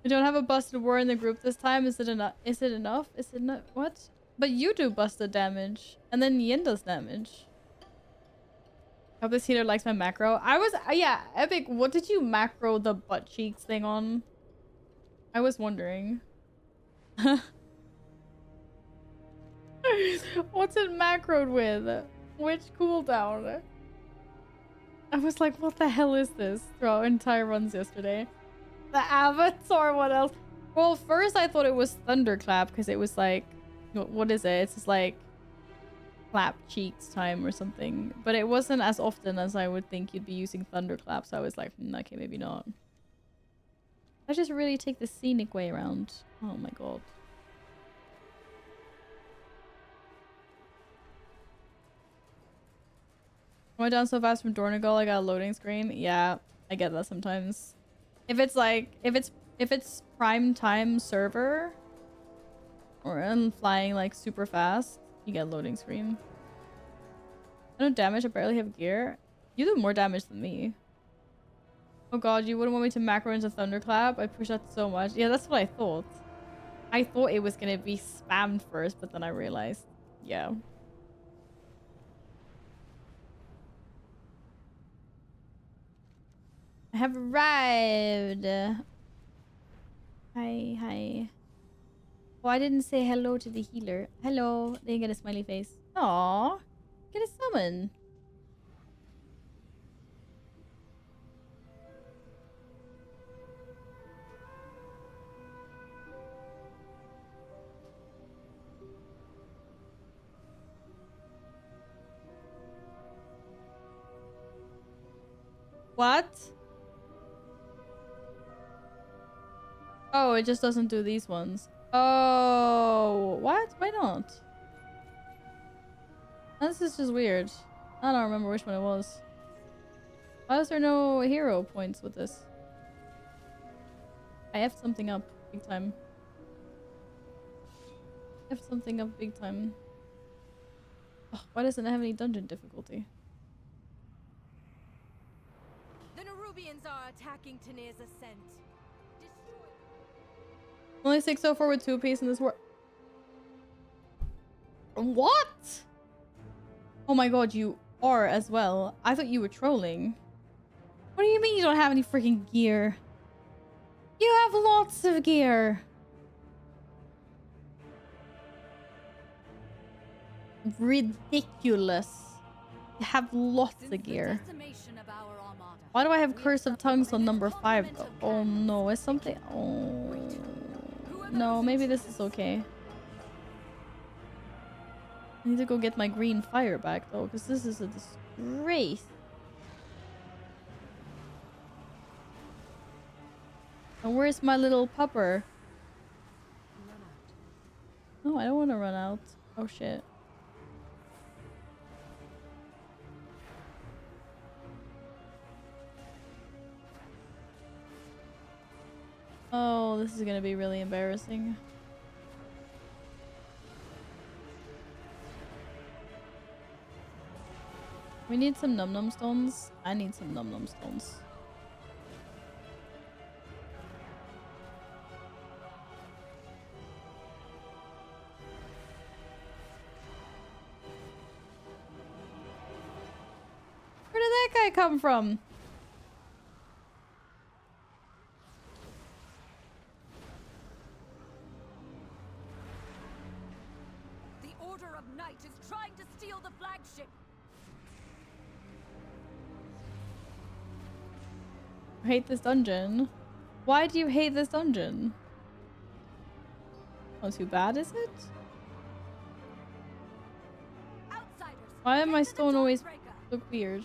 We don't have a busted war in the group this time. Is it enough? Is it enough? Is it not? What? But you do busted damage. And then Yin does damage. I hope this healer likes my macro. I was... yeah, Epic, what did you macro the butt cheeks thing on? I was wondering. What's it macroed with? Which cooldown? I was like, what the hell is this? Throughout entire runs yesterday. The Avatar, what else? Well, first I thought it was Thunderclap because it was like, what is it? It's just like clap cheeks time or something. But it wasn't as often as I would think you'd be using Thunderclap. So I was like, okay, maybe not. I just really take the scenic way around. Oh my god. I went down so fast from Dornagal, I got a loading screen. Yeah, I get that sometimes. If it's like, if it's prime time server or I'm flying like super fast, you get a loading screen. I don't damage, I barely have gear. You do more damage than me. Oh god, you wouldn't want me to macro into Thunderclap? I push that so much. Yeah, that's what I thought. I thought it was gonna be spammed first, but then I realized, yeah. I have arrived. Hi. Oh, I didn't say hello to the healer. Hello. They get a smiley face. Aww. Get a summon. What? Oh, it just doesn't do these ones. Oh, what? Why not? This is just weird. I don't remember which one it was. Why is there no hero points with this? I effed something up big time. Effed something up big time. Ugh, why doesn't it have any dungeon difficulty? The Nerubians are attacking Tanir's ascent. Destroy. Only 604 with 2 piece in this world. What? Oh my god, you are as well. I thought you were trolling. What do you mean you don't have any freaking gear? You have lots of gear. Ridiculous. You have lots of gear. Why do I have Curse of Tongues on number 5 though? Oh no, it's something. Oh no, maybe this is okay. I need to go get my green fire back though, because this is a disgrace. And where's my little pupper? No, I don't want to run out. Oh shit. Oh, this is gonna be really embarrassing. We need some num num stones. I need some num num stones. Where did that guy come from? The Order of Night is trying to steal the flagship. I hate this dungeon. Why do you hate this dungeon? Not too bad, is it? Outsiders, Why am my get to the stone always Dawnbreaker. look weird?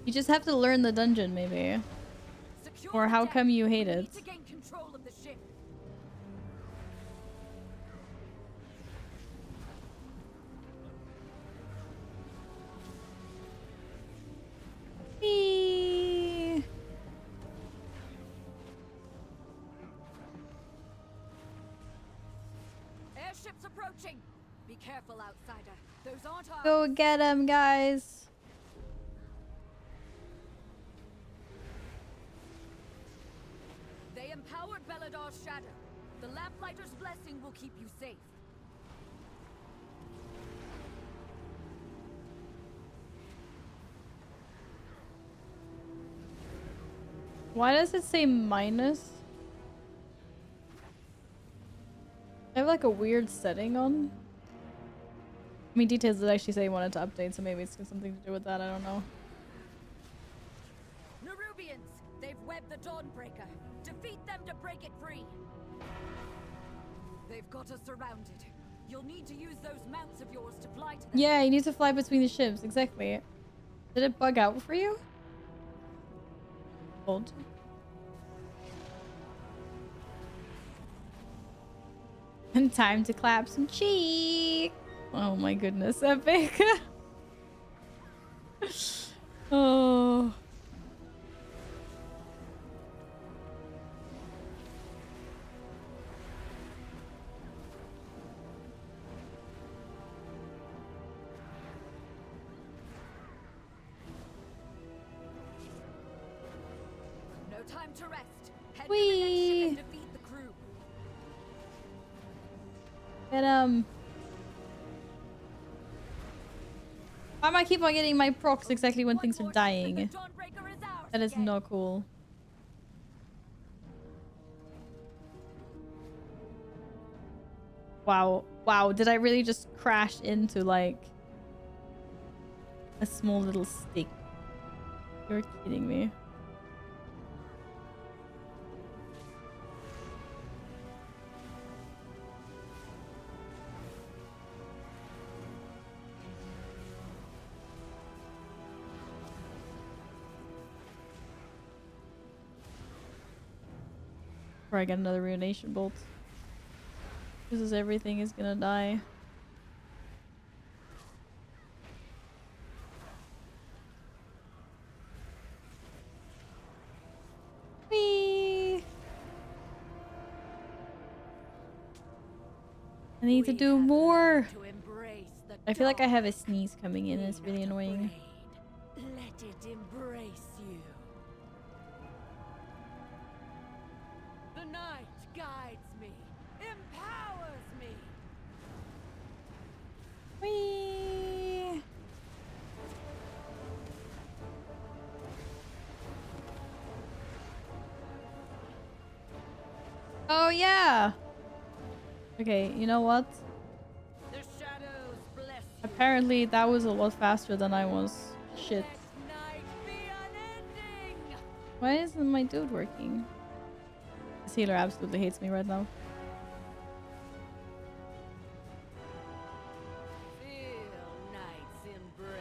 You just have to learn the dungeon, maybe. Secure Or the how deck. come you We hate need it? to gain control of the ship. Eee. Airships approaching. Be careful, outsider. Those aren't ours. Go get him, guys. They empowered Beladar's shadow. The Lamplighter's blessing will keep you safe. Why does it say minus? I have like a weird setting on. I mean, Details did actually say he wanted to update, so maybe it's got something to do with that. I don't know. Nerubians! They've webbed the Dawnbreaker. Defeat them to break it free. They've got us surrounded. You'll need to use those mounts of yours to fly to them. Yeah, you need to fly between the ships. Exactly. Did it bug out for you? Hold. And time to clap some cheek. Oh my goodness, epic. Oh. No time to rest. Head to the next ship Whee! and defeat the crew. Get Why am I keep on getting my procs exactly when things are dying? That is not cool. Wow. Wow, did I really just crash into like a small little stick? You're kidding me. Before I get another ruination bolt. This is everything is gonna die. Whee! I need to do more. I feel like I have a sneeze coming in. It's really annoying. Let it embrace you. The night guides me, empowers me. Whee! Oh yeah. Okay, you know what? The shadows bless you. Apparently that was a lot faster than I was. Shit. Let night be unending. Why isn't my dude working? This healer absolutely hates me right now. Feel night's embrace.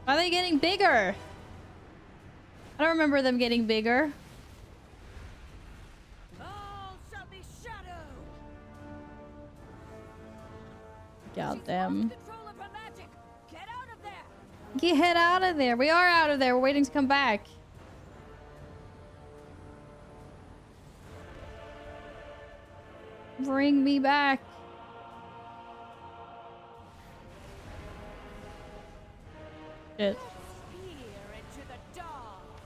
Are they getting bigger? I don't remember them getting bigger. All shall be shadowed. God She's damn. lost control of her magic. Get out of there. Get out of there. We are out of there. We're waiting to come back. Bring me back. Shit. Spear into the dark.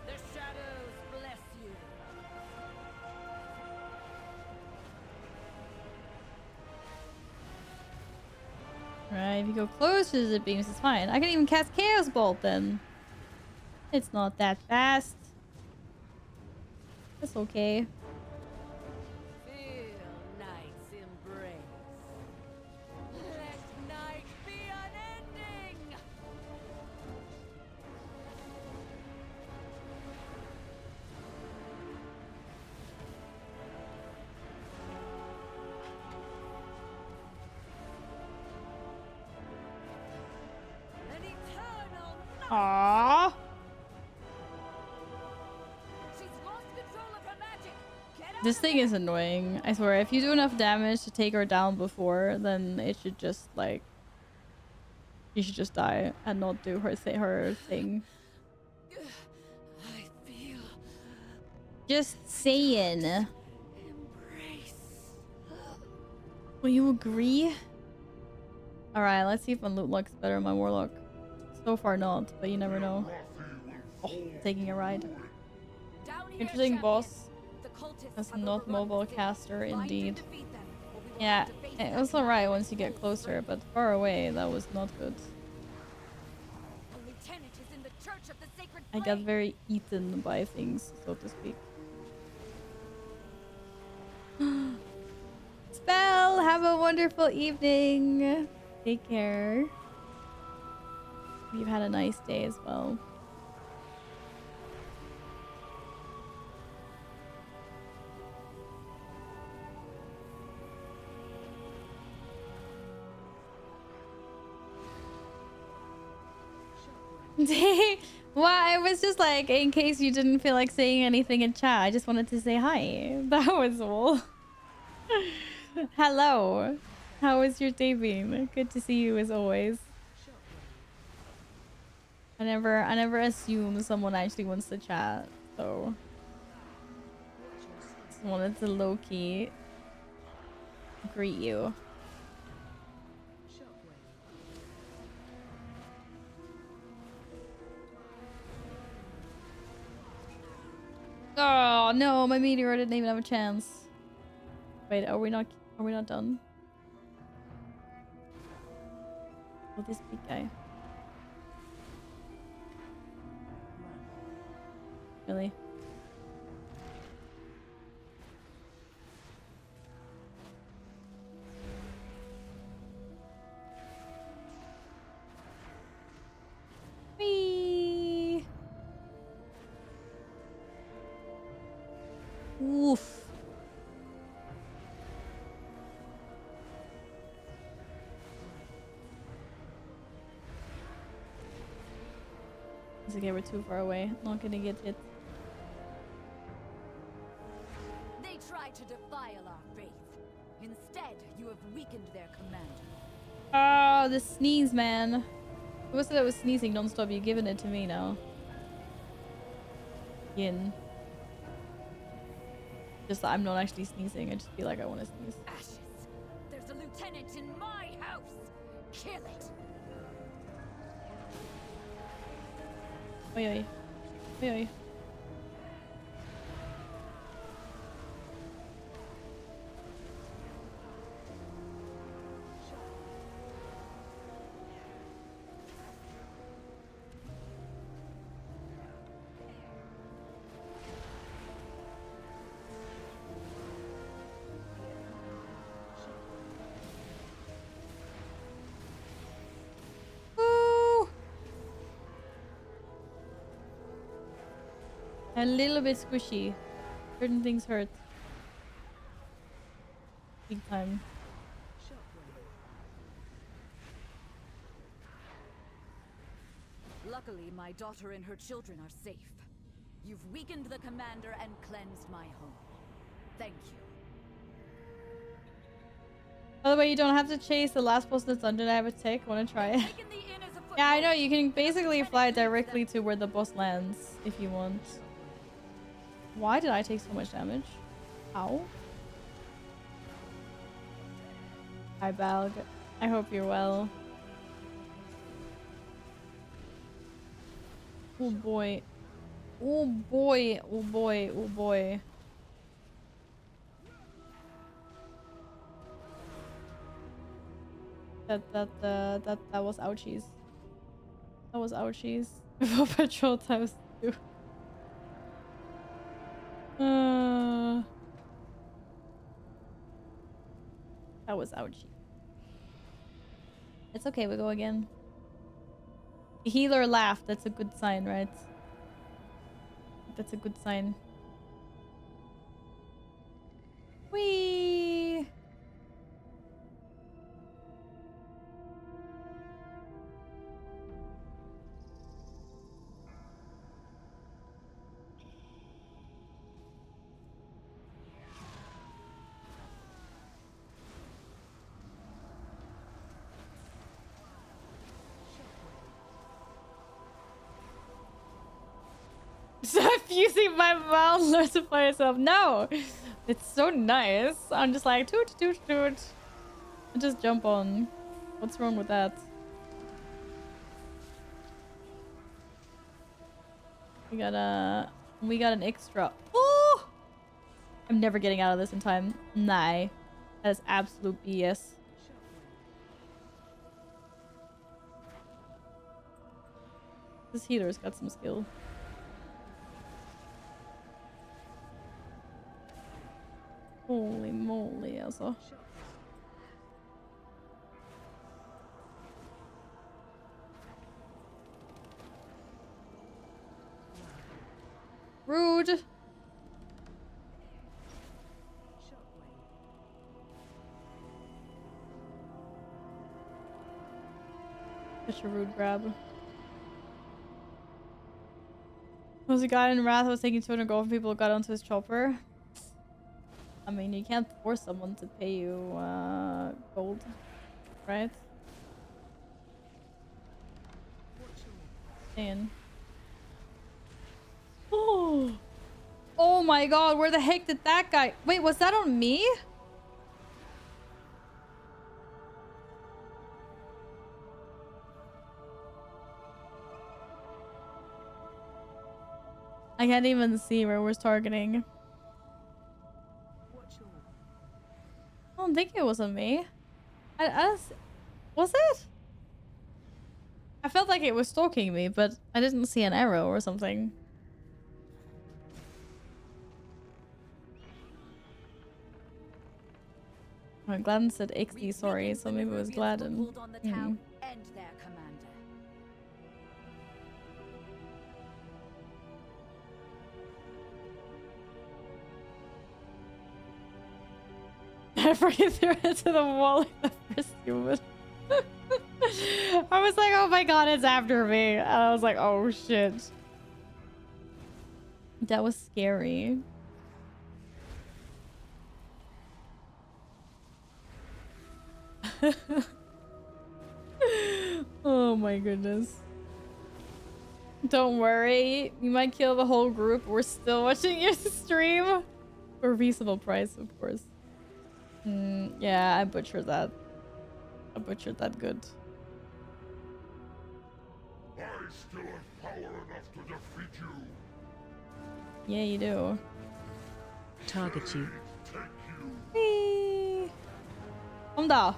The shadows bless you. Alright, if you go close to the beams, it's fine. I can even cast Chaos Bolt then. It's not that fast. That's okay. Feel night's embrace. Let night be unending. An eternal night. Aww. She's lost control of her magic. Get out This of thing is annoying. I swear, if you do enough damage to take her down before, then it should just like... You should just die and not do her thing. I feel Just saying. embrace. Will you agree? Alright, let's see if my loot luck's better than my warlock. So far not, but you never know. Oh, taking a ride. Down here, Interesting champion. boss. The cultists That's have not overrun mobile the city. caster Find and indeed. defeat them, or we will Yeah, have to face it them was alright once you get closer, but far away, that was not good. A lieutenant is in the church of the sacred I got flame. very eaten by things, so to speak. Have a wonderful evening. Take care. You've had a nice day as well. Well, I was just like, in case you didn't feel like saying anything in chat, I just wanted to say hi. That was all. Hello. How was your day been? Good to see you as always. I never assume someone actually wants to chat, so just wanted to low-key greet you. Oh no, my meteor didn't even have a chance. Wait, are we not done? Oh, this big guy. Really? Whee! Oof. It's okay, we're too far away. Not gonna get hit. They try to defile our faith. Instead, you have weakened their commander. Oh, the sneeze, man. Who said I was sneezing non-stop? You're giving it to me now. Yin. Just that I'm not actually sneezing. I just feel like I want to sneeze. Ashes. There's a lieutenant in my house. Kill it. Oi, oi. Oi, oi. A little bit squishy. Certain things hurt. Big time. Luckily, my daughter and her children are safe. You've weakened the commander and cleansed my home. Thank you. By the way, you don't have to chase the last boss that's under. I have a tick. Want to try it? Taken the inn as a Yeah, I know. foothold. You can basically fly directly to where the boss lands if you want. Why did I take so much damage? Ow. Hi, Balg. I hope you're well. Oh boy. Oh boy. Oh boy. Oh boy. That was ouchies. That was ouchies. For patrol times 2. That was ouchie. It's okay, we go again. The healer laughed. That's a good sign, right? That's a good sign. Whee! Stop using my mouth to notify yourself. No! It's so nice. I'm just like, toot, toot, toot. And just jump on. What's wrong with that? We got an extra. Oh! I'm never getting out of this in time. Nah. That is absolute BS. This healer's got some skill. Holy moly, alltså. Rude. Such a rude grab. Was a guy in Wrath who was taking 200 gold from people who got onto his chopper? I mean, you can't force someone to pay you gold, right? In. Oh. Oh my god, where the heck did that guy... Wait, was that on me? I can't even see where we're targeting. I don't think it was on me. Was it? I felt like it was stalking me, but I didn't see an arrow or something. Oh, Gladden said XD sorry, so maybe it was Gladden. And their commander. I freaking threw it to the wall like the first human. I was like, oh my god, it's after me. And I was like, oh shit. That was scary. Oh my goodness. Don't worry. You might kill the whole group. We're still watching your stream. For a reasonable price, of course. Yeah, I butchered that. I butchered that good. I still have power enough to defeat you. Yeah, you do. Target you. Whee! Kom da.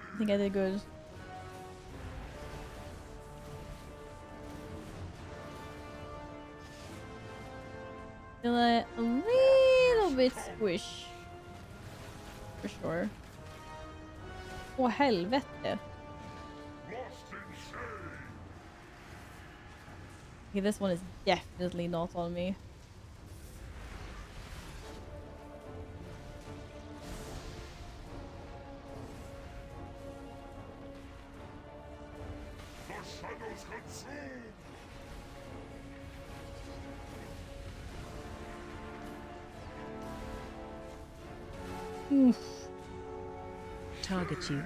I think I did good. Feel it a little bit squish. For sure. Åh helvete. Okay, this one is definitely not on me. Oof. Target you.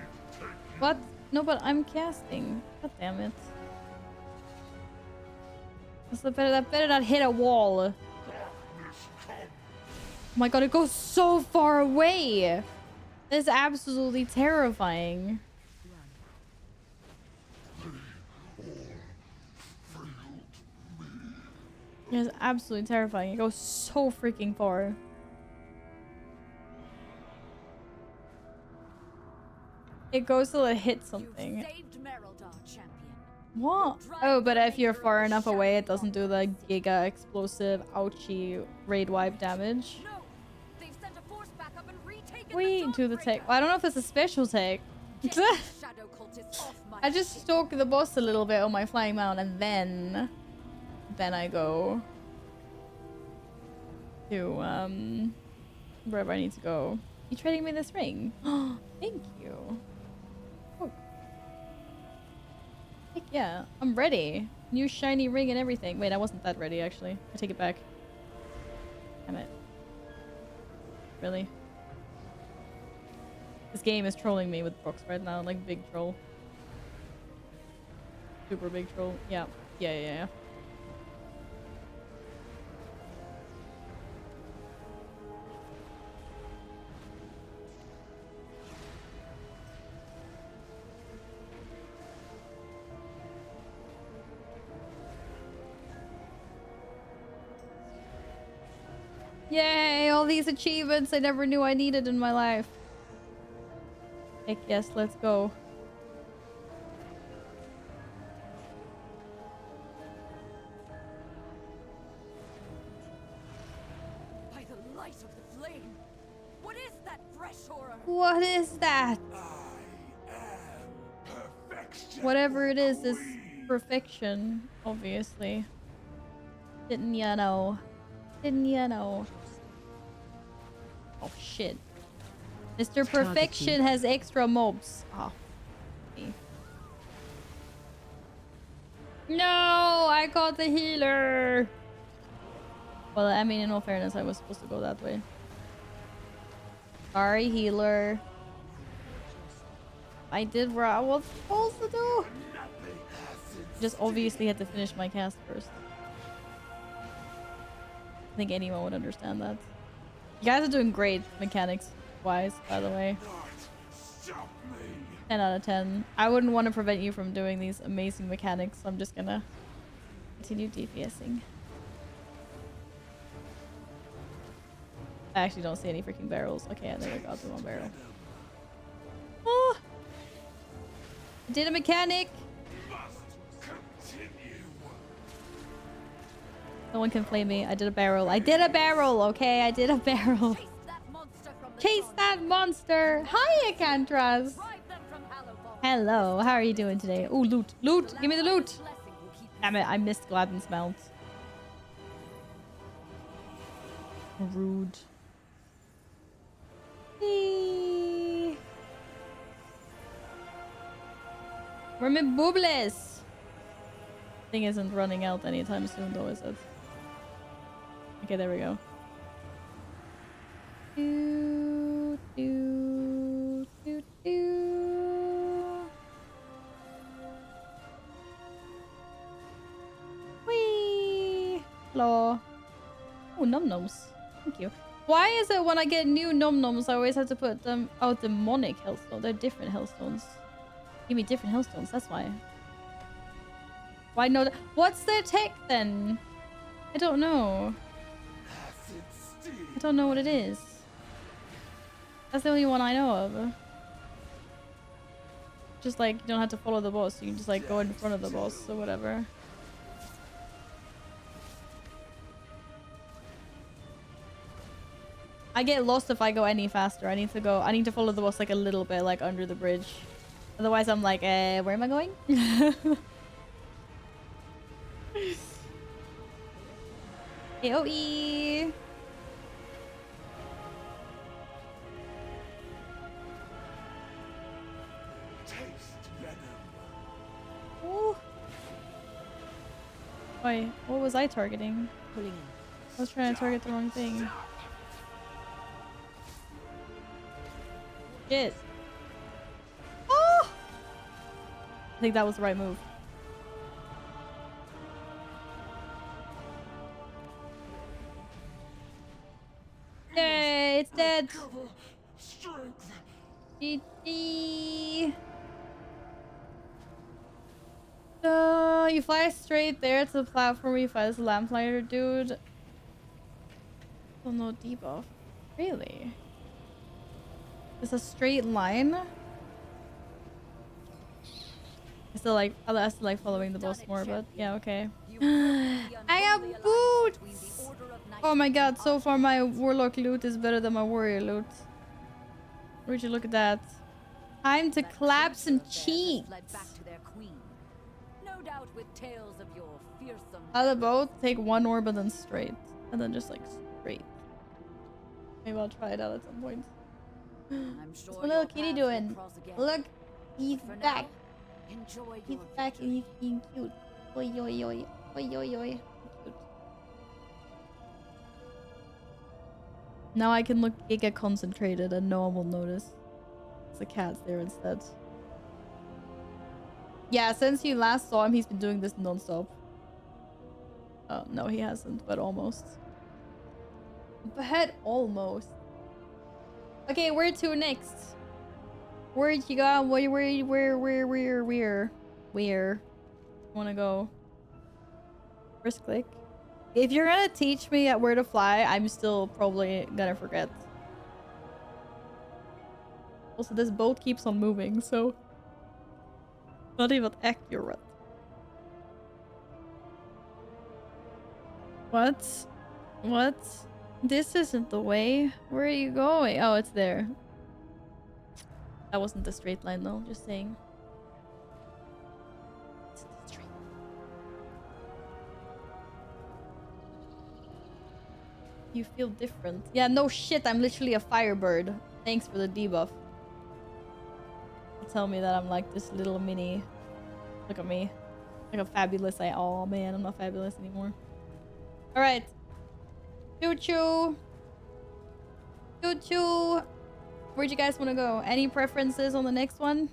What? No, but I'm casting. God damn it. That better not hit a wall. Oh my god, it goes so far away. This is absolutely terrifying. It's absolutely terrifying. It goes so freaking far. It goes till it hits something. What? Oh, but if you're far enough away, it doesn't do the giga explosive ouchie raid wipe damage. Wait, do the tech. Well, I don't know if it's a special tech. I just stalk the boss a little bit on my flying mount, and then I go to wherever I need to go. You trading me this ring? Oh, thank you. Oh. Heck yeah, I'm ready. New shiny ring and everything. Wait, I wasn't that ready actually. I take it back. Damn it. Really? This game is trolling me with books right now, like big troll. Super big troll. Yeah. Yeah. Yay, all these achievements I never knew I needed in my life. Heck yes, let's go. By the light of the flame. What is that fresh horror? What is that? Perfection. Whatever it is perfection, obviously. Didn't ya know? Didn't ya know? Oh shit. Mr. Perfection has extra mobs. Oh. Okay. No, I got the healer. Well, I mean, in all fairness, I was supposed to go that way. Sorry, healer. I did what I was supposed to do. Just obviously had to finish my cast first. I think anyone would understand that. You guys are doing great mechanics-wise, by the way. 10 out of 10. I wouldn't want to prevent you from doing these amazing mechanics, so I'm just gonna continue DPSing. I actually don't see any freaking barrels. Okay, there we go. The one barrel. Oh! I did a mechanic! No one can flame me. I did a barrel. I did a barrel, okay? I did a barrel. Chase that monster! Hi, Acantras! Hello, how are you doing today? Ooh, loot. Loot! Give me the loot! Damn it, I missed Gladden's mount. Rude. Hey. Where my boobles? Thing isn't running out anytime soon though, is it? Okay, there we go. Do, do, do, do. Whee! Hello. Oh, num-nums. Thank you. Why is it when I get new num-nums, I always have to put them... Oh, demonic hellstone. They're different hellstones. Give me different hellstones, that's why. Why no? What's their tech then? I don't know. I don't know what it is. That's the only one I know of. Just like, you don't have to follow the boss. You can just like go in front of the boss or whatever. I get lost if I go any faster. I need to follow the boss like a little bit, like under the bridge. Otherwise I'm like, where am I going? AoE! Ooh. Wait, what was I targeting? I was trying to target the wrong thing. Shit. Oh! I think that was the right move. Yay, it's dead. GG. You fly straight there to the platform where you fight as a lamplighter, dude. Oh, no debuff. Really? It's a straight line? I still like following the boss more, but yeah, okay. I have boots! Oh my god, so far my warlock loot is better than my warrior loot. Would you look at that? Time to clap some cheeks! I'll both take one orb and then straight. And then just like straight. Maybe I'll try it out at some point. What's my little kitty doing? Look! He's back! He's back and he's being cute. Oi oi oi. Oi oi oi. Cute. Now I can look giga concentrated and no one will notice. The cat's there instead. Yeah, since you last saw him, he's been doing this non-stop. Oh, no, he hasn't, but almost. But almost. Okay, where to next? Where'd you go? Where? Wanna go? First click. If you're gonna teach me where to fly, I'm still probably gonna forget. Also, this boat keeps on moving, so not even accurate. What? What? This isn't the way. Where are you going? Oh, it's there. That wasn't the straight line though, just saying. It's the straight. You feel different. Yeah, no shit, I'm literally a firebird. Thanks for the debuff. Tell me that I'm like this little mini. Look at me. Like a fabulous oh man, I'm not fabulous anymore. Alright. Choo choo. Choo choo. Where'd you guys want to go? Any preferences on the next one?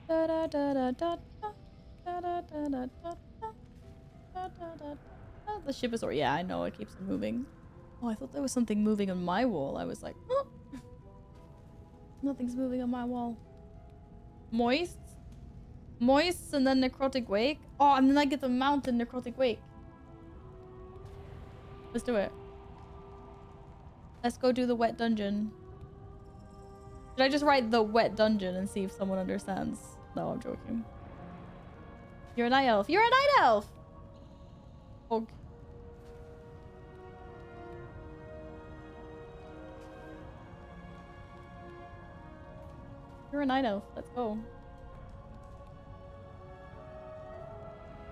Da da da da da da da da da da da da. The ship is yeah, I know it keeps moving. Oh, I thought there was something moving on my wall. I was like, oh. Nothing's moving on my wall. Moist? Moist and then Necrotic Wake? Oh, and then I get the mountain Necrotic Wake. Let's do it. Let's go do the wet dungeon. Should I just write the wet dungeon and see if someone understands? No, I'm joking. You're a night elf. You're a night elf! Okay. You're a night elf. Let's go.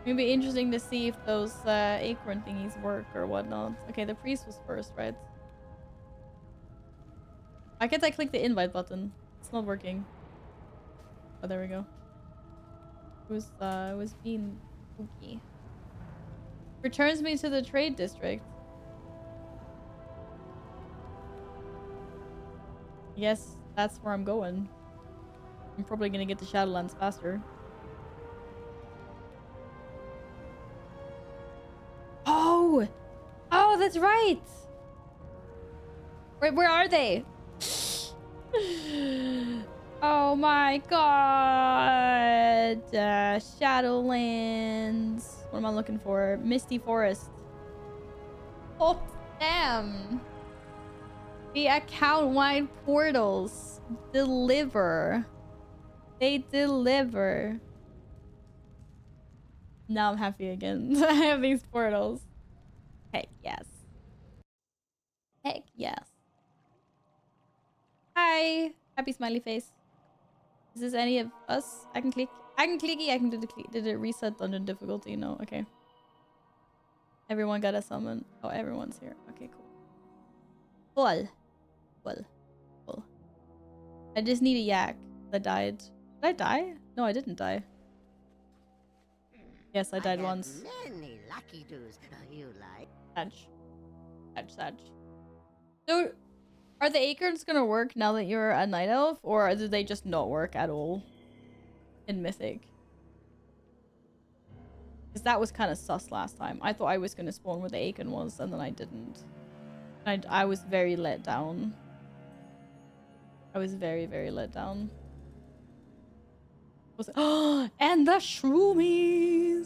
It'd be interesting to see if those acorn thingies work or whatnot. Okay, the priest was first, right? Why can't I click the invite button? It's not working. Oh, there we go. It was being spooky. Returns me to the trade district. Yes, that's where I'm going. I'm probably gonna get to Shadowlands faster. Oh! Oh, that's right! Wait, where are they? Oh my god! Shadowlands. What am I looking for? Misty Forest. Oh, damn! The account-wide portals deliver. They deliver. Now I'm happy again. I have these portals. Heck yes. Heck yes. Hi. Happy smiley face. Is this any of us? I can click. I can clicky. I can do the click. Did it reset dungeon difficulty? No. Okay. Everyone got a summon. Oh, everyone's here. Okay, cool. Cool. Cool. Cool. I just need a yak that died. Did I die? No, I didn't die. Yes, I died once. Many lucky do's you like. Sag. So, are the acorns gonna work now that you're a night elf, or do they just not work at all in Mythic? Because that was kind of sus last time. I thought I was gonna spawn where the acorn was, and then I didn't. I was very let down. I was very, very let down. Oh, and the shroomies!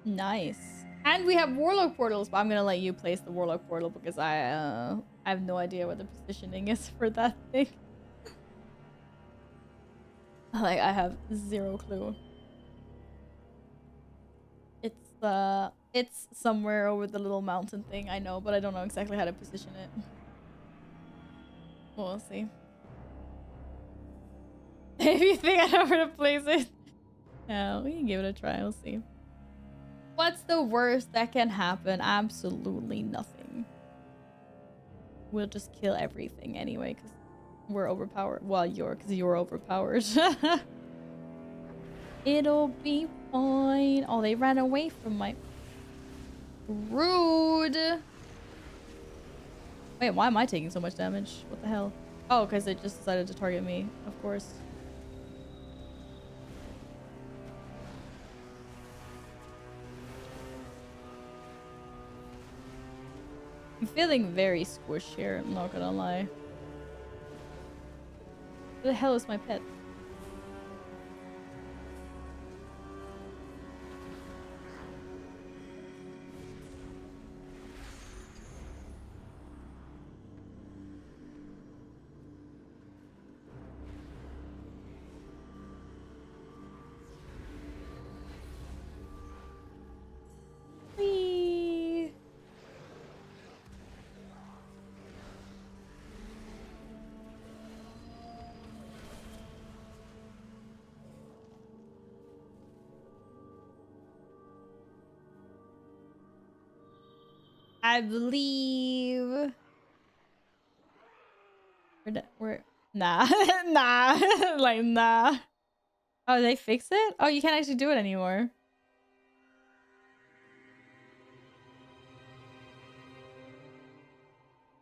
Nice. And we have warlock portals, but I'm gonna let you place the warlock portal because I have no idea what the positioning is for that thing. Like, I have zero clue. It's somewhere over the little mountain thing, I know, but I don't know exactly how to position it. We'll see. If you think I know where to place it. Yeah, we can give it a try. We'll see. What's the worst that can happen? Absolutely nothing. We'll just kill everything anyway, because we're overpowered. Well, because you're overpowered. It'll be fine. Oh, they ran away from my... Rude! Wait, why am I taking so much damage? What the hell? Oh, because it just decided to target me. Of course. I'm feeling very squished here, I'm not gonna lie. Where the hell is my pet? Whee! I believe. We're nah, nah, like nah. Oh, they fixed it? Oh, you can't actually do it anymore.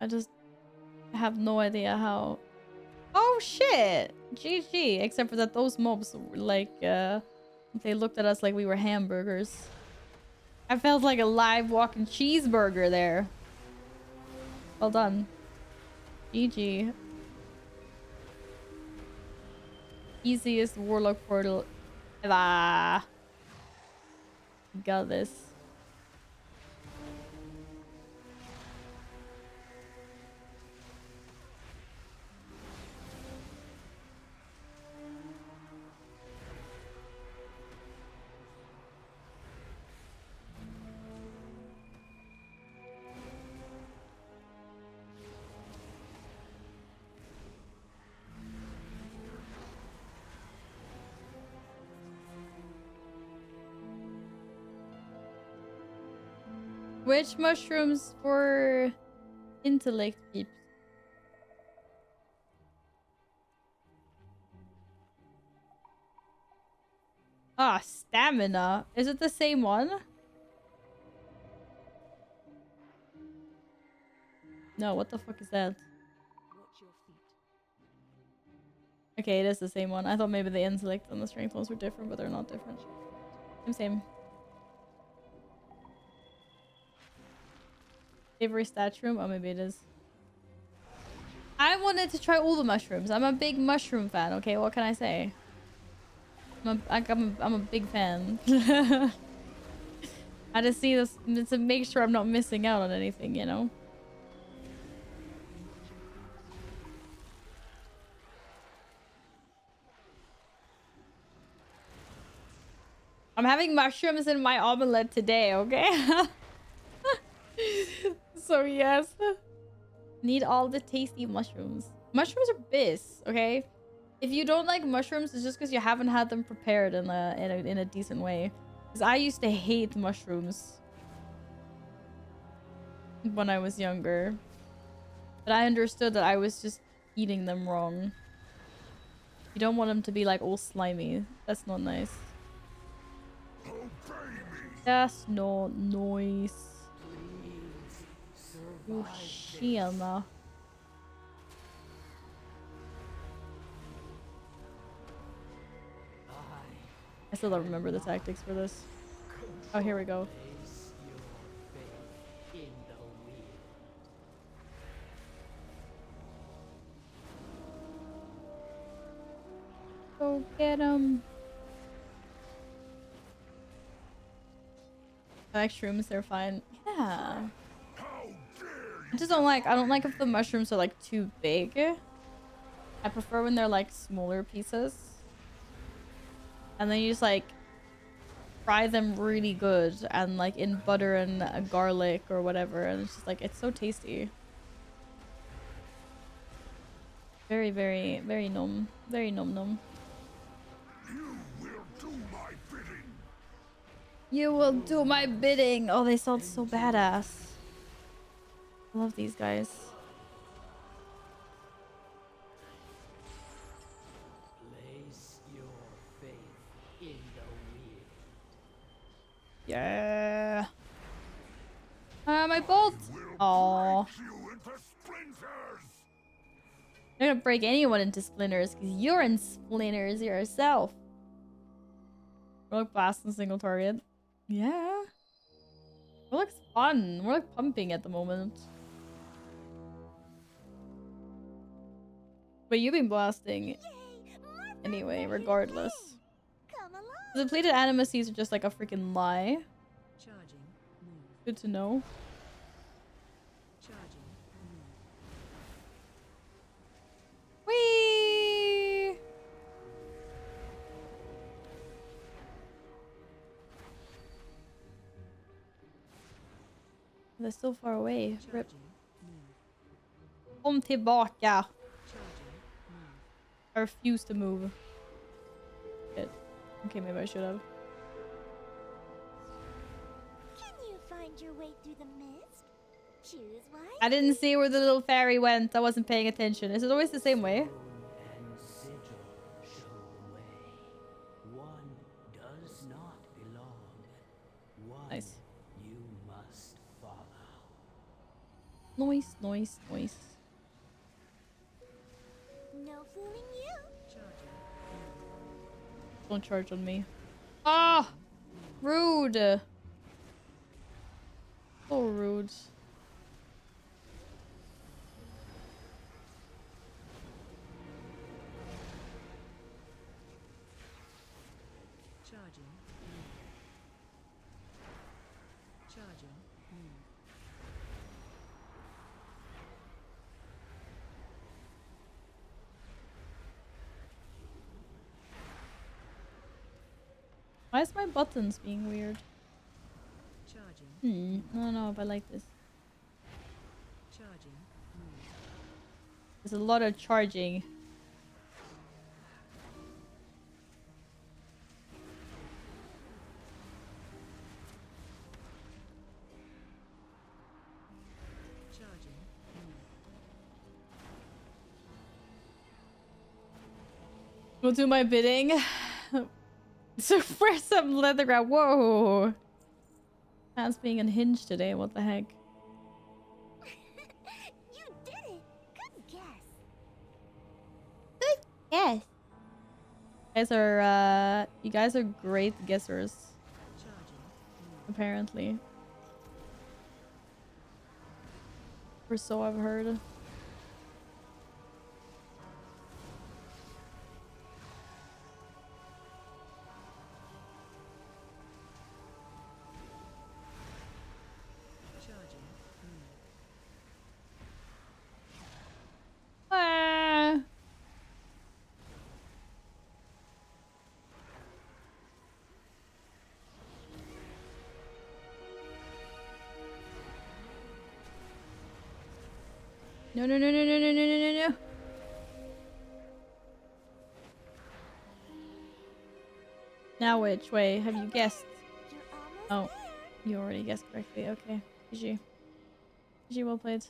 I just have no idea how. Oh shit! GG. Except for that those mobs, like, they looked at us like we were hamburgers. I felt like a live walking cheeseburger there. Well done. GG. Easiest warlock portal ever. Got this. Which mushrooms for intellect peeps? Ah, stamina. Is it the same one? No, what the fuck is that? Okay, it is the same one. I thought maybe the intellect and the strength ones were different, but they're not different. Same. Favorite stat room? Oh, maybe it is. I wanted to try all the mushrooms. I'm a big mushroom fan, okay? What can I say? I'm a big fan. I just see this to make sure I'm not missing out on anything, you know? I'm having mushrooms in my omelette today, okay? So yes. Need all the tasty mushrooms. Mushrooms are biz, okay? If you don't like mushrooms, it's just because you haven't had them prepared in a decent way. Because I used to hate mushrooms when I was younger. But I understood that I was just eating them wrong. You don't want them to be like all slimy. That's not nice. That's not nice. Oh, tjena. I still don't remember the tactics for this. Oh, here we go. Go get him. I like shrooms, they're fine. Yeah. I just don't like, I don't like if the mushrooms are like too big. I prefer when they're like smaller pieces. And then you just like fry them really good and like in butter and garlic or whatever. And it's just like, it's so tasty. Very, very, very nom. Very nom nom. You will do my bidding. Oh, they sound so badass. I love these guys. Place your faith in the wind. Yeah. My bolt. Aww. You're gonna break anyone into splinters because you're in splinters yourself. We're like blasting single target. Yeah. We're like fun. We're like pumping at the moment. But you've been blasting anyway, regardless. The depleted animacies are just like a freaking lie. Good to know. Whee! They're so far away. Rip. Kom tillbaka. I refuse to move. Shit. Okay, maybe I should have. Can you find your way through the mist? Choose one. I didn't see where the little fairy went. I wasn't paying attention. Is it always the same way? Stone and sigil show the way. One does not belong. One Nice. you must follow. Noise, noise, noise. No fooling you. Don't charge on me. Ah! Rude. So rude. Charging. Charging. Why is my buttons being weird? Charging. I don't know if I like this. Charging. There's a lot of charging. Charging. Go do my bidding. So where's some leather grab? Whoa. Man's being unhinged today. What the heck? You did it. Good guess. Yes. You guys are great guessers. Charging. Apparently. Or so I've heard. Charging. Ah. No, no, no, no, no, no, no, no, no, no. Now which way? Have you guessed? You're Oh, almost you already guessed correctly. Okay. GG. GG, well played.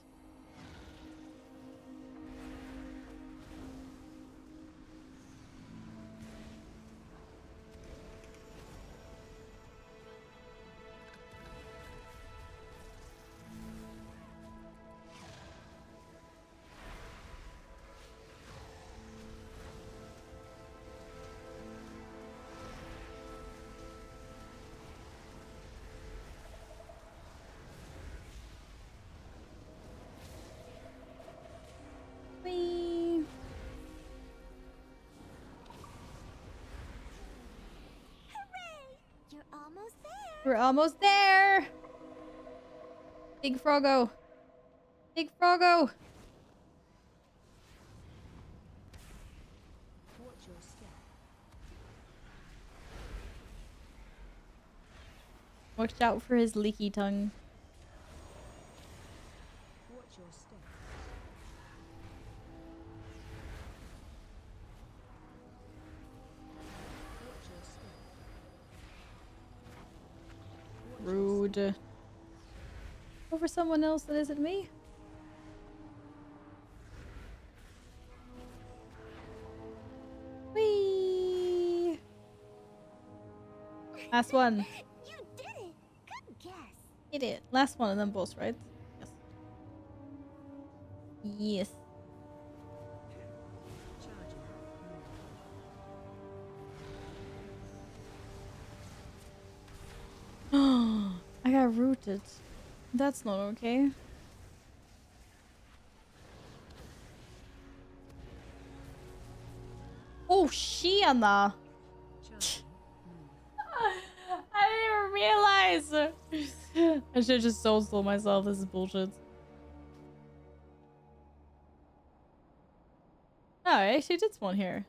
Whee! Hooray! You're almost there. We're almost there! Big Froggo! Big Froggo! Watch your step. Watch out for his leaky tongue. Watch your step. Watch your step. Rude. Over someone else that isn't me? Whee! Last one. You did it. Good guess. Hit it. Last one and then boss, right? Yes. Yes. Charging. I got rooted. That's not okay. Oh, Shiana! Charging. I didn't even realize! I should just soul myself. This is bullshit. No, I actually did spawn here.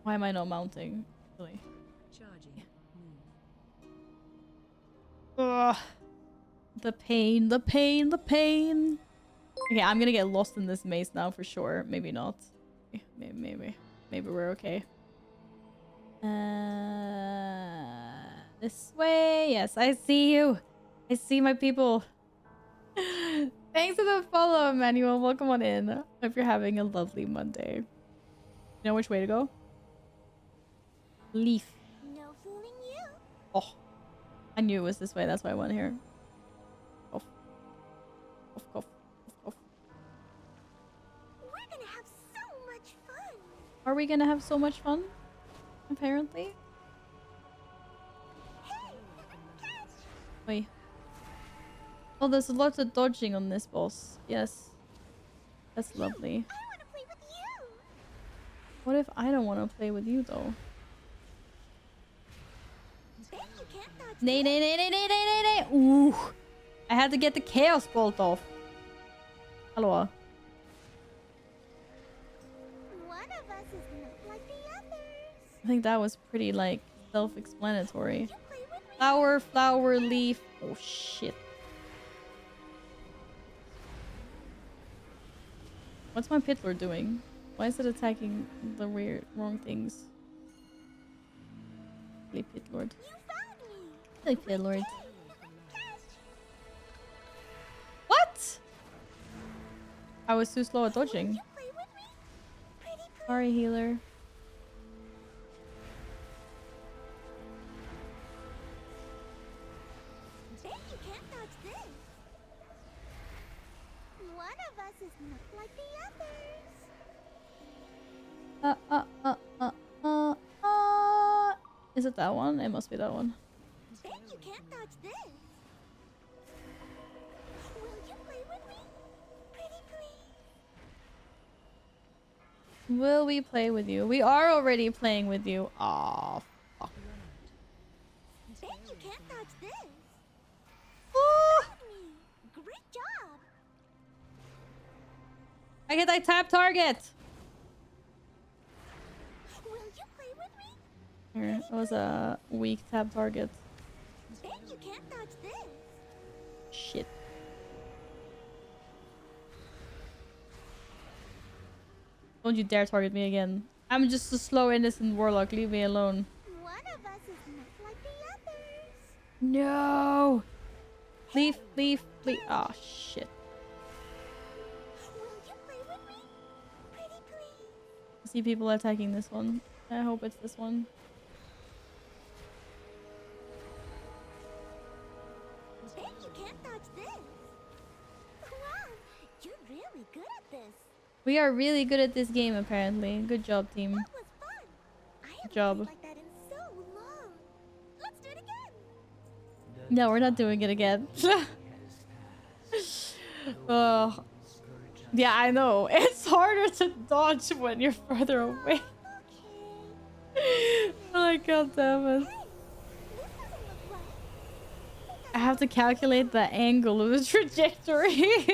Why am I not mounting? Really? Charging. Ugh. The pain, the pain, the pain. Okay, I'm gonna get lost in this maze now for sure. Maybe not. Maybe we're okay. This way. Yes, I see you. I see my people. Thanks for the follow, Emmanuel. Welcome on in. Hope you're having a lovely Monday. You know which way to go? Leaf. No fooling you. Oh, I knew it was this way. That's why I went here. Cough. Cough, cough, cough, cough. We're gonna have so much fun. Are we gonna have so much fun? Apparently. Hey, catch. Wait. Oh, there's a lot of dodging on this boss. Yes. That's lovely. I want to play with you. What if I don't want to play with you, though? Bet you can't dodge Nay, nay, nay, nay, nay, nay, nay, nay. Ooh. I had to get the chaos bolt off. Hello. One of us is not like the others. I think that was pretty, like, self-explanatory. You play with me. Flower, flower, leaf. Oh, shit. What's my Pitlord doing? Why is it attacking the wrong things? Play Pitlord. You found me. Play Pitlord. Catch. What? I was too slow at dodging. You play with me. Pretty please. Sorry, healer. Bet you can't dodge this. One of us is not like the others. Is it that one? It must be that one. Bet you can't dodge this. Will you play with me? Pretty please. Will we play with you? We are already playing with you. Aw, fuck. Bet you can't dodge this. Ooh, Found me. Great job. I get that tap target. Will you play with me? Here, that was a weak tap target. Bet you can't dodge this. Shit. Don't you dare target me again. I'm just a slow, innocent warlock. Leave me alone. One of us is not like the others. No. Leaf, leaf, leaf. Oh, shit. Will you play with me? Pretty please. I see people attacking this one. I hope it's this one. Bet you can't dodge this. Wow, you're really good at this. We are really good at this game, apparently. Good job, team. That was fun. I haven't Job. played like that in so long. Let's do it again. No, we're not doing it again. Oh. Yeah, I know. It's harder to dodge when you're further away. Okay. Oh, god damn it. Hey, this doesn't look right. I have to calculate the angle of the trajectory.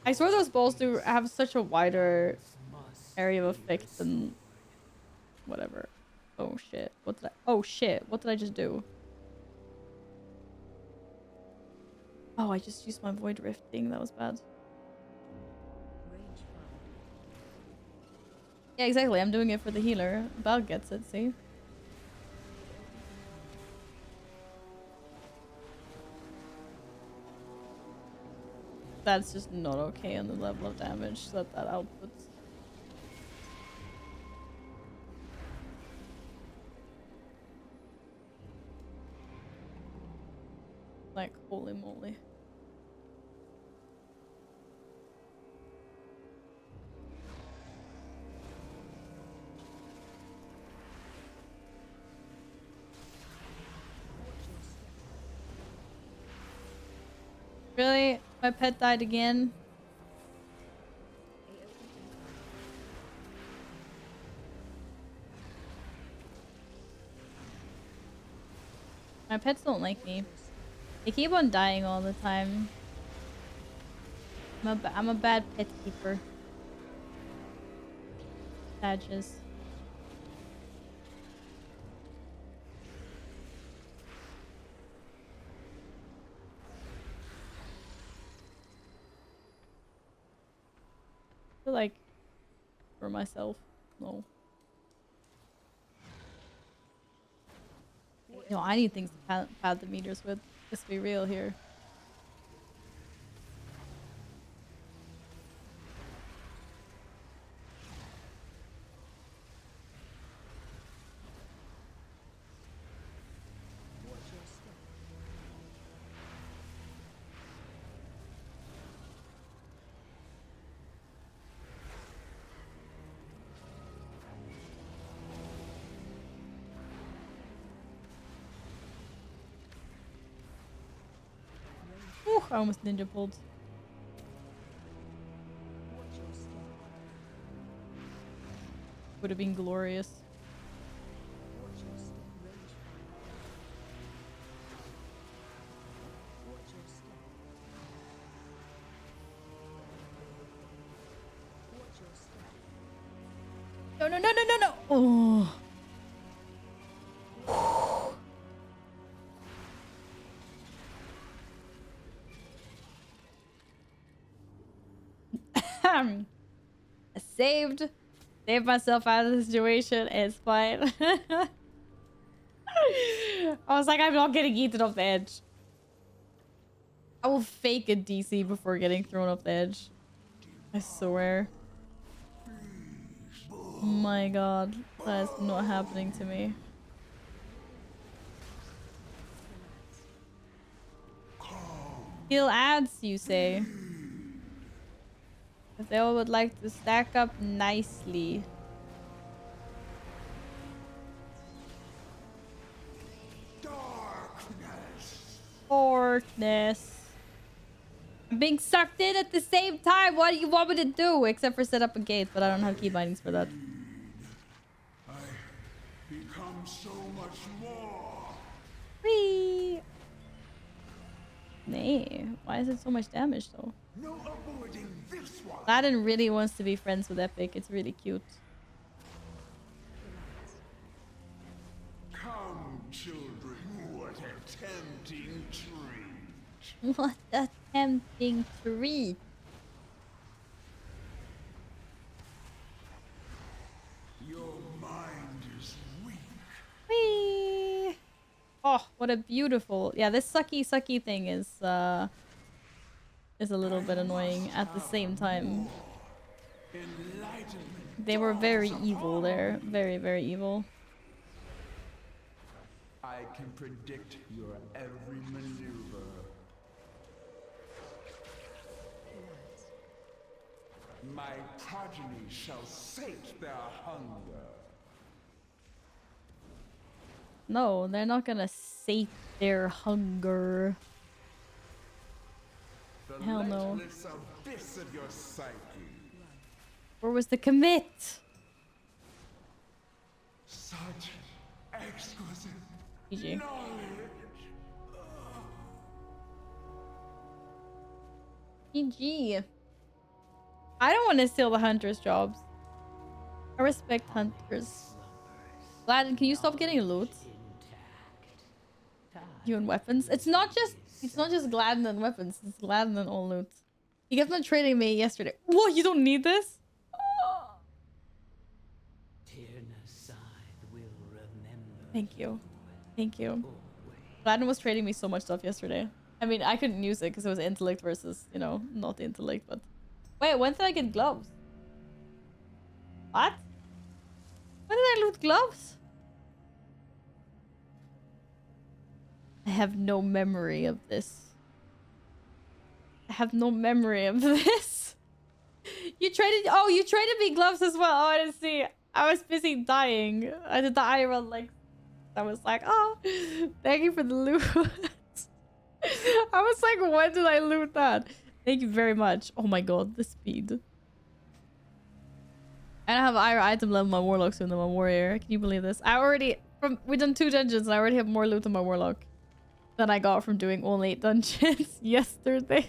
I swear those balls do have such a wider area of effect than whatever. Oh shit. What did I— oh shit. What did I just do? Oh, I just used my void rift thing. That was bad. Range found. Yeah, exactly. I'm doing it for the healer. Bal gets it, see? That's just not okay on the level of damage that outputs. Like, holy moly. Really? My pet died again? My pets don't like me. They keep on dying all the time. I'm a bad pet keeper. Badges. I feel like for myself, no. No, I need things to pad the meters with. Let's be real here. Ooh, I almost ninja pulled. Would have been glorious. No, no, no, no, no, no. Oh. I saved myself out of the situation. It's fine. I was like, I'm not getting eaten off the edge. I will fake a DC before getting thrown off the edge. I swear. Oh my god, that is not happening to me. Kill ads, you say? If they all would like to stack up nicely. Darkness. I'm being sucked in at the same time. What do you want me to do? Except for set up a gate, but I don't have key bindings for that. I become so much more. Whee! Nay, why is it so much damage though? No avoiding this one. Aladdin really wants to be friends with Epic. It's really cute. Come, children. What a tempting treat. What a tempting treat. Your mind is weak. Whee! Oh, what a beautiful... Yeah, this sucky thing is a little bit annoying at the same time. They were very evil there. Very, very evil. I can predict your every maneuver. My progeny shall sate their hunger. No, they're not gonna sate their hunger. The Hell no. lightless abyss of your psyche. Where was the commit? Such exquisite GG. knowledge. GG. I don't want to steal the hunters' jobs. I respect hunters. Aladdin, can you stop getting loot? You and weapons. It's not just Gladden and weapons. It's Gladden and all loot. He kept on trading me yesterday. What? You don't need this? Thank you. Thank you. Gladden was trading me so much stuff yesterday. I mean, I couldn't use it because it was intellect versus, you know, not intellect, but... Wait, when did I get gloves? What? When did I loot gloves? I have no memory of this. I have no memory of this. You traded... Oh, you traded me gloves as well. Oh, I didn't see. I was busy dying. I did the IRL like... I was like, oh, thank you for the loot. I was like, when did I loot that? Thank you very much. Oh my god, the speed. I don't have higher item level on my warlock soon than my warrior. Can you believe this? I already... We've done 2 dungeons and I already have more loot on my warlock than I got from doing only 8 dungeons yesterday.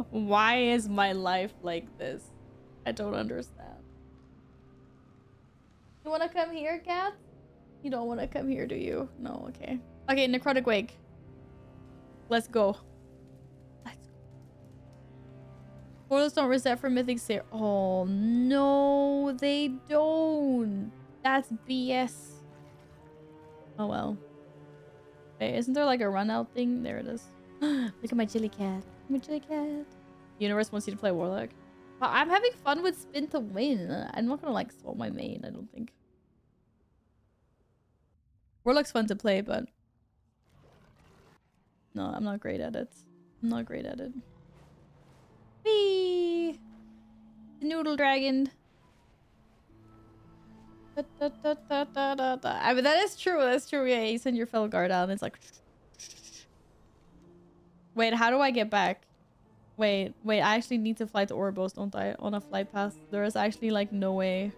Why is my life like this? I don't understand. You want to come here, cat? You don't want to come here, do you? No, okay. Okay, Necrotic Wake. Let's go. Let's go. Portals don't reset for Mythic Seer. Oh, no, they don't. That's BS. Oh, well. Wait, isn't there like a run out thing? There it is. Look at my chili cat. My chili cat. Universe wants you to play Warlock. But I'm having fun with Spin to Win. I'm not gonna like swap my main, I don't think. Warlock's fun to play, but no, I'm not great at it. I'm not great at it. Whee! The noodle dragon. I mean, that is true. That's true. Yeah, you send your fellow guard out and it's like... Wait, how do I get back? Wait, I actually need to fly to Orbos, don't I? On a flight path. There is actually like no way.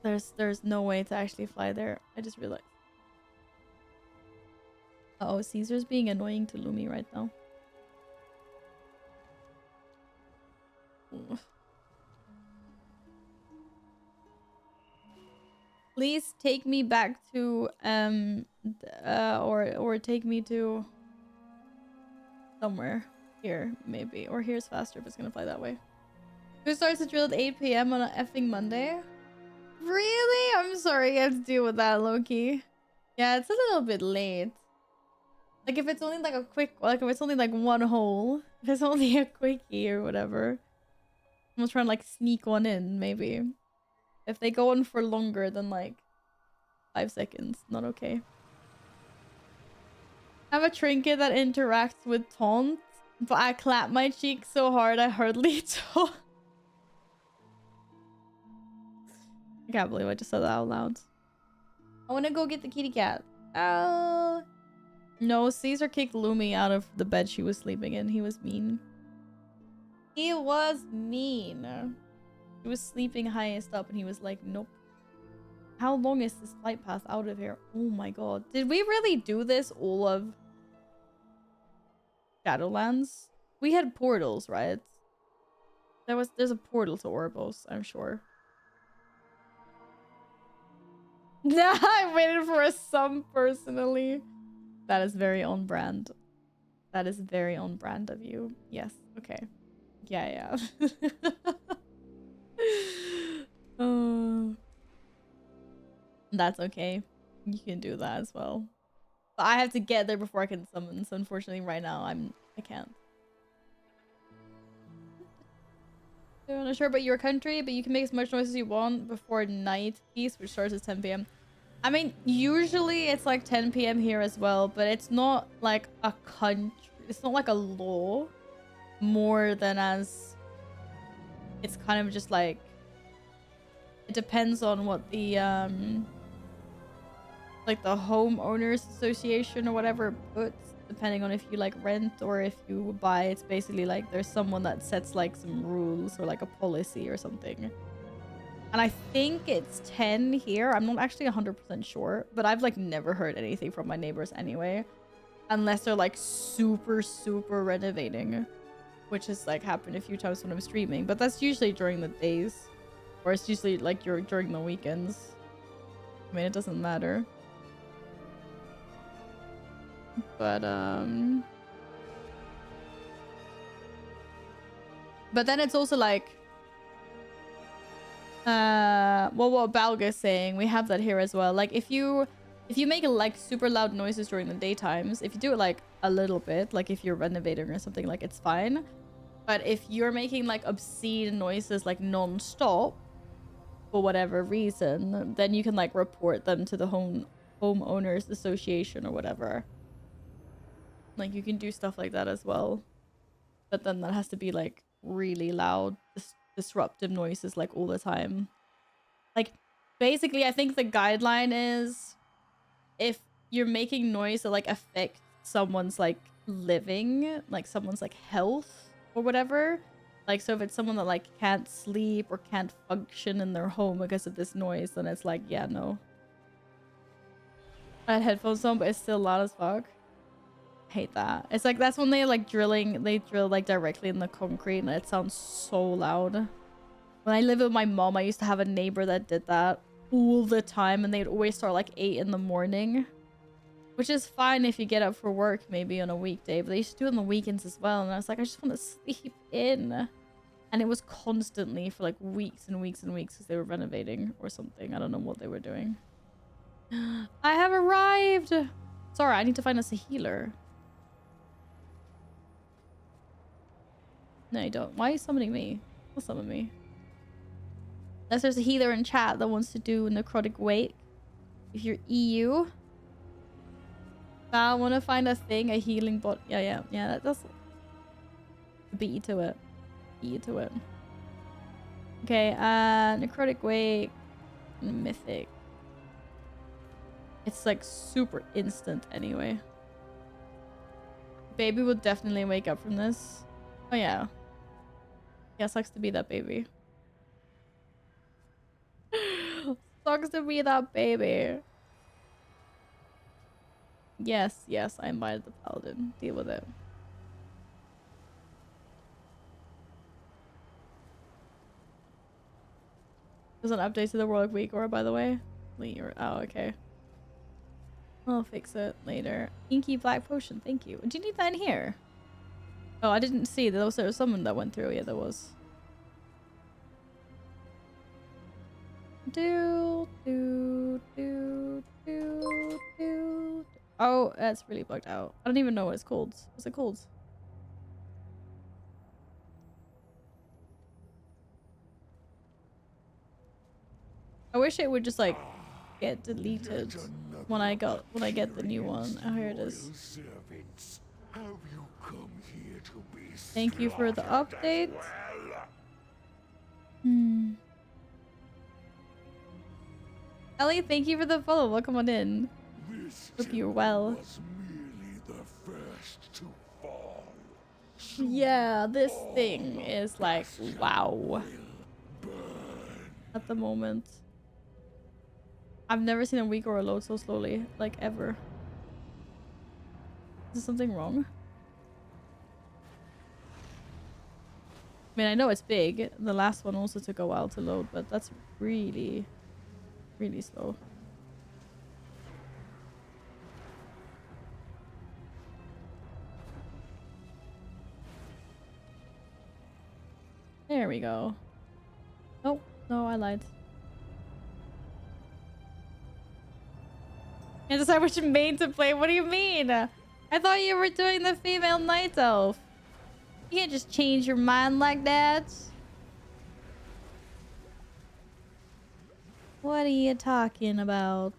There's no way to actually fly there. I just realized. Uh-oh, Caesar's being annoying to Lumi right now. Ugh. Please take me back to or take me to somewhere here maybe, or here's faster if it's gonna fly that way. Who starts the drill at 8 p.m. on an effing Monday? Really? I'm sorry I have to deal with that, Loki. Yeah, it's a little bit late. Like if it's only like a quick, like if it's only like one hole, if it's only a quickie or whatever, I'm trying to like sneak one in maybe. If they go on for longer than like 5 seconds, not okay. I have a trinket that interacts with taunt, but I clap my cheek so hard I hardly talk. I can't believe I just said that out loud. I want to go get the kitty cat. Oh. No, Caesar kicked Lumi out of the bed she was sleeping in. He was mean. He was mean. He was sleeping highest up and he was like, nope. How long is this flight path out of here? Oh my god. Did we really do this all of Shadowlands? We had portals, right? There's a portal to Orbos, I'm sure. Nah, I waited for a sum personally. That is very on brand. That is very on brand of you. Yes, okay. Yeah. That's okay. You can do that as well. But I have to get there before I can summon, so unfortunately right now I can't. I'm not sure about your country, but you can make as much noise as you want before night peace, which starts at 10 p.m. I mean, usually it's like 10 p.m. here as well, but it's not like a country. It's not like a law more than as it's kind of just like it depends on what the like the homeowners association or whatever puts, depending on if you like rent or if you buy. It's basically like there's someone that sets like some rules or like a policy or something. And I think it's 10 here. I'm not actually 100% sure, but I've like never heard anything from my neighbors anyway, unless they're like super renovating, which has like happened a few times when I'm streaming, but that's usually during the days, or it's usually like during the weekends. I mean, it doesn't matter. But then it's also like well, what Balga's saying, we have that here as well. Like if you make like super loud noises during the daytimes, if you do it like a little bit, like if you're renovating or something, like it's fine. But if you're making like obscene noises like non-stop for whatever reason, then you can like report them to the homeowners association or whatever. Like you can do stuff like that as well, but then that has to be like really loud disruptive noises like all the time. Like basically I think the guideline is if you're making noise that like affects someone's like living, like someone's like health or whatever, like so if it's someone that like can't sleep or can't function in their home because of this noise, then it's like, yeah, no. I had headphones on but it's still loud as fuck. Hate that. It's like that's when they drill like directly in the concrete and it sounds so loud. When I lived with my mom, I used to have a neighbor that did that all the time, and they'd always start like 8 in the morning, which is fine if you get up for work maybe on a weekday, but they used to do it on the weekends as well, and I was like, I just want to sleep in. And it was constantly for like weeks and weeks and weeks because they were renovating or something. I don't know what they were doing. I have arrived. Sorry, I need to find us a healer. No, you don't. Why are you summoning me? Don't summon me. Unless there's a healer in chat that wants to do necrotic wake. If you're EU. I want to find a thing, a healing bot. Yeah. That's... Beat you to it. Beat you to it. Okay, necrotic wake. Mythic. It's like super instant anyway. Baby will definitely wake up from this. Oh yeah. Yeah, sucks to be that baby. Sucks to be that baby. Yes, I invited the paladin. Deal with it. There's an update to the Warlock Week, or by the way. Oh, okay. I'll fix it later. Inky Black Potion, thank you. Do you need that in here? Oh, I didn't see that there was someone that went through. Yeah, there was. Oh, that's really bugged out. I don't even know what it's called. What's it called? I wish it would just like get deleted when I get the new one. Oh, here it is. Thank you for the update. Ellie, thank you for the follow. Welcome on in. Hope you're well. Yeah, this thing is like, wow. At the moment. I've never seen a week or a load so slowly, like ever. Is there something wrong? I mean, I know it's big. The last one also took a while to load, but that's really, really slow. There we go. Oh, no, I lied. You decide which main to play? What do you mean? I thought you were doing the female night elf. You can't just change your mind like that. What are you talking about?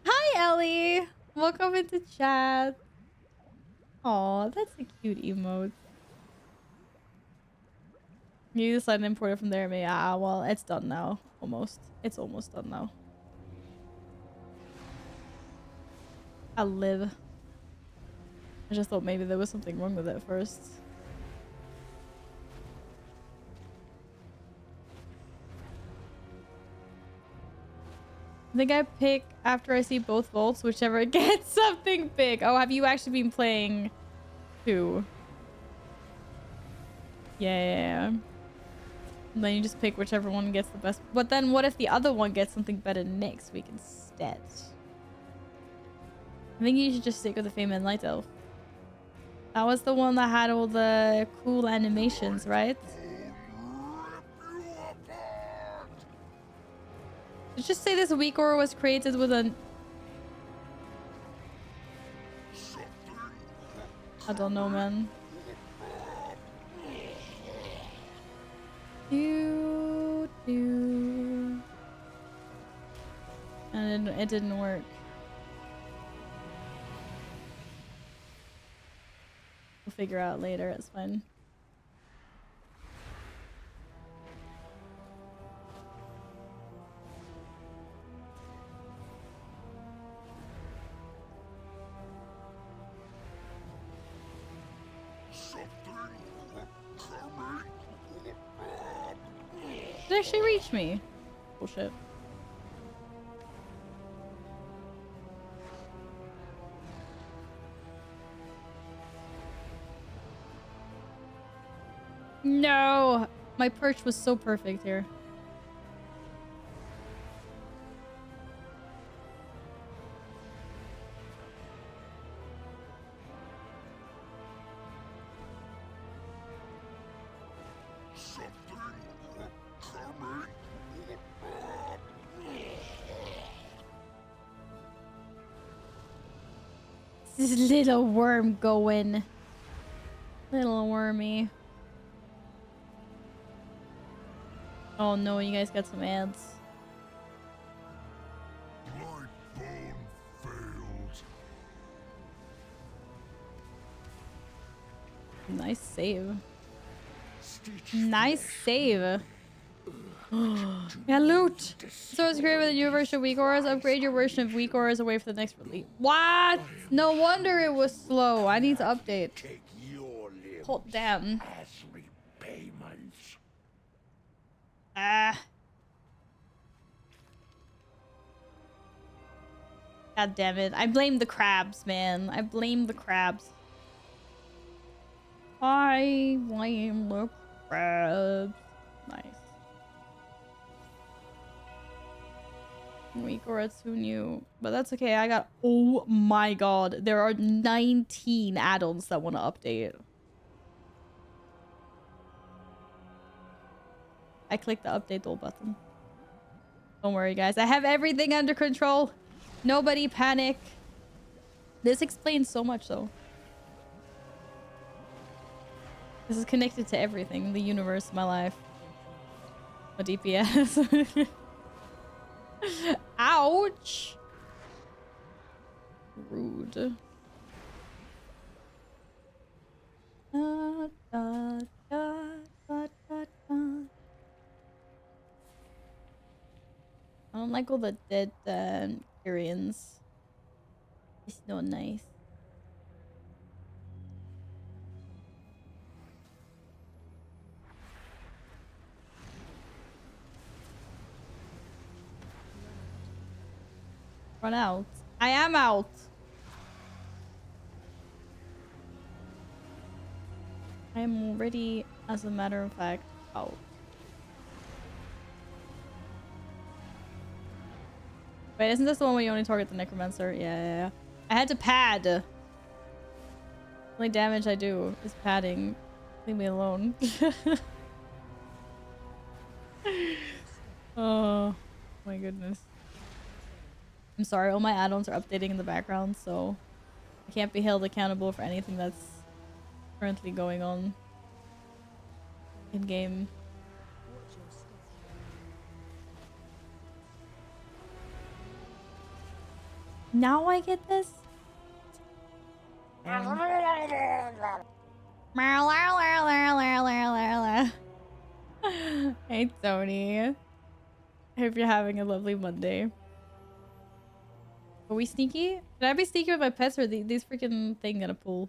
Hi, Ellie. Welcome into chat. Aw, that's a cute emote. You decided to import it from there, me. Ah, well, it's done now. Almost. It's almost done now. I'll live. I just thought maybe there was something wrong with it first. I think I pick after I see both vaults, whichever gets something big. Oh, have you actually been playing two? Yeah. And then you just pick whichever one gets the best. But then what if the other one gets something better next week instead? I think you should just stick with the female night elf. That was the one that had all the cool animations, right? Did you just say this week or was created with an... I don't know, man. And it didn't work. We'll figure out later, it's fine. Did it actually reach me? Bullshit. No! My perch was so perfect here. this little worm going? Little wormy. Oh no, you guys got some ads. Bone failed. Nice save. Nice save. Yeah, loot. So it's great with the new version of Weak Auras. Upgrade your version of Weak Auras away for the next release. What? No wonder it was slow. I need to update. Take your limbs Oh, damn. as repayments. Ah. God damn it. I blame the crabs, man. I blame the crabs. I blame the crabs. Nice. Weak or it's who knew. But that's okay. I got... Oh my god. There are 19 add-ons that want to update. I clicked the update all button. Don't worry, guys. I have everything under control. Nobody panic. This explains so much, though. This is connected to everything. The universe, my life. My DPS. Ouch! Rude. Da, da, da, da, da, da. I don't like all the dead Kyrians. It's not nice. Run out. I am out. I am already, as a matter of fact, out. Wait, isn't this the one where you only target the necromancer? Yeah. I had to pad. The only damage I do is padding. Leave me alone. Oh my goodness. I'm sorry, all my add-ons are updating in the background, so I can't be held accountable for anything that's currently going on in game. Now I get this? Hey Tony. Hope you're having a lovely Monday. Are we sneaky? Should I be sneaky with my pets or these freaking thing gonna pull?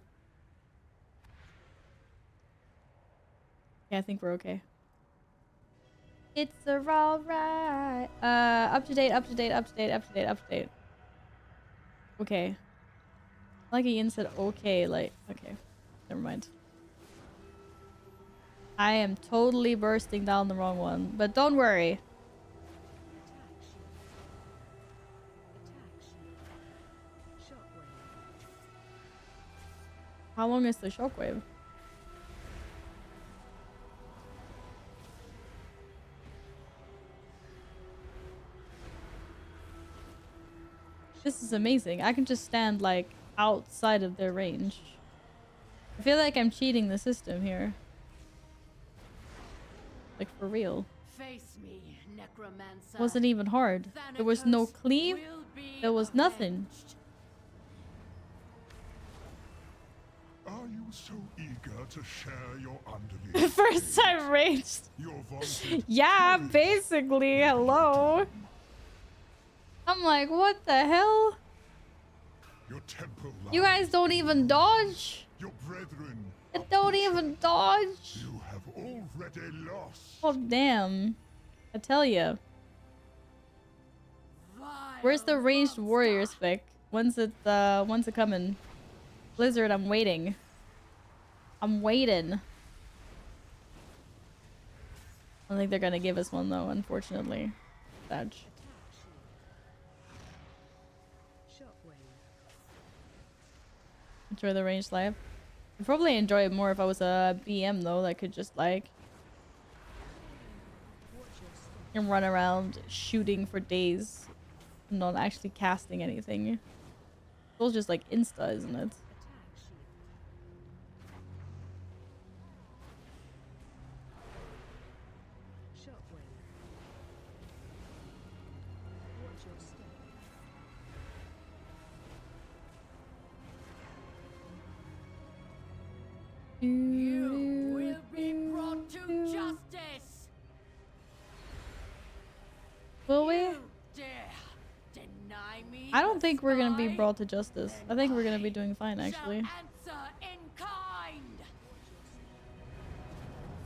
Yeah, I think we're okay. It's alright. Up to date. Okay. Like Ian said, okay, like, okay. Never mind. I am totally bursting down the wrong one, but don't worry. How long is the shockwave? This is amazing. I can just stand like outside of their range. I feel like I'm cheating the system here. Like for real. Face me, necromancer. Wasn't even hard. There was no cleave. There was nothing. Are you so eager to share your underling? First time raged. Your vaunted Yeah, courage. basically. Hello. I'm like, what the hell? Your temple You guys don't even dodge. Your brethren. It don't even dodge. You have already lost. Oh damn! I tell ya. Where's the ranged warrior spec? When's it coming? Blizzard, I'm waiting. I'm waiting. I don't think they're gonna give us one though, unfortunately. Sad. Enjoy the ranged life. I'd probably enjoy it more if I was a BM though, that could just like and run around shooting for days, not actually casting anything. It's just like Insta, isn't it? Attack shield. Shockwave. Watch your step. You will be brought to justice. Will we? You dare deny me I don't the think we're gonna be sky? brought to justice. I think we're gonna be doing fine, Shall actually. answer in kind.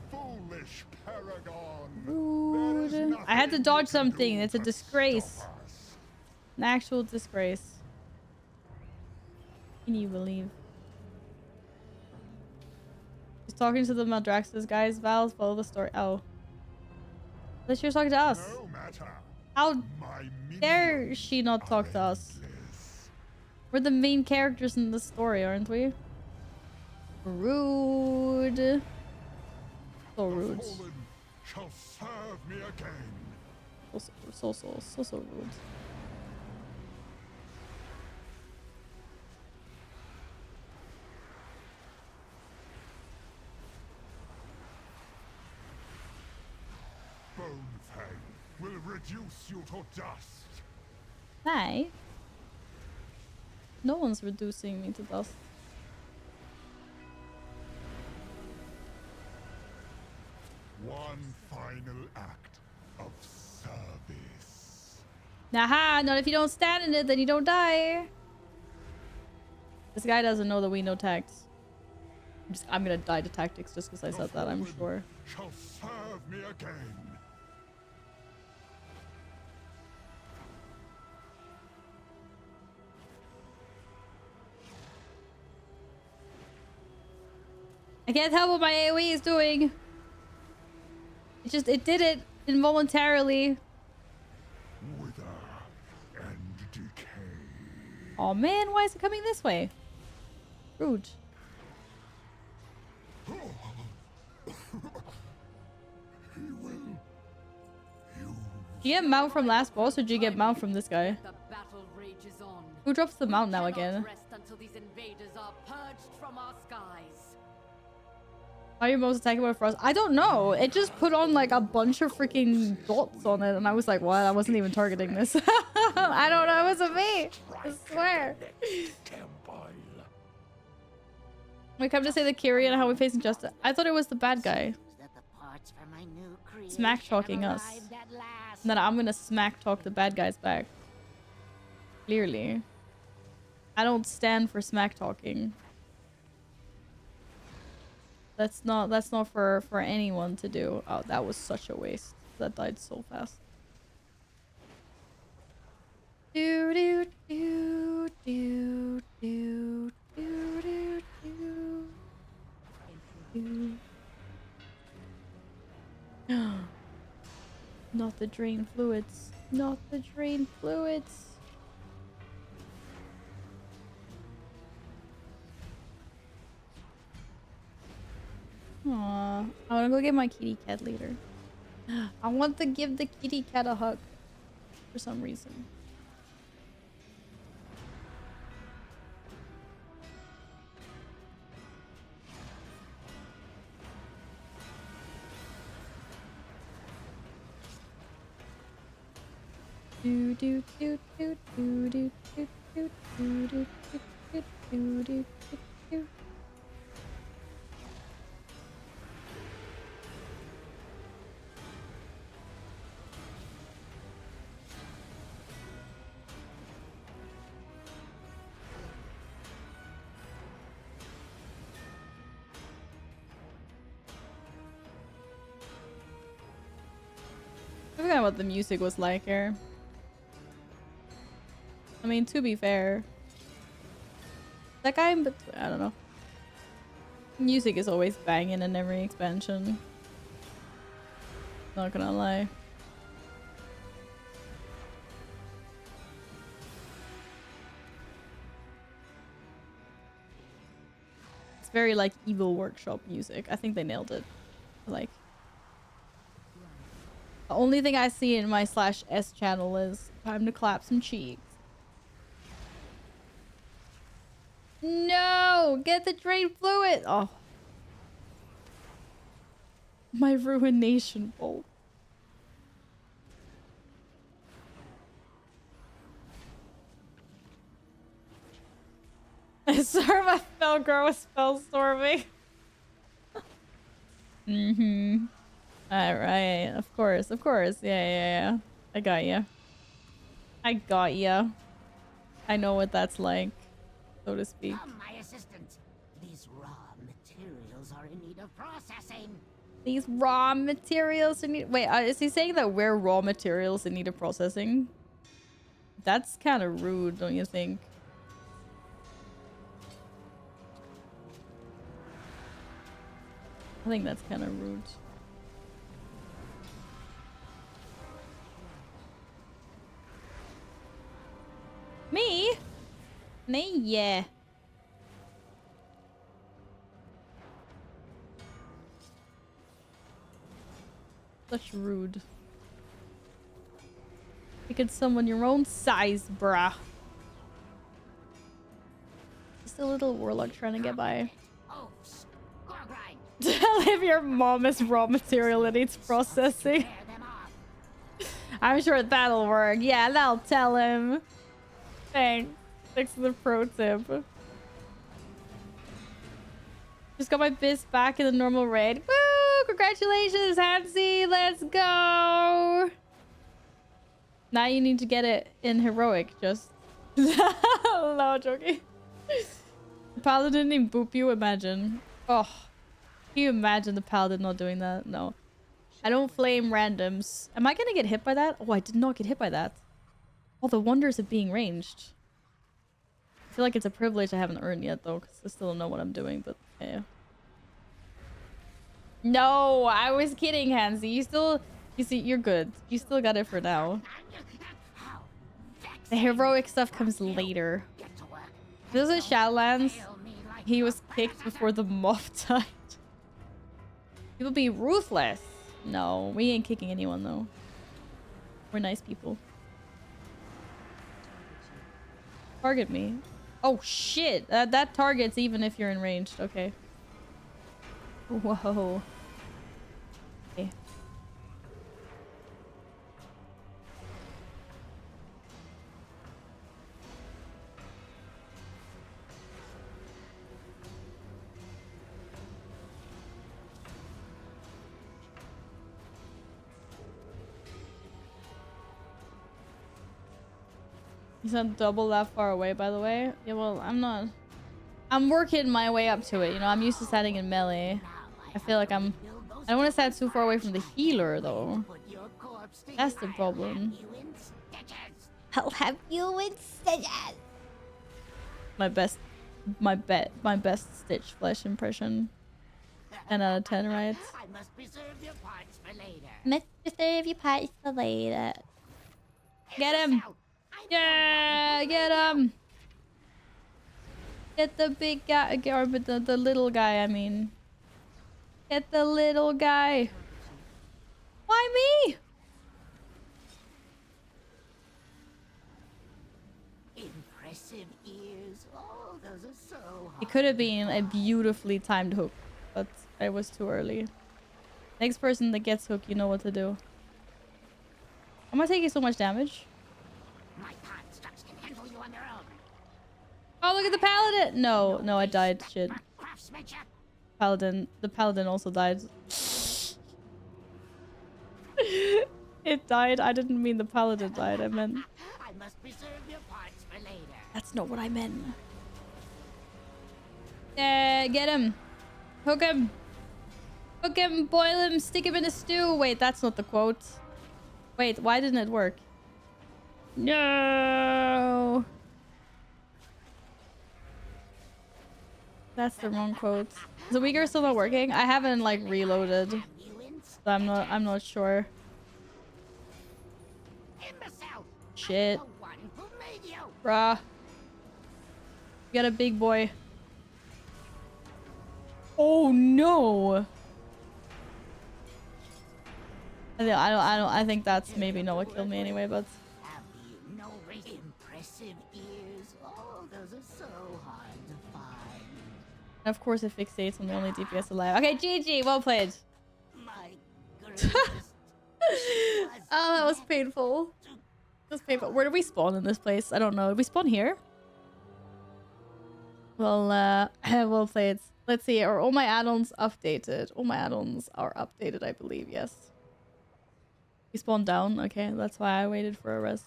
Foolish paragon. Rude. I had to dodge something. It's a disgrace. An actual disgrace. Can you believe? She's talking to the Maldraxxus guys. Val's follow the story. Oh. But she was talking to us. No matter. How My dare minions she not talk to are us? endless. We're the main characters in the story, aren't we? Rude. So rude. The fallen shall serve me again. So rude. Bonefang will reduce you to dust. Hey. No one's reducing me to dust. One final act of service. Aha, not if you don't stand in it, then you don't die. This guy doesn't know that we know tax. I'm gonna die to tactics just because I said that, I'm sure. Shall serve me again. I can't tell what my AoE is doing. It did it involuntarily. Wither and decay. Oh man, why is it coming this way? Rude. He will. Did you get mount from last boss or did you get mount from this guy? The battle rages on. Who drops the mount now We cannot again? rest until these invaders are purged from our skies. Are you most attacking with frost? I don't know. It just put on like a bunch of freaking dots on it and I was like, what? I wasn't even targeting this. I don't know. It wasn't me. I swear. We come to say the Kyrie and how we face injustice. I thought it was the bad guy. Smack talking us. And then I'm gonna smack talk the bad guys back. Clearly. I don't stand for smack talking. That's not for anyone to do. Oh, that was such a waste. That died so fast. Do do do do do do do do. Not the drain fluids. Not the drain fluids. Aww. I want to go get my kitty cat later. I want to give the kitty cat a hug. For some reason. Do do do do do do do do do do do do do do. I forgot what the music was like here. I mean, to be fair, that guy, but I don't know. Music is always banging in every expansion. Not gonna lie. It's very like Evil Workshop music. I think they nailed it. Like, the only thing I see in my /S channel is time to clap some cheeks. No! Get the drain fluid! Oh. My ruination bolt. Sorry, my spell girl was spell storming. Mm-hmm. Alright, of course. Yeah. I got you. I know what that's like, so to speak. Come, my assistant. These raw materials are in need of processing. These raw materials in need... Wait, is he saying that we're raw materials in need of processing? That's kind of rude, don't you think? I think that's kind of rude. Me? Me? Yeah. Such rude. You could summon your own size, bruh. Just a little warlock trying to get by. Oh, score grind. Tell him your mom is raw material that needs processing. Tear them off. I'm sure that'll work. Yeah, that'll tell him. Thanks. Thanks for the pro tip. Just got my biz back in the normal raid. Woo! Congratulations, Hansi! Let's go! Now you need to get it in heroic, just... No, joking. The paladin didn't boop you, imagine. Oh. Can you imagine the paladin not doing that? No. I don't flame randoms. Am I gonna get hit by that? Oh, I did not get hit by that. All the wonders of being ranged. I feel like it's a privilege I haven't earned yet, though, because I still don't know what I'm doing, but yeah. No, I was kidding, Hansi. You see, you're good. You still got it for now. The heroic stuff comes later. This is Shadowlands. He was kicked before the moth died. People be ruthless. No, we ain't kicking anyone, though. We're nice people. Target me. Oh, shit. That targets even if you're in range. Okay. Whoa. Okay. He's not double that far away, by the way. Yeah, well, I'm not. I'm working my way up to it, you know. I'm used to standing in melee. I feel like I don't want to stand too far away from the healer, though. That's the problem. I'll have you in stitches. My best Stitch Flesh impression. 10 out of 10, right? I must preserve your parts for later. Must preserve your parts for later. Get him! Yeah, get him! Get the big guy, or the little guy, I mean. Get the little guy. Why me? Impressive ears. Oh, those are so hard. It could have been a beautifully timed hook, but I was too early. Next person that gets hooked, you know what to do. Am I taking so much damage? My constructs can handle you on their own. Oh, look at the paladin! No, no, I died. Shit. Craftsmanship. Paladin. The paladin also died. It died. I didn't mean the paladin died. I meant... I must preserve your parts for later. That's not what I meant. Get him. Hook him. Hook him, boil him, stick him in a stew. Wait, that's not the quote. Wait, why didn't it work? No. That's the wrong quote. Is the weaker still not working? I haven't like reloaded, so I'm not sure. Shit. Bruh. You got a big boy. Oh no. I think that's maybe not what killed me anyway, but Have you no impressive ears? Oh, those are so hard to And of course it fixates on the only DPS alive. Okay, GG, well played. My greatest Oh, that was painful. That was painful. Where do we spawn in this place? I don't know. Did we spawn here? Well, well played. Let's see. Are all my add-ons updated? All my add-ons are updated, I believe. Yes. We spawned down. Okay, that's why I waited for a res.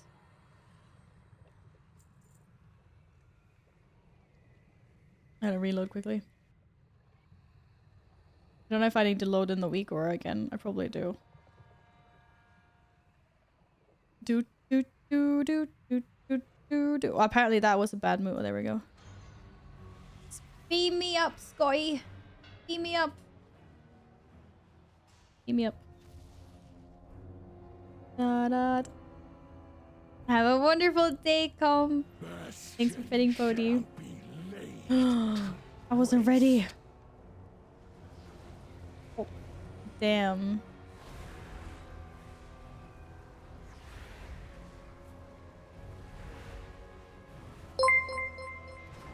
I gotta reload quickly. I don't know if I need to load in the week or again. I probably do. Do do do do do do do do. Well, apparently that was a bad move. Oh, there we go. Beam me up, Scotty. Beam me up. Beam me up. Da, da, da. Have a wonderful day, Com. Thanks for fitting Bodhi. I wasn't ready. Oh, damn.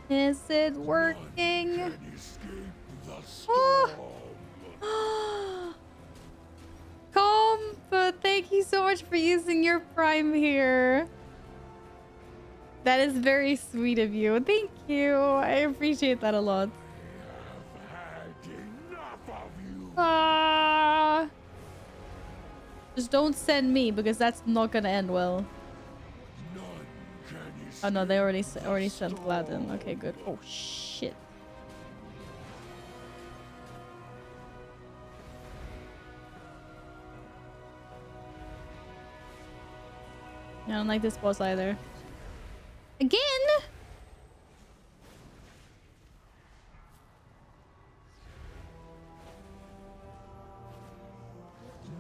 Is it working? Comp, thank you so much for using your Prime here. That is very sweet of you. Thank you. I appreciate that a lot. Ah. Just don't send me because that's not gonna end well. Oh no, they already sent Gladden. Okay, good. Oh shit. I don't like this boss either. Again?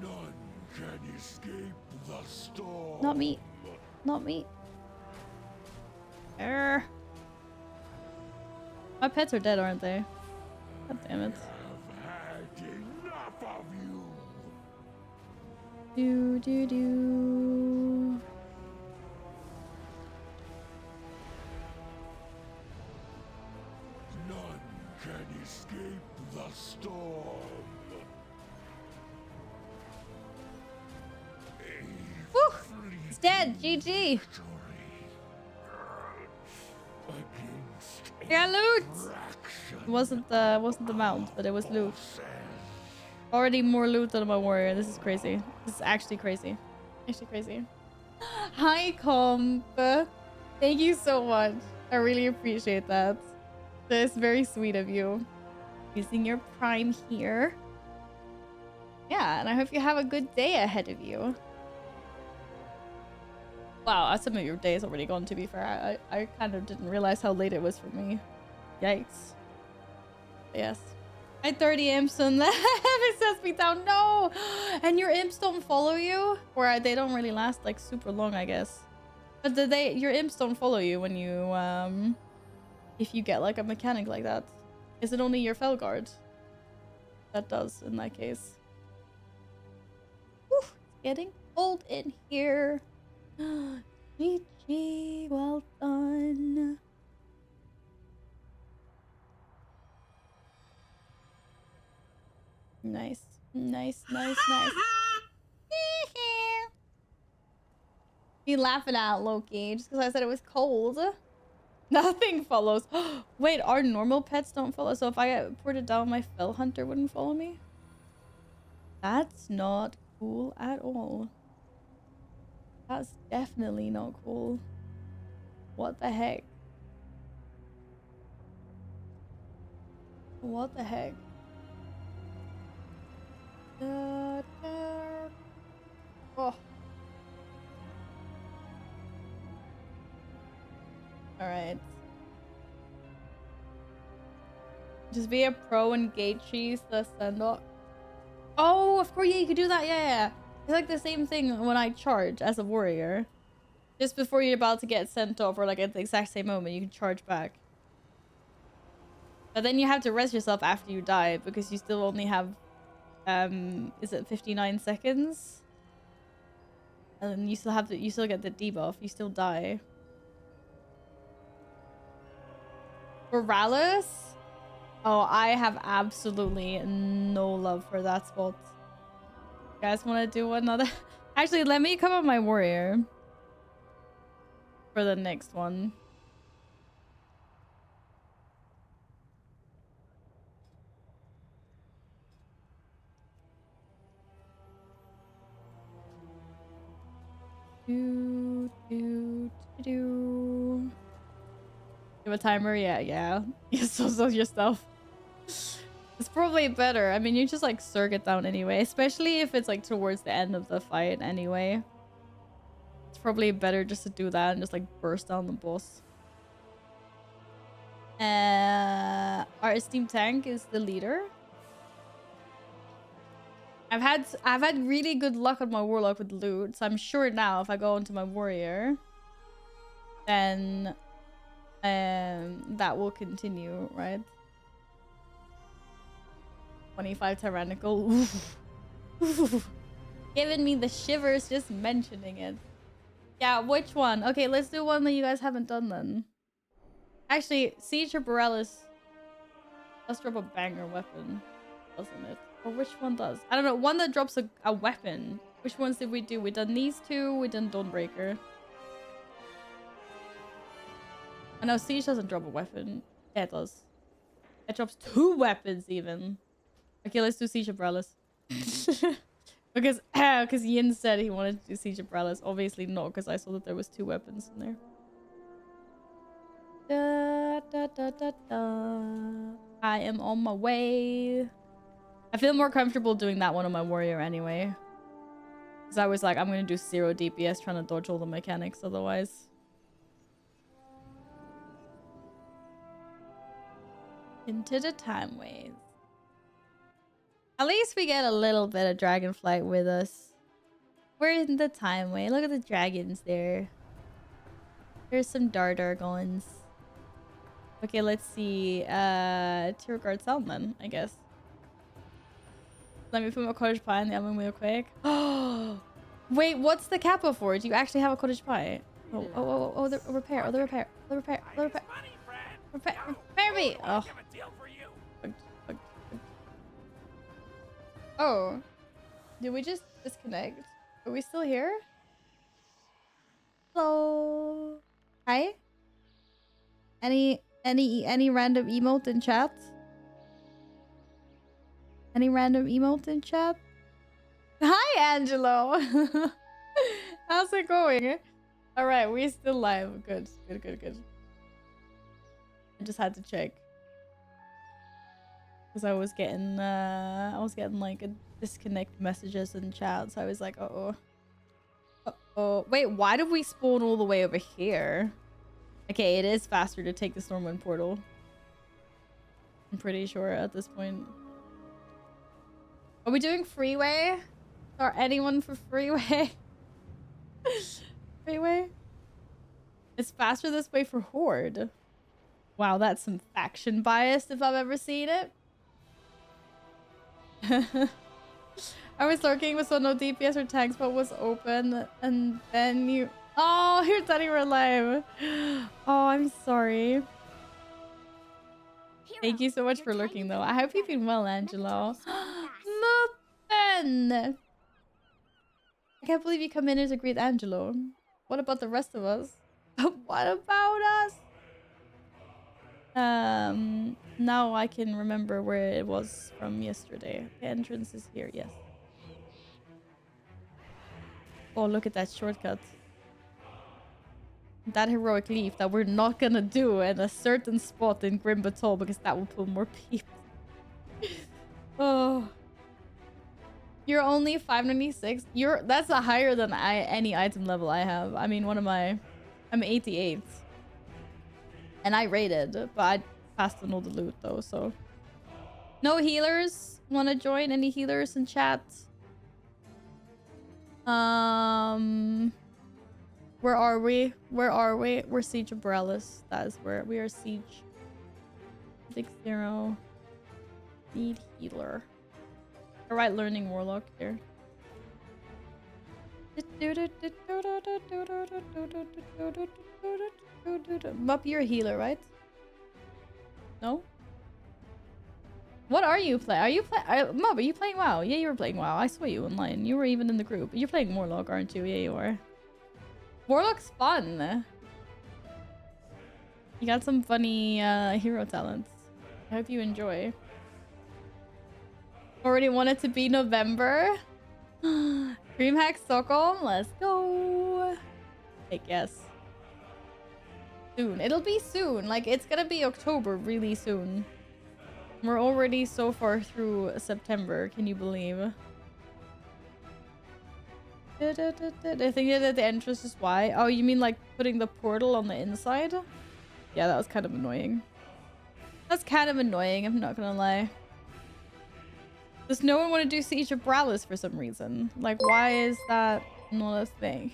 None can escape the storm. Not me. Not me. Err. My pets are dead, aren't they? God damn it. I've had enough of you. Do do do. None can escape the storm. Woo! It's dead. GG. Yeah, loot. It wasn't the mount, but it was loot. Already more loot than my warrior. This is crazy. This is actually crazy. Actually crazy. Hi, Comp. Thank you so much. I really appreciate that. That is very sweet of you. Using your Prime here. Yeah, and I hope you have a good day ahead of you. Wow, some of your day is already gone, to be fair. I kind of didn't realize how late it was for me. Yikes. Yes. I 30 imps and it says me down. No! And your imps don't follow you? Or they don't really last like super long, I guess. But your imps don't follow you when you, if you get like a mechanic like that. Is it only your Felguard that does in that case? Whew, it's getting cold in here. GG, well done. Nice, nice, nice, nice. You laughing at Loki just because I said it was cold. Nothing follows. Wait, our normal pets don't follow. So if I get ported down, my Fell Hunter wouldn't follow me. That's not cool at all. That's definitely not cool. What the heck? What the heck? Oh. Alright. Just be a pro and gate cheese the send off. Oh, of course, yeah, you could do that. Yeah. It's like the same thing when I charge as a warrior. Just before you're about to get sent off, or like at the exact same moment, you can charge back. But then you have to rest yourself after you die because you still only have, is it 59 seconds? And then you still get the debuff. You still die. Borealis? Oh, I have absolutely no love for that spot. You guys want to do another? Actually, let me come up my warrior for the next one. Do. You have a timer? Yeah. You so yourself. It's probably better. I mean, you just like circuit down anyway, especially if it's like towards the end of the fight anyway. It's probably better just to do that and just like burst down the boss. Our esteemed tank is the leader. I've had really good luck on my warlock with loot, so I'm sure now if I go into my warrior, then that will continue, right? 25 tyrannical. Oof. Oof. Giving me the shivers just mentioning it. Yeah, which one? Okay, let's do one that you guys haven't done then. Actually, Siege or Borellis does drop a banger weapon, doesn't it? Or which one does? I don't know. One that drops a weapon. Which ones did we do? We done these two. We done Dawnbreaker. I know Siege doesn't drop a weapon. Yeah, it does. It drops 2 weapons even. Okay, let's do Siege of Borellis. because Yin said he wanted to do Siege of Borellis. Obviously not, because I saw that there was 2 weapons in there. I am on my way. I feel more comfortable doing that one on my warrior anyway. Because I was like, I'm going to do 0 DPS trying to dodge all the mechanics otherwise. Into the time ways. At least we get a little bit of Dragonflight with us. We're in the time way. Look at the dragons there. There's some Dardargons. Okay, let's see. Tier Guard Sound then, I guess. Let me put my cottage pie in the oven real quick. Oh, wait, what's the Kappa for? Do you actually have a cottage pie? Oh, the repair. Repair me. Oh. Oh, did we just disconnect? Are we still here? Hello. Hi. Any random emote in chat? Any random emote in chat? Hi, Angelo. How's it going? All right, we're still live. Good. I just had to check because I was getting like a disconnect messages in chat, so I was like, uh oh. Wait, why did we spawn all the way over here? Okay, it is faster to take the Stormwind portal. I'm pretty sure at this point. Are we doing freeway? Or anyone for freeway? Freeway? It's faster this way for Horde. Wow, that's some faction bias if I've ever seen it. I was lurking with so no DPS or tanks, but was open, and then you... Oh, you're telling me we're alive. Oh, I'm sorry. Thank you so much for lurking, though. I hope you've been well, Angelo. Muppen! I can't believe you come in as a great Angelo. What about the rest of us? What about us? Now I can remember where it was from yesterday. The entrance is here, yes. Oh, look at that shortcut. That heroic leaf that we're not gonna do in a certain spot in Grim Battle because that will pull more people. Oh. You're only 596. That's a higher than any item level I have. I mean, I'm 88. And I rated, but I passed on all the loot though, so. No healers? Wanna join? Any healers in chat? Where are we? We're Siege of Borellis. That is where we are. Siege. 60. Need healer. Alright, learning warlock here. Mup, you're a healer, right? No? What are you playing? Are you playing? Mob, are you playing WoW? Yeah, you were playing WoW. I saw you online. You were even in the group. You're playing Warlock, aren't you? Yeah, you are. Warlock's fun. You got some funny hero talents. I hope you enjoy. Already want it to be November. Dreamhack Stockholm, let's go. Take yes. Soon. It'll be soon. Like, it's gonna be October really soon. We're already so far through September. Can you believe? I think that the entrance is why. Oh, you mean like putting the portal on the inside? Yeah, that was kind of annoying. That's kind of annoying, I'm not gonna lie. Does no one want to do Siege of Brallis for some reason? Like, why is that not a thing?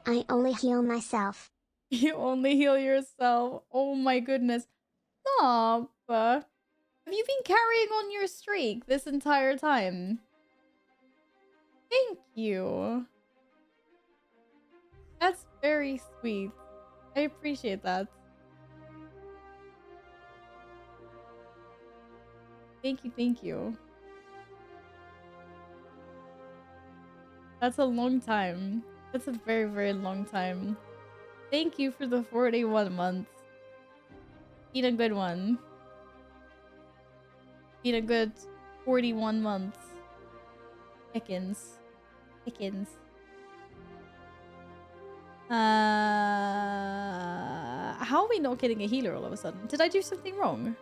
I only heal myself. You only heal yourself. Oh my goodness. Stop. Have you been carrying on your streak this entire time? Thank you. That's very sweet. I appreciate that. Thank you, thank you. That's a long time. That's a very, very long time. Thank you for the 41 months. Been a good one. Been a good 41 months. Pickens. Pickens. How are we not getting a healer all of a sudden? Did I do something wrong?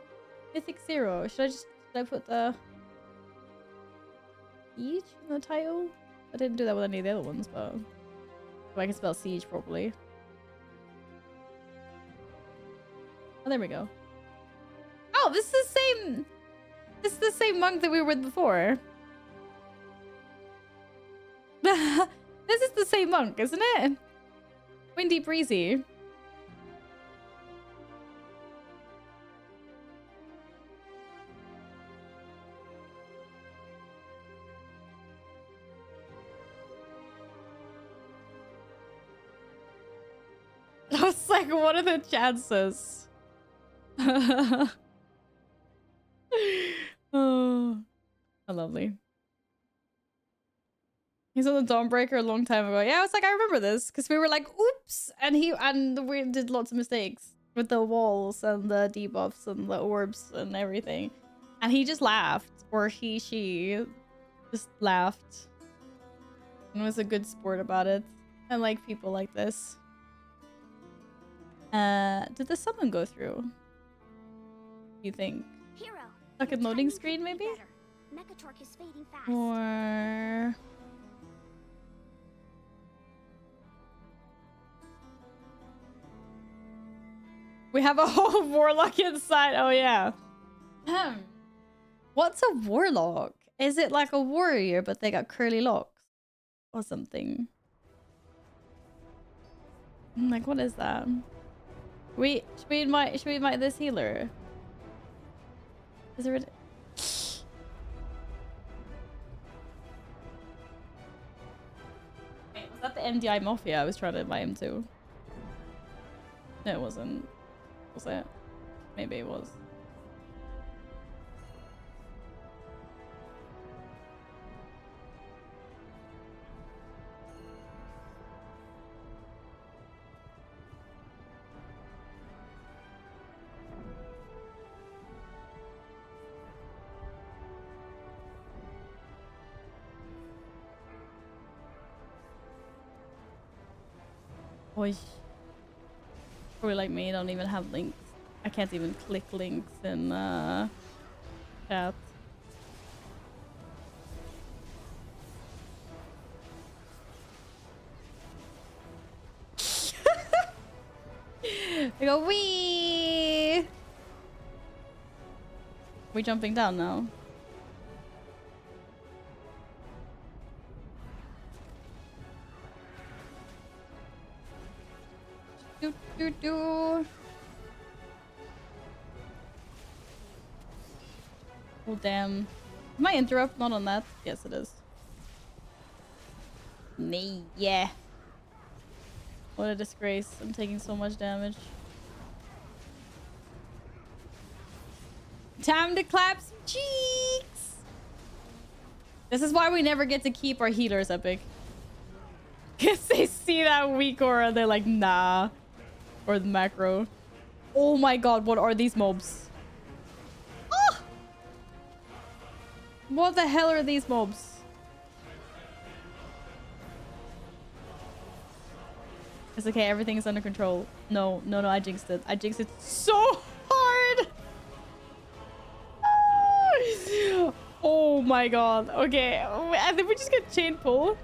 Mythic 0. Should I put the Siege in the title? I didn't do that with any of the other ones, but I can spell Siege properly. Oh, there we go. Oh, this is the same. This is the same monk that we were with before. This is the same monk, isn't it? Windy Breezy. I was like, what are the chances? Oh, how lovely. He's on the Dawnbreaker a long time ago. Yeah, I was like, I remember this because we were like, oops, and we did lots of mistakes with the walls and the debuffs and the orbs and everything, and he just laughed, or she just laughed and was a good sport about it. I like people like this. Did the summon go through? You think? Hero, Stuck in loading screen, maybe? Mechatork is fading fast. Or we have a whole warlock inside. Oh yeah. What's a warlock? Is it like a warrior, but they got curly locks or something? Like, what is that? Should we invite this healer? Is there? Wait, was that the MDI Mafia I was trying to invite him to? No, it wasn't. Was it? Maybe it was. Boy. Probably like me, don't even have links. I can't even click links in chat. I go wee. We're jumping down now. Do do do. Oh damn. Am I interrupt? Not on that. Yes it is. Nee, yeah. What a disgrace. I'm taking so much damage. Time to clap some cheeks. This is why we never get to keep our healers, Epic. Because they see that weak aura, they're like, nah. Or the macro. Oh my god, what are these mobs? Oh! What the hell are these mobs? It's okay, everything is under control. No, no, no, I jinxed it. I jinxed it so hard! Oh my god. Okay, I think we just get chain pull.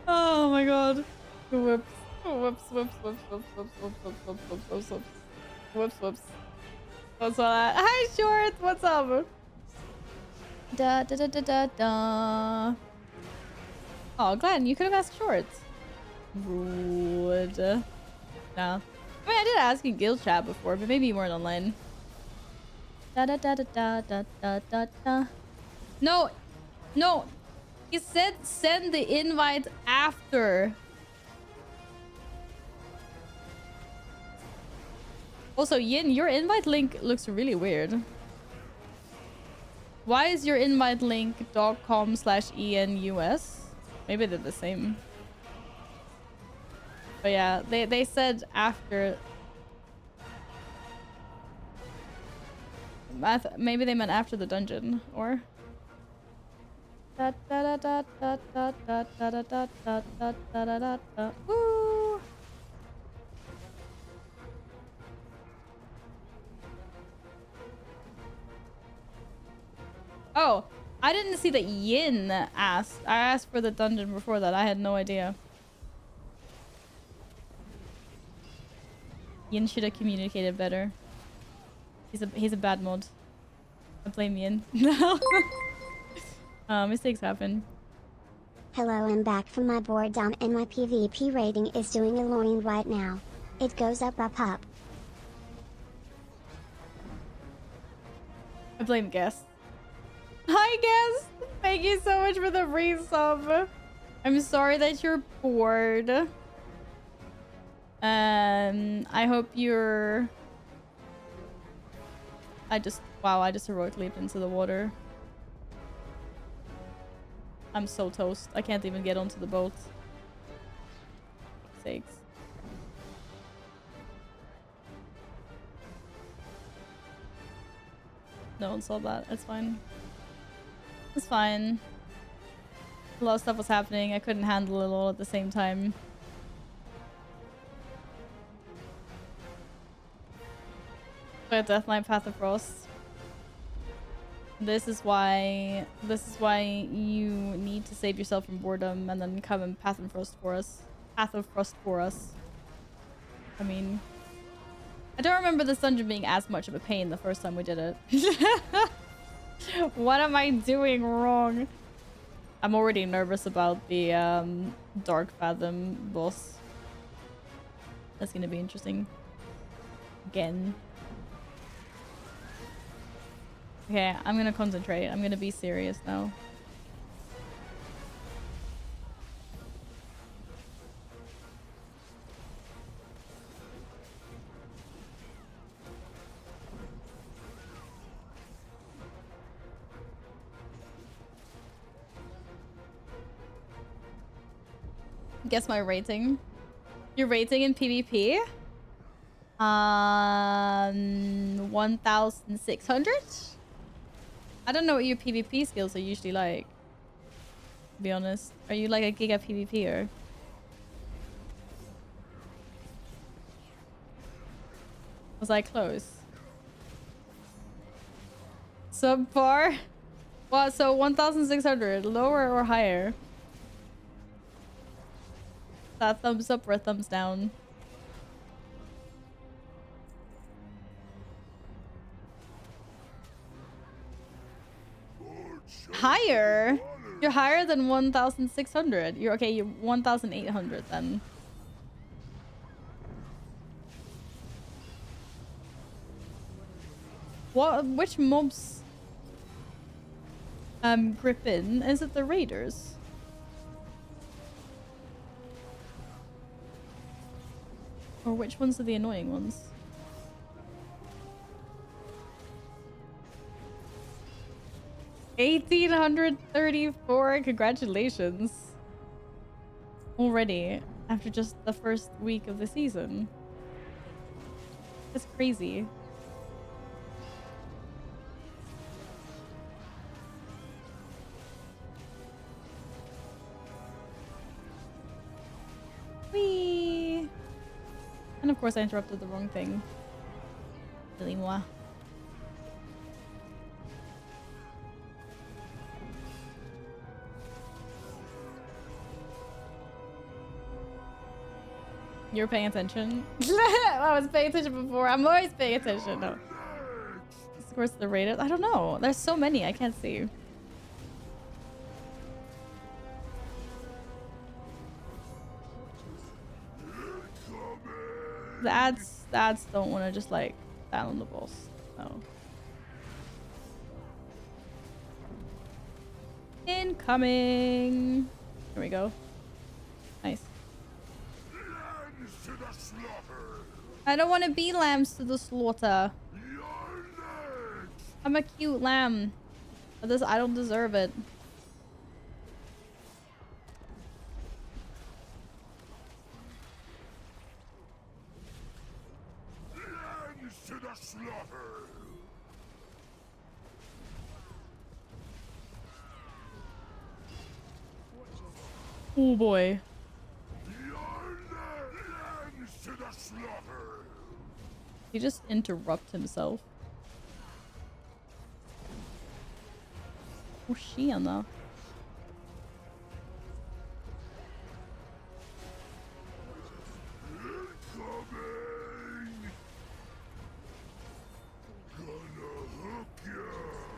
Oh my god. Whoops. Whoops, whoops, whoops, whoops, whoops, whoops, whoops, whoops, whoops, whoops, whoops. Whoops, whoops. What's all that? Hi, Short. What's up? Da da da da da da. Oh, Glenn, you could have asked Short. Rude. No. I mean, I did ask in guild chat before, but maybe you weren't online. Da da da da da da da da da. No, no. He said send the invite after. Also, Yin, your invite link looks really weird. Why is your invite link .com/ENUS? Maybe they're the same. But yeah, they said after. Maybe they meant after the dungeon, or. Da da da da da da da da da da da da da da da. Woo! Oh, I didn't see that Yin asked. I asked for the dungeon before that. I had no idea. Yin should have communicated better. He's a bad mod. I blame Yin. No. Mistakes happen. Hello, I'm back from my boredom and my PvP rating is doing a loin right now. It goes up up up. I blame Guest. Hi Guest! Thank you so much for the free sub. I'm sorry that you're bored. I hope you're... Wow, I just heroic leaped into the water. I'm so toast. I can't even get onto the boat. For sakes. No one saw that. It's fine. It's fine. A lot of stuff was happening. I couldn't handle it all at the same time. But Death Knight Path of Frost. This is why you need to save yourself from boredom and then come and Path of Frost for us. Path of Frost for us. I mean, I don't remember this dungeon being as much of a pain the first time we did it. What am I doing wrong? I'm already nervous about the Dark Fathom boss. That's gonna be interesting. Again. Okay, I'm gonna concentrate. I'm gonna be serious now. Guess my rating. Your rating in PvP? 1,600? I don't know what your PvP skills are usually like. To be honest. Are you like a giga PvPer? Was I close? Subpar? What? So 1,600. Lower or higher? That thumbs up or a thumbs down? Higher? You're higher than 1,600. You're okay, you're 1,800 then. What? Which mobs grip in? Is it the raiders? Or which ones are the annoying ones? $1,834. Congratulations. Already, after just the first week of the season. That's crazy. Whee! And of course I interrupted the wrong thing. Really moi. You're paying attention? I was paying attention before. I'm always paying attention. No. Of course the rated. I don't know. There's so many. I can't see. The ads don't want to just like stand on the balls. No. Incoming. Here we go. Nice. I don't want to be lambs to the slaughter. I'm a cute lamb. But this, I don't deserve it. To the slaughter. Oh boy. To the slaughter. He just interrupt himself. Oh, tjena.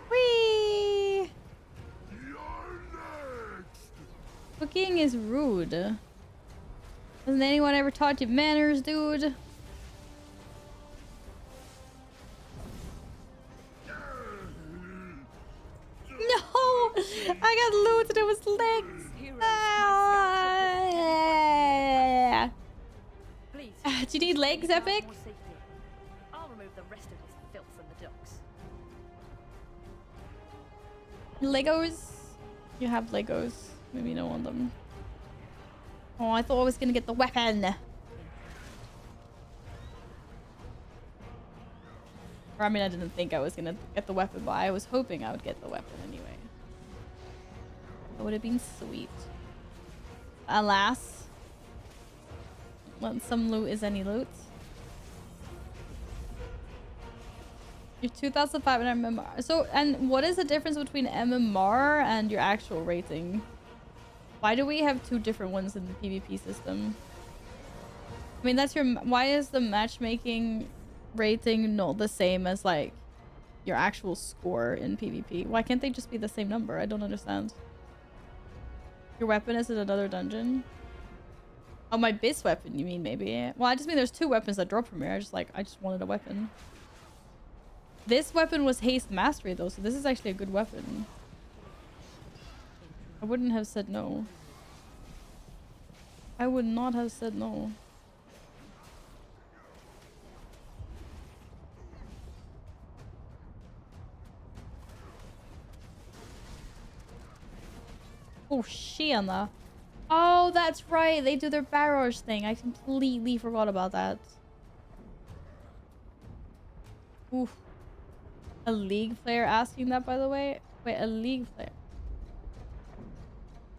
Whee! Cooking is rude. Hasn't anyone ever taught you manners, dude? No! I got looted. It was legs. Do you need legs, Epic? I'll remove the rest of this filth from the docks. Legos? You have Legos. Maybe you don't want them. Oh, I thought I was gonna get the weapon. Or I mean, I didn't think I was gonna get the weapon, but I was hoping I would get the weapon anyway. That would have been sweet. Alas. When some loot is any loot. Your 2005 MMR. So, and what is the difference between MMR and your actual rating? Why do we have two different ones in the PvP system? I mean, that's your... Why is the matchmaking rating not the same as, like, your actual score in PvP? Why can't they just be the same number? I don't understand. Your weapon is in another dungeon? Oh, my bis weapon, you mean, maybe? Well, I just mean there's two weapons that drop from here. I just wanted a weapon. This weapon was haste mastery, though, so this is actually a good weapon. I wouldn't have said no. I would not have said no. Oh, Shiana. Oh, that's right. They do their barrage thing. I completely forgot about that. Oof. A League player asking that, by the way? Wait, a League player.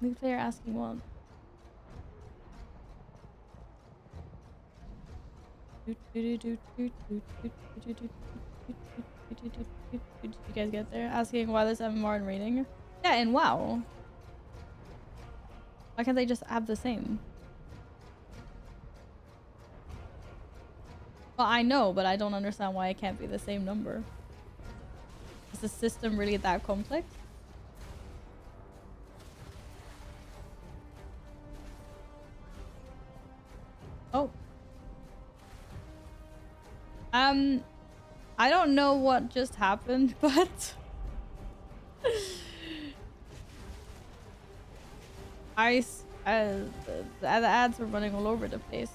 League player asking what? Did you guys get there? Asking why there's MMR in rating? Yeah, and WoW. Why can't they just have the same? Well, I know, but I don't understand why it can't be the same number. Is the system really that complex? Oh. I don't know what just happened, but the ads are running all over the place.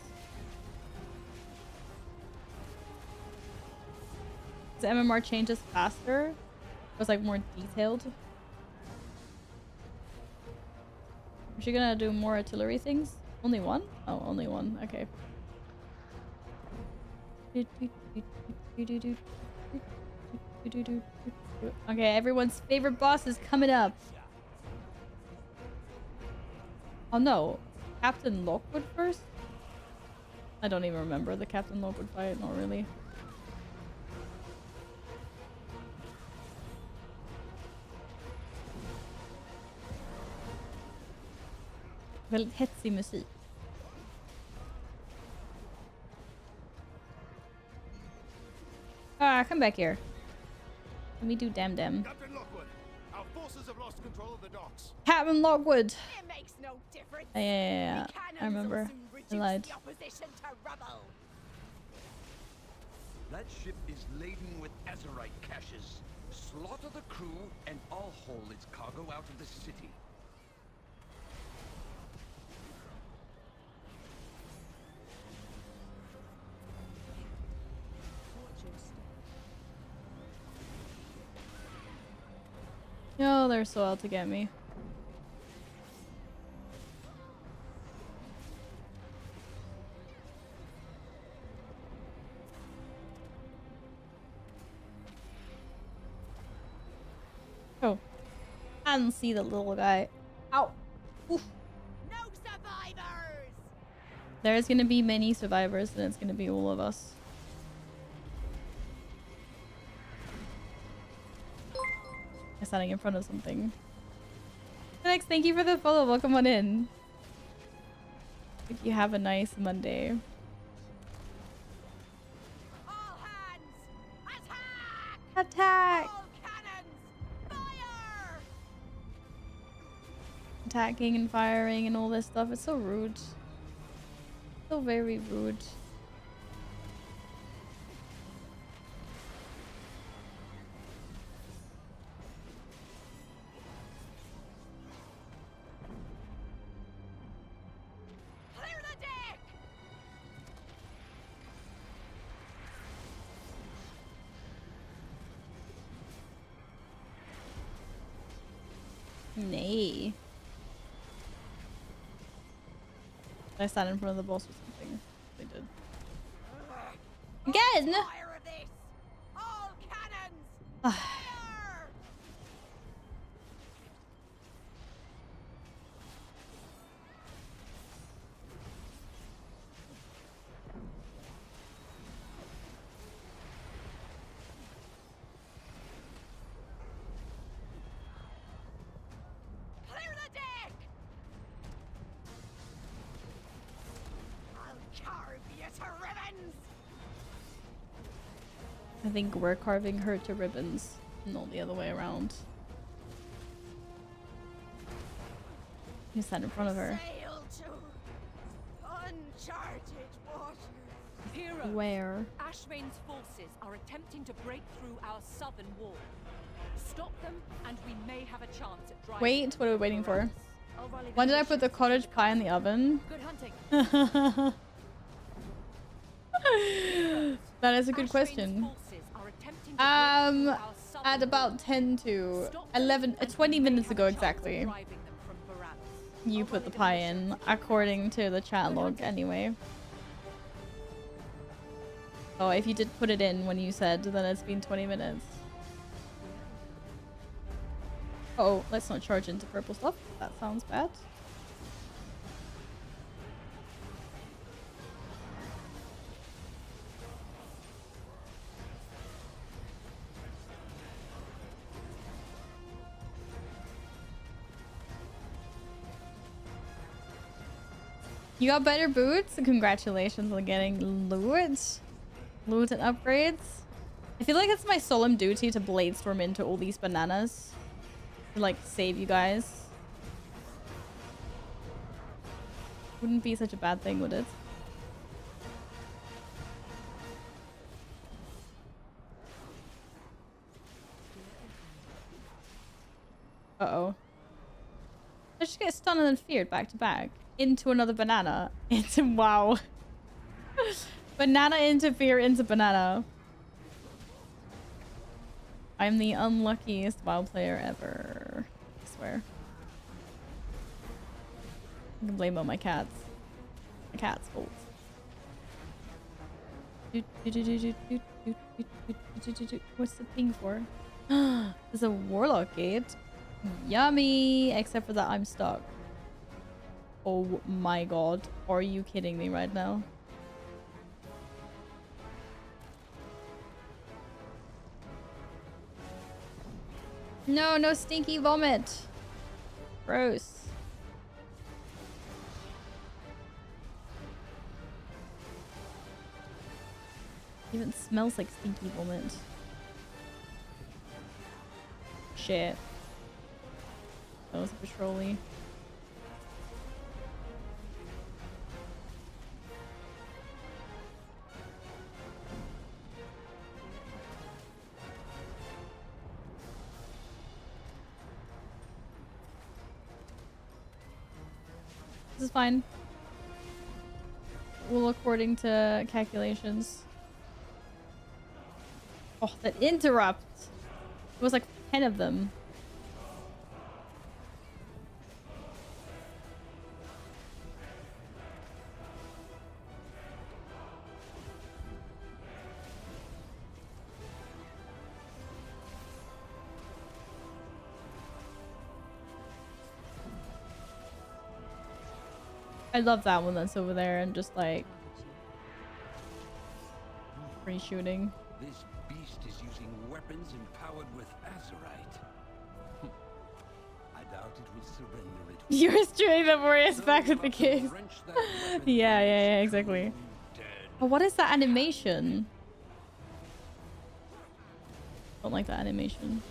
The MMR changes faster. It was like more detailed. Is she gonna do more artillery things? Only one? Oh, only one. Okay. Okay, everyone's favorite boss is coming up. Oh no. Captain Lockwood first? I don't even remember the Captain Lockwood fight, not really. Väldigt hetsig musik. Ah, come back here. Let me do damn. Captain Lockwood, our forces have lost control of the docks. Captain Lockwood. It makes no difference. Yeah. I remember. I lied. The opposition to rubble. That ship is laden with Azerite caches. Slaughter the crew and I'll haul its cargo out of the city. No, they're so out to get me. Oh. I didn't see the little guy. Ow. Oof. No survivors. There's gonna be many survivors and it's gonna be all of us. I'm standing in front of something. Alex, thank you for the follow. Welcome on in. Hope you have a nice Monday. All hands, attack! Attack! All cannons, fire! Attacking and firing and all this stuff. It's so rude. So very rude. Nay. Did I stand in front of the boss or something? They did. Again! Fire of this! All cannons, fire! Clear the deck! I'll carve you to ribbons! I think we're carving her to ribbons, not the other way around. You stand in front of her. Sail to uncharted waters. Hero. Where? Ashvane's forces are attempting to break through our southern wall. Stop them, and we may have a chance at driving. Wait, what are we waiting for? I'll rally When did I the put the cottage pie in the oven? Good hunting. That is a good question. At about 10 to 11, 20 minutes ago exactly. You put the pie in, according to the chat log anyway. Oh, if you did put it in when you said, then it's been 20 minutes. Oh, let's not charge into purple stuff. That sounds bad. You got better boots? Congratulations on getting loot. Loot and upgrades. I feel like it's my solemn duty to bladestorm into all these bananas. To like save you guys. Wouldn't be such a bad thing, would it? Uh-oh. Let's just get stunned and then feared back to back. Into another banana. Into wow. Banana into fear into banana. I'm the unluckiest WoW player ever. I swear. I can blame it on my cats. My cat's fault. What's the ping for? There's a warlock gate. Yummy! Except for that I'm stuck. Oh my god. Are you kidding me right now? No, no stinky vomit. Gross. Even smells like stinky vomit. Shit. That was a patrolly. This is fine. Well, according to calculations. Oh, that interrupt! It was like 10 of them. I love that one that's over there and just like free shooting. This beast is using weapons empowered with azurite. I doubt it will surrender it. You're straight up Warriors back with the case. Yeah, exactly. Oh, what is that animation? Don't like that animation.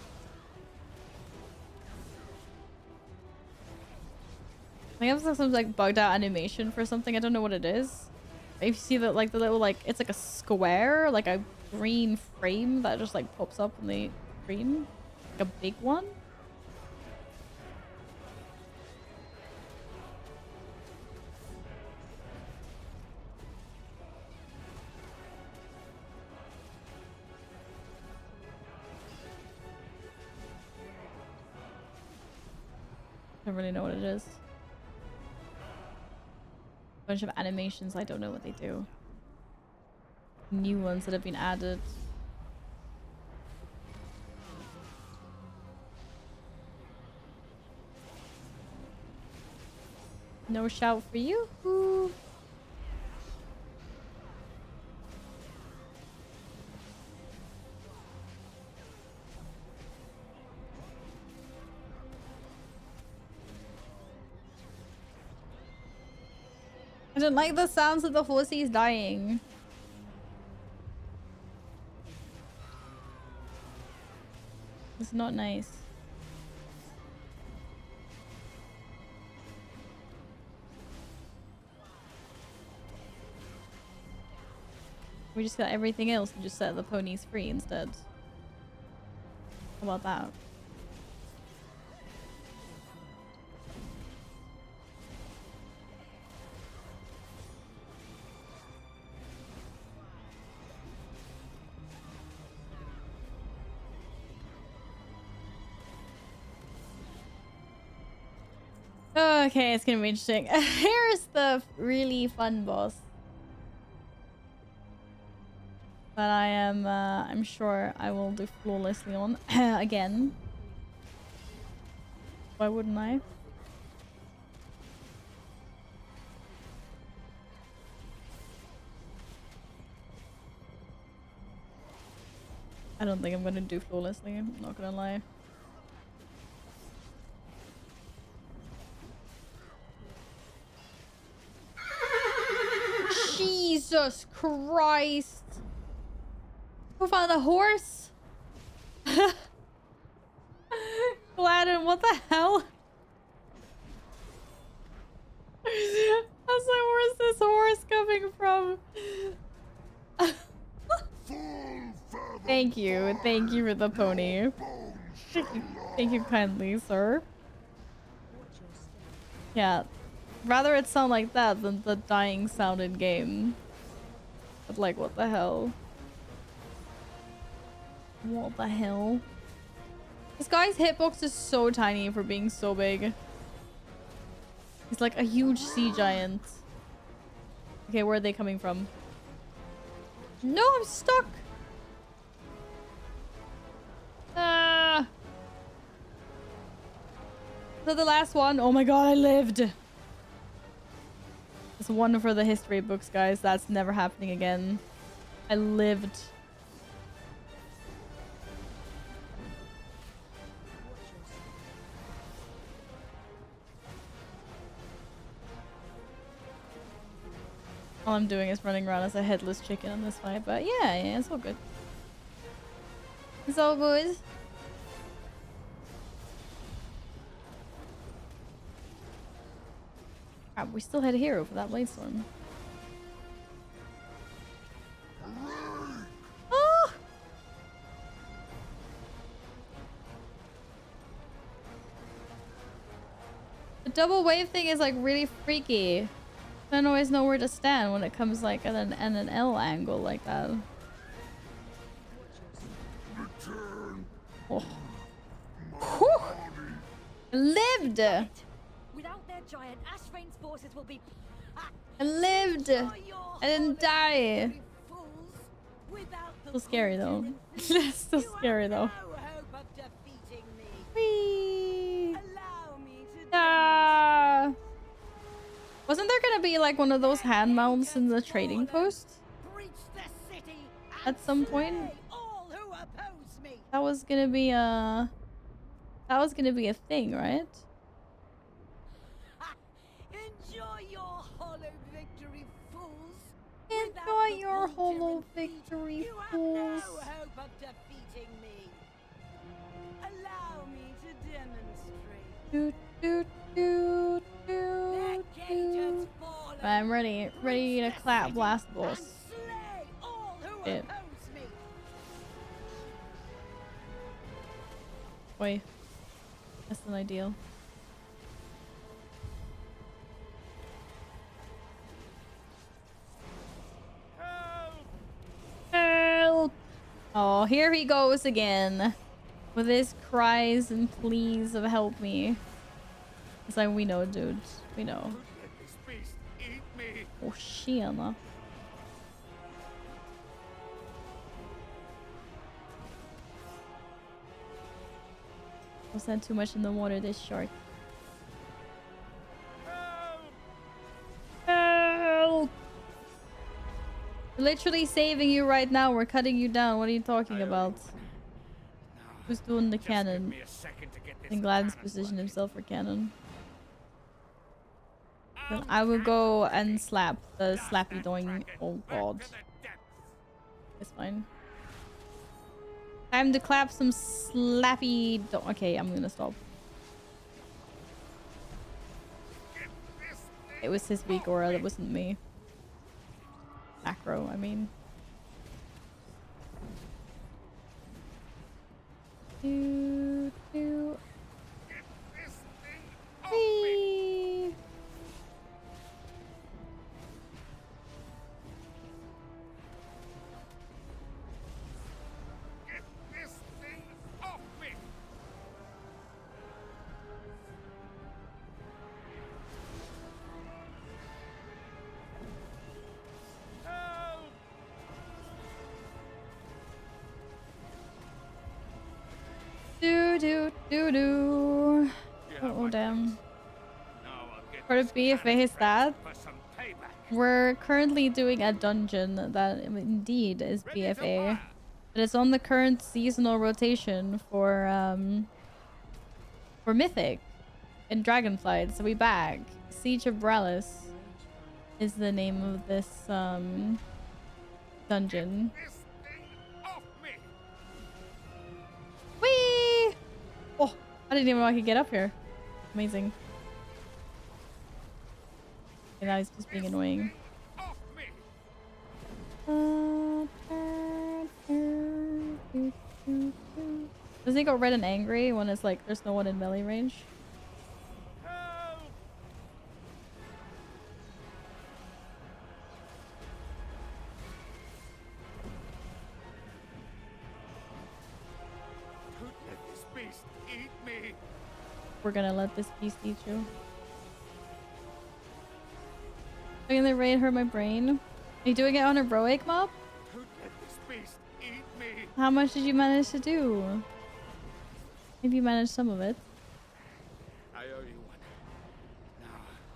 I think it's some like bugged out animation for something. I don't know what it is. If you see that, like the little like it's like a square, like a green frame that just like pops up on the screen, like a big one. I don't really know what it is. Bunch of animations, I don't know what they do. New ones that have been added. No shout for you. Ooh. I don't like the sounds of the horsies dying. It's not nice. We just got everything else and just set the ponies free instead. How about that? Okay, it's gonna be interesting. Here's the really fun boss that I am I'm sure I will do flawlessly on again. Why wouldn't I? I don't think I'm gonna do flawlessly, I'm not gonna lie. Jesus Christ! Who found a horse? Gladden, what the hell? I was like, where's this horse coming from? Thank you for the pony. Thank you kindly, sir. Yeah. Rather it sound like that than the dying sound in game. But like, what the hell? What the hell? This guy's hitbox is so tiny for being so big. He's like a huge sea giant. Okay, where are they coming from? No, I'm stuck. Ah. So the last one. Oh my god, I lived. It's one for the history books, guys. That's never happening again. I lived. All I'm doing is running around as a headless chicken in this fight, but yeah, it's all good. It's all good. Crap, we still had a hero for that blade storm. Oh! The double wave thing is like really freaky. I don't always know where to stand when it comes like at an L angle like that. Oh. Whew. Lived! Without their giant, Ashvane's forces will be... I lived! I didn't die! Still scary though. Still scary though. Whee! Ah! Wasn't there gonna be like one of those hand mounts in the trading post? At some point? That was gonna be a... That was gonna be a thing, right? Enjoy your hollow victory, fools. Enjoy your hollow victory, fools. No hope of defeating me. Allow me to demonstrate. Do, do, do, do, do. I'm ready. Ready to clap blast boss. Shit. Wait. That's an ideal. Help! Oh, here he goes again. With his cries and pleas of help me. It's like, we know, dude. We know. Oh, Shiana. Don't send too much in the water, this shark. Help! We're literally saving you right now. We're cutting you down. What are you talking about? Who's doing the cannon? And Gladden's positioned himself for cannon. Then I will go and slap the slappy doing. Oh god. It's fine. Time to clap some slappy do— okay, I'm gonna stop. It was his weak aura, that wasn't me. Macro, I mean. Do, do. Whee! Do do do do. Oh damn. For the BFA is that we're currently doing a dungeon that indeed is BFA, but it's on the current seasonal rotation for Mythic in Dragonflight. So we back. Siege of Bralis is the name of this dungeon. Whee! Oh, I didn't even know I could get up here. Amazing. Okay, now he's just being annoying. Doesn't he go red and angry when it's like there's no one in melee range? Don't let this beast we're gonna let this beast eat you. Doing the raid hurt my brain. Are you doing it on a heroic mob? Don't let this beast eat me. How much did you manage to do? Maybe you managed some of it. I owe you one.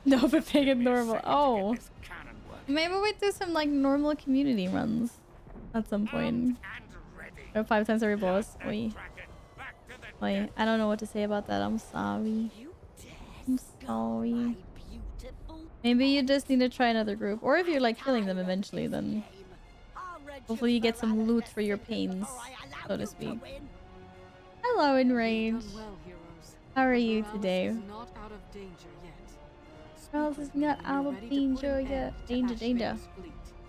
No, but big and normal. Oh. This cannon work. Maybe we do some like normal community runs at some point. Or 5 times every boss. Oi. Oi. I don't know what to say about that. I'm sorry. I'm sorry. Maybe you just need to try another group. Or if you're like killing them eventually, then hopefully you get some loot for your pains, so to speak. Hello, Enraged. How are you today? Charles is not out of danger yet. Danger, danger.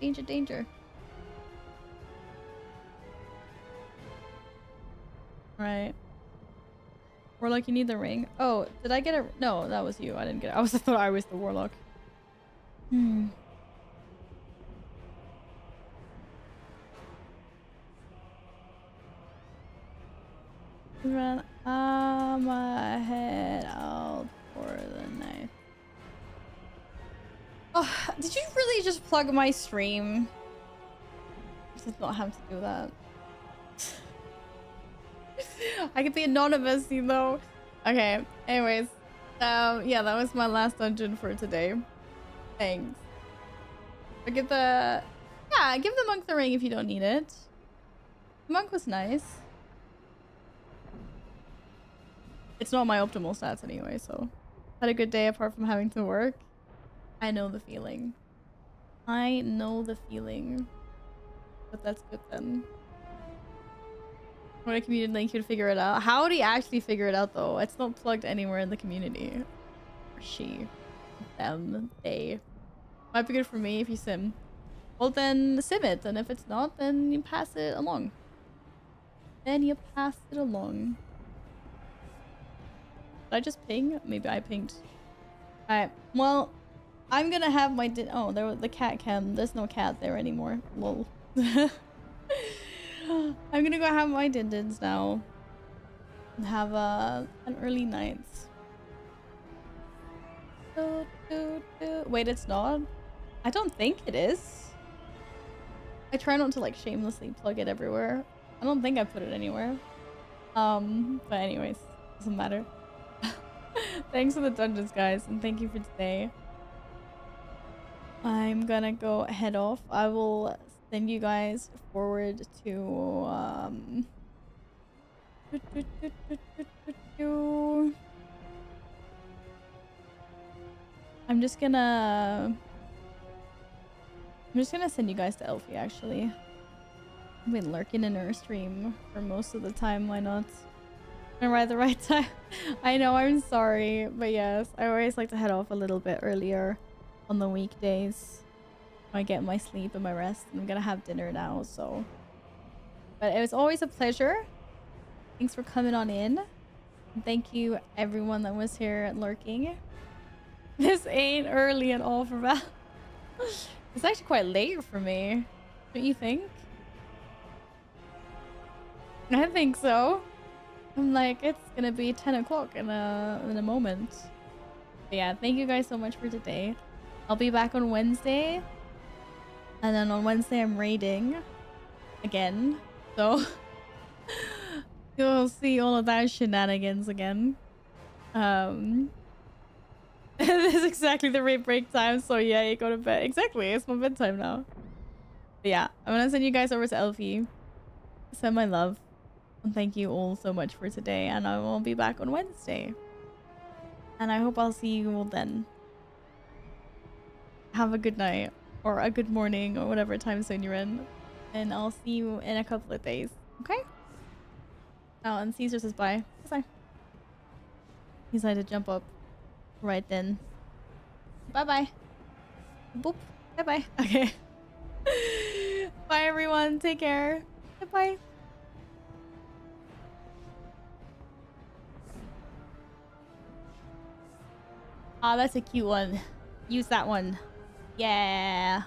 Danger, danger. Right. Warlock, you need the ring. Oh, did I get a... No, that was you. I didn't get it. I thought I was the Warlock. Run. I'm head out for the night. Oh, did you really just plug my stream? I did not have to do that. I could be anonymous, you know. Okay. Anyways, yeah, that was my last dungeon for today. Thanks. I give the monk the ring if you don't need it. The monk was nice. It's not my optimal stats anyway, so had a good day apart from having to work. I know the feeling. I know the feeling. But that's good then. What a community link, you'd figure it out. How would he actually figure it out though? It's not plugged anywhere in the community. Or she. Them. They. Might be good for me if you sim. Well then sim it, and if it's not, then you pass it along. Then you pass it along. Did I just ping? Maybe I pinged. Alright, well, I'm gonna have my oh, there was the cat cam. There's no cat there anymore. Lol. I'm gonna go have my din-dins now. And have an early night. Wait, it's not? I don't think it is. I try not to like shamelessly plug it everywhere. I don't think I put it anywhere. But anyways, doesn't matter. Thanks for the dungeons, guys, and thank you for today. I'm gonna go head off. I will send you guys forward to I'm just gonna send you guys to Elfie actually. I've been lurking in her stream for most of the time, why not? At the right time. I know, I'm sorry, but yes, I always like to head off a little bit earlier on the weekdays. I get my sleep and my rest, and I'm gonna have dinner now, so. But it was always a pleasure. Thanks for coming on in. And thank you everyone that was here lurking. This ain't early at all for Val. It's actually quite late for me. Don't you think? I think so. I'm like, it's gonna be 10 o'clock in a moment. But yeah, thank you guys so much for today. I'll be back on Wednesday. And then on Wednesday I'm raiding again. So you'll see all of that shenanigans again. This is exactly the raid break time, so yeah, you go to bed. Exactly, it's my bedtime now. But yeah, I'm gonna send you guys over to Elfie. Send my love. And thank you all so much for today, and I will be back on Wednesday. And I hope I'll see you all then. Have a good night, or a good morning, or whatever time zone you're in. And I'll see you in a couple of days, okay? Oh, and Caesar says bye. Bye. He decided to jump up right then. Bye-bye. Boop. Bye-bye. Okay. Bye, everyone. Take care. Bye-bye. Ah, that's a cute one. Use that one. Yeah.